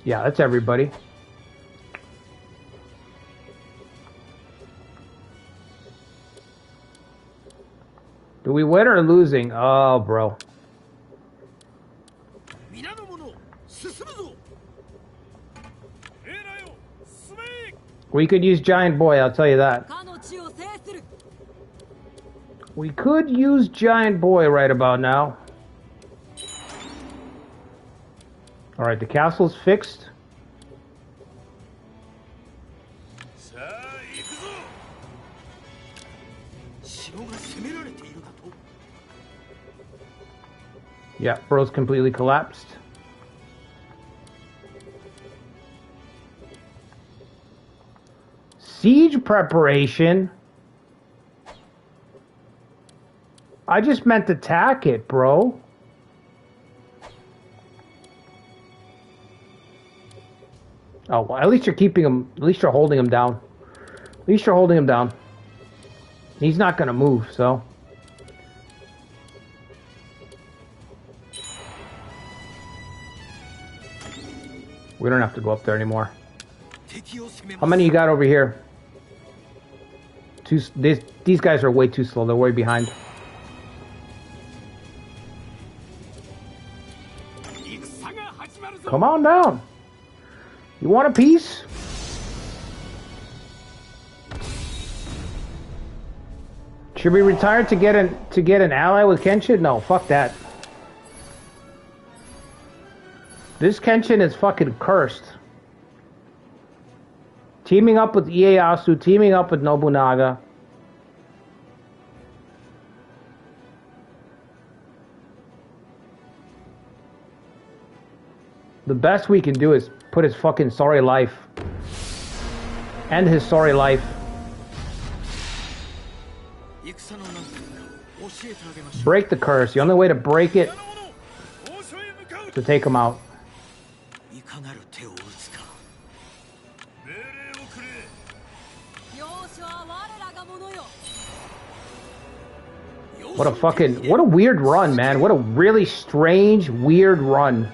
Speaker 1: Yeah, that's everybody. Do we win or losing? Oh, bro. We could use Giant Boy, I'll tell you that. We could use Giant Boy right about now. Alright, the castle's fixed. Yeah, bro's completely collapsed. Siege preparation? I just meant attack it, bro. Oh, well, at least you're keeping him, at least you're holding him down. At least you're holding him down. He's not gonna move, so. We don't have to go up there anymore. How many you got over here? These guys are way too slow. They're way behind. Come on down. You want a piece? Should we retire to get an ally with Kenshin? No, fuck that. This Kenshin is fucking cursed. Teaming up with Ieyasu, teaming up with Nobunaga. The best we can do is put his fucking sorry life End his sorry life. Break the curse. The only way to break it is to take him out. What a weird run, man. What a really strange, weird run.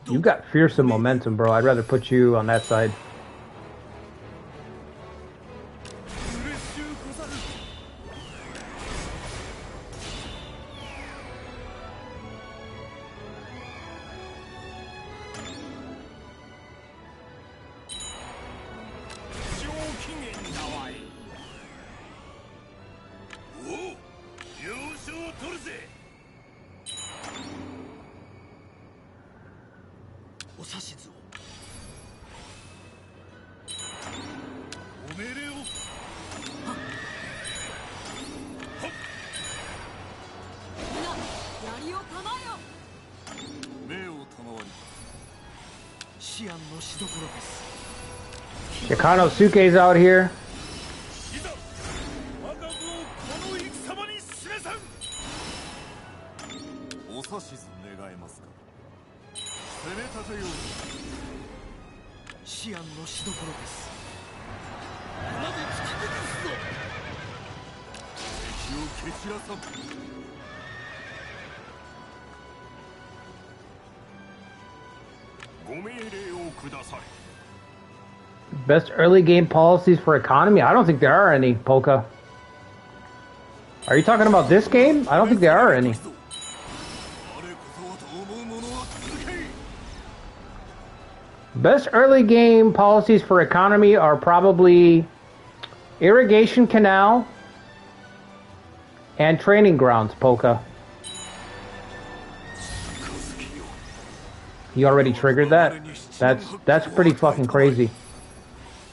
Speaker 1: You got fearsome momentum, bro. I'd rather put you on that side. Kanosuke's out here. Best early game policies for economy? I don't think there are any, Polka. Are you talking about this game? I don't think there are any. Best early game policies for economy are probably irrigation canal and training grounds, Polka. You already triggered that? That's pretty fucking crazy.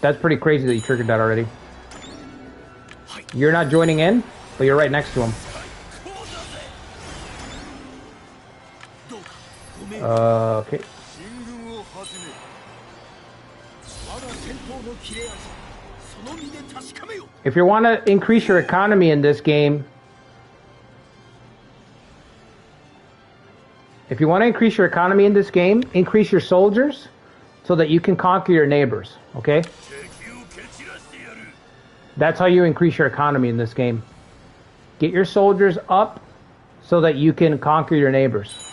Speaker 1: That's pretty crazy that you triggered that already. You're not joining in, but you're right next to him. Okay. If you want to increase your economy in this game, increase your soldiers so that you can conquer your neighbors, okay? That's how you increase your economy in this game. Get your soldiers up so that you can conquer your neighbors.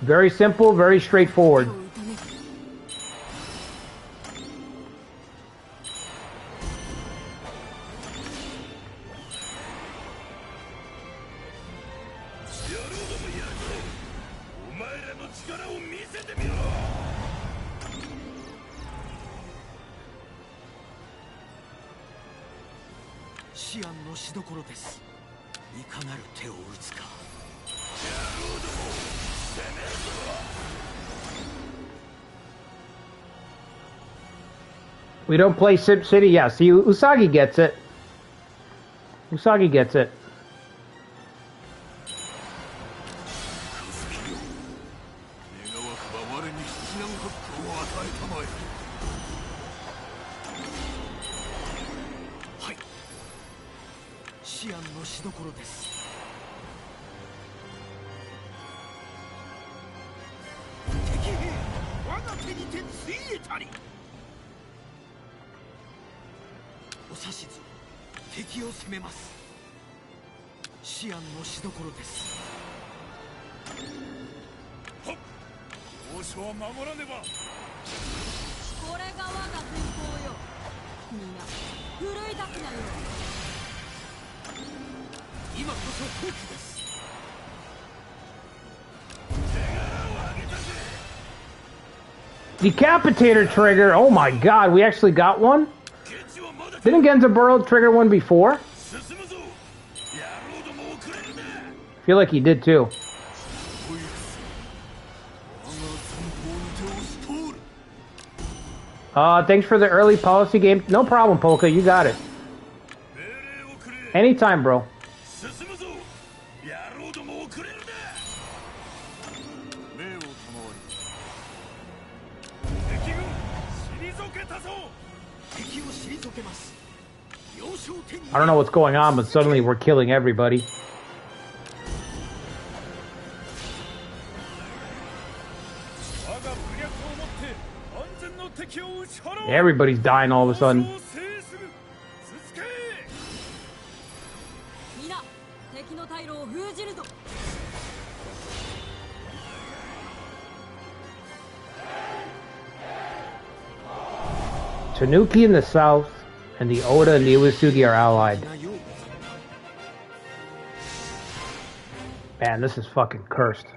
Speaker 1: Very simple, very straightforward. We don't play Sip City? Yeah, see, Usagi gets it. Usagi gets it. Decapitator trigger. Oh my god, we actually got one? Didn't Genzaburo trigger one before? I feel like he did too. Thanks for the early policy game. No problem, Polka. You got it. Anytime, bro. I don't know what's going on, but suddenly we're killing everybody. Everybody's dying all of a sudden. Tanuki in the south and the Oda and the Iwasugi are allied. Man, this is fucking cursed.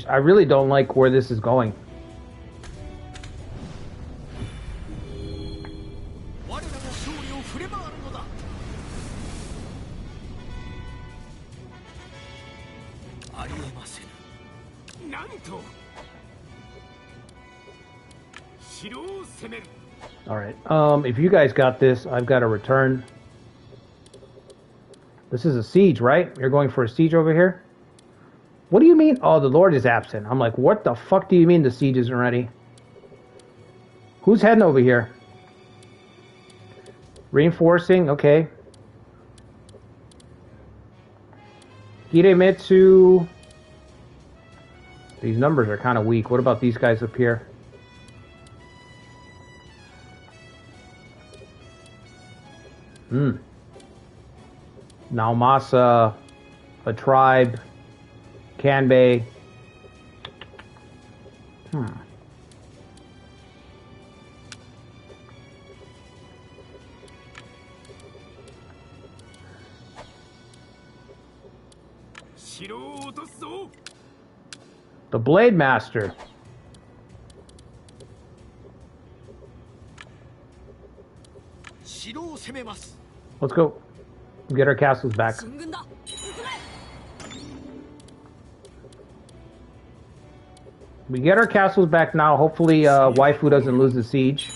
Speaker 1: I really don't like where this is going. Alright, if you guys got this, I've got to return. This is a siege, right? You're going for a siege over here? What do you mean? Oh, the Lord is absent. I'm like, what the fuck do you mean the siege isn't ready? Who's heading over here? Reinforcing, okay. Hidemitsu. These numbers are kind of weak. What about these guys up here? Naomasa, a tribe, Kanbei. The Blade Master. Let's go. Get our castles back. We get our castles back now. Hopefully, Waifu doesn't lose the siege.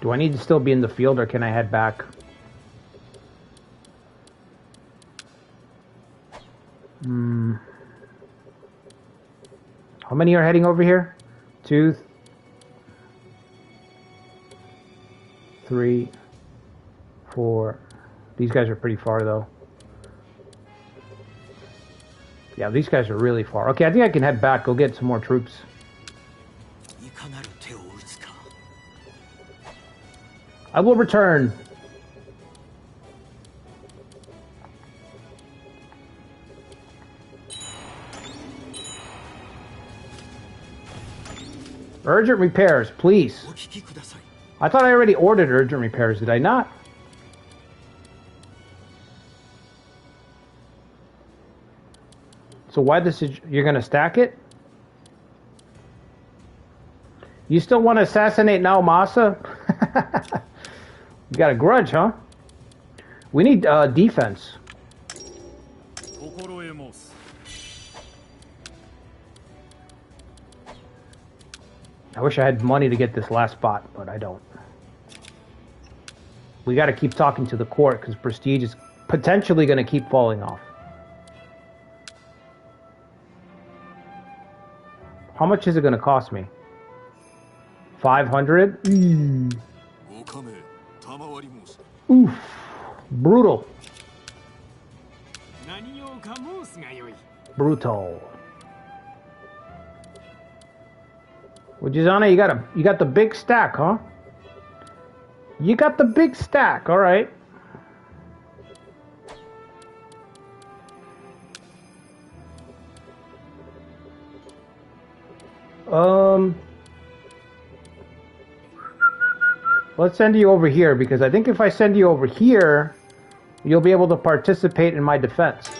Speaker 1: Do I need to still be in the field, or can I head back? How many are heading over here? 2, 3, 4. These guys are pretty far, though. Yeah, these guys are really far. Okay, I think I can head back. Go get some more troops. I will return. Urgent repairs, please. I thought I already ordered urgent repairs, did I not? So why this is... You're gonna stack it? You still want to assassinate Naomasa? You got a grudge, huh? We need defense. I wish I had money to get this last spot, but I don't. We got to keep talking to the court because prestige is potentially going to keep falling off. How much is it going to cost me? 500? Oof. Brutal. Brutal. Ujizana, you got the big stack, huh? You got the big stack, all right. Um, let's send you over here, because I think if I send you over here, you'll be able to participate in my defense.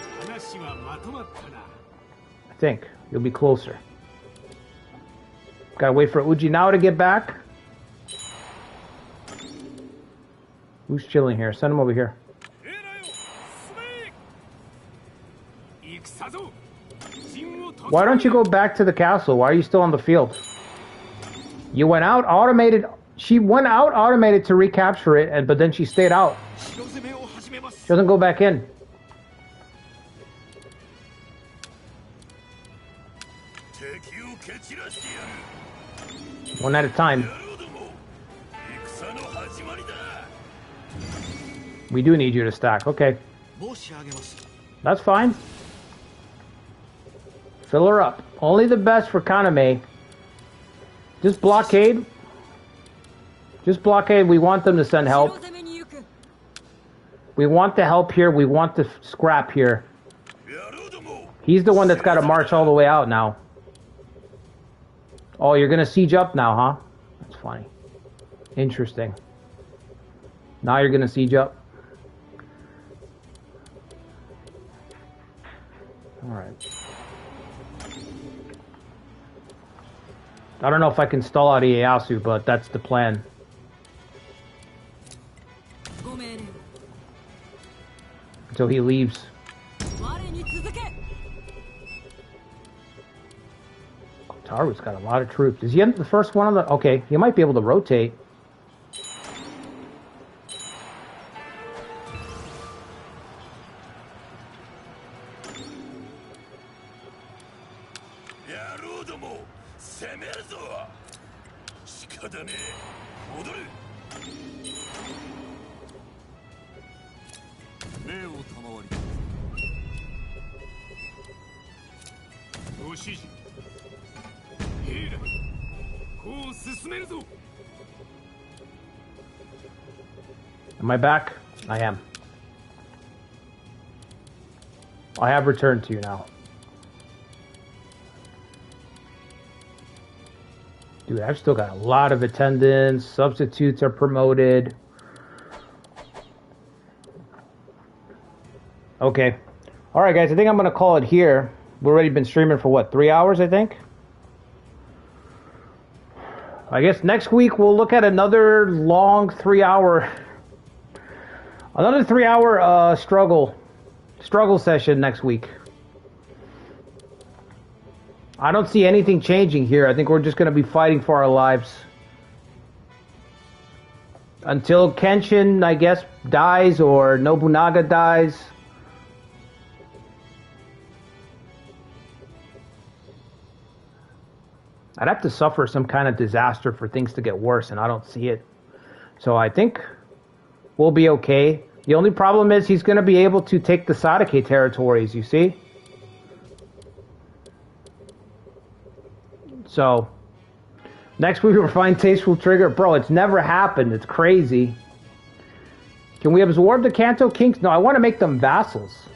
Speaker 1: I think. You'll be closer. Gotta wait for Uji now to get back. Who's chilling here? Send him over here. Why don't you go back to the castle? Why are you still on the field? You went out automated. She went out automated to recapture it, but then she stayed out. She doesn't go back in. One at a time. We do need you to stack. Okay. That's fine. Fill her up. Only the best for Kaname. Just blockade. Just blockade. We want them to send help. We want the help here. We want the scrap here. He's the one that's got to march all the way out now. Oh, you're going to siege up now, huh? That's funny. Interesting. Now you're going to siege up. Alright. I don't know if I can stall out Ieyasu, but that's the plan. Until he leaves. Taru's got a lot of troops. Is he the first one on the... Okay, he might be able to rotate. Am I back? I am. I have returned to you now. Dude, I've still got a lot of attendance. Substitutes are promoted. Okay. Alright guys, I think I'm going to call it here. We've already been streaming for what, 3 hours I think? I guess next week we'll look at another long 3 hour... Another 3 hour struggle session next week. I don't see anything changing here. I think we're just going to be fighting for our lives. Until Kenshin, I guess, dies or Nobunaga dies. I'd have to suffer some kind of disaster for things to get worse, and I don't see it. So I think we'll be okay. The only problem is he's going to be able to take the Sadake territories, you see? So, next week we'll find Tasteful Trigger. Bro, it's never happened. It's crazy. Can we absorb the Kanto Kings? No, I want to make them vassals.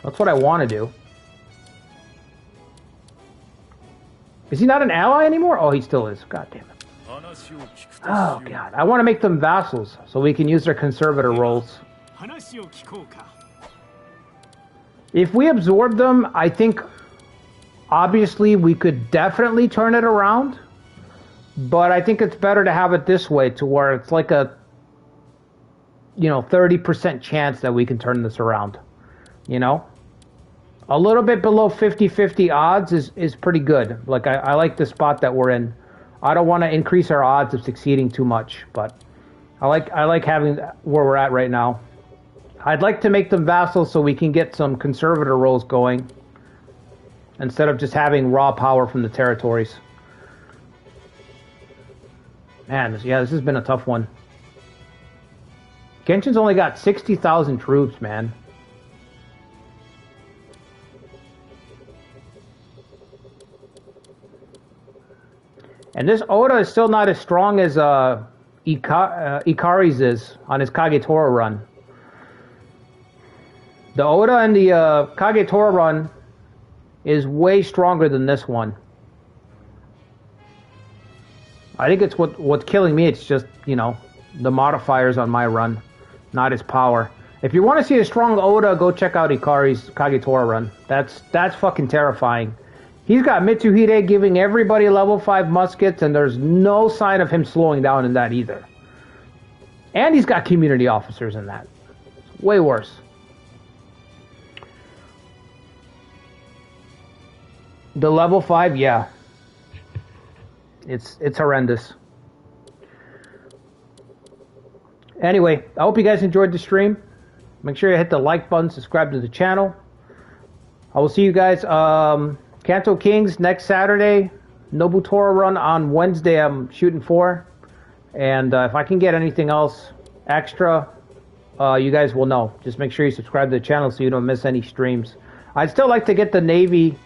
Speaker 1: That's what I want to do. Is he not an ally anymore? Oh, he still is. God damn it. Oh, God. I want to make them vassals so we can use their conservator roles. If we absorb them, I think, obviously, we could definitely turn it around. But I think it's better to have it this way, to where it's like a, 30% chance that we can turn this around. A little bit below 50-50 odds is pretty good. Like, I like the spot that we're in. I don't want to increase our odds of succeeding too much, but I like having where we're at right now. I'd like to make them vassals so we can get some conservator roles going instead of just having raw power from the territories. Man, this has been a tough one. Genshin's only got 60,000 troops, man. And this Oda is still not as strong as Ikari's is on his Kagetora run. The Oda and the Kagetora run is way stronger than this one. I think it's what's killing me. It's just, you know, the modifiers on my run, not his power. If you want to see a strong Oda, go check out Ikari's Kagetora run. That's fucking terrifying. He's got Mitsuhide giving everybody level 5 muskets, and there's no sign of him slowing down in that either. And he's got community officers in that. It's way worse. The level 5, yeah. It's horrendous. Anyway, I hope you guys enjoyed the stream. Make sure you hit the like button, subscribe to the channel. I will see you guys, Kanto Kings next Saturday. Nobutora run on Wednesday I'm shooting for. And if I can get anything else extra, you guys will know. Just make sure you subscribe to the channel so you don't miss any streams. I'd still like to get the Navy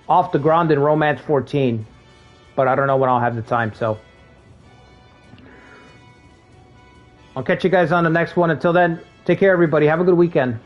Speaker 1: off the ground in Romance 14. But I don't know when I'll have the time, so. I'll catch you guys on the next one. Until then, take care, everybody. Have a good weekend.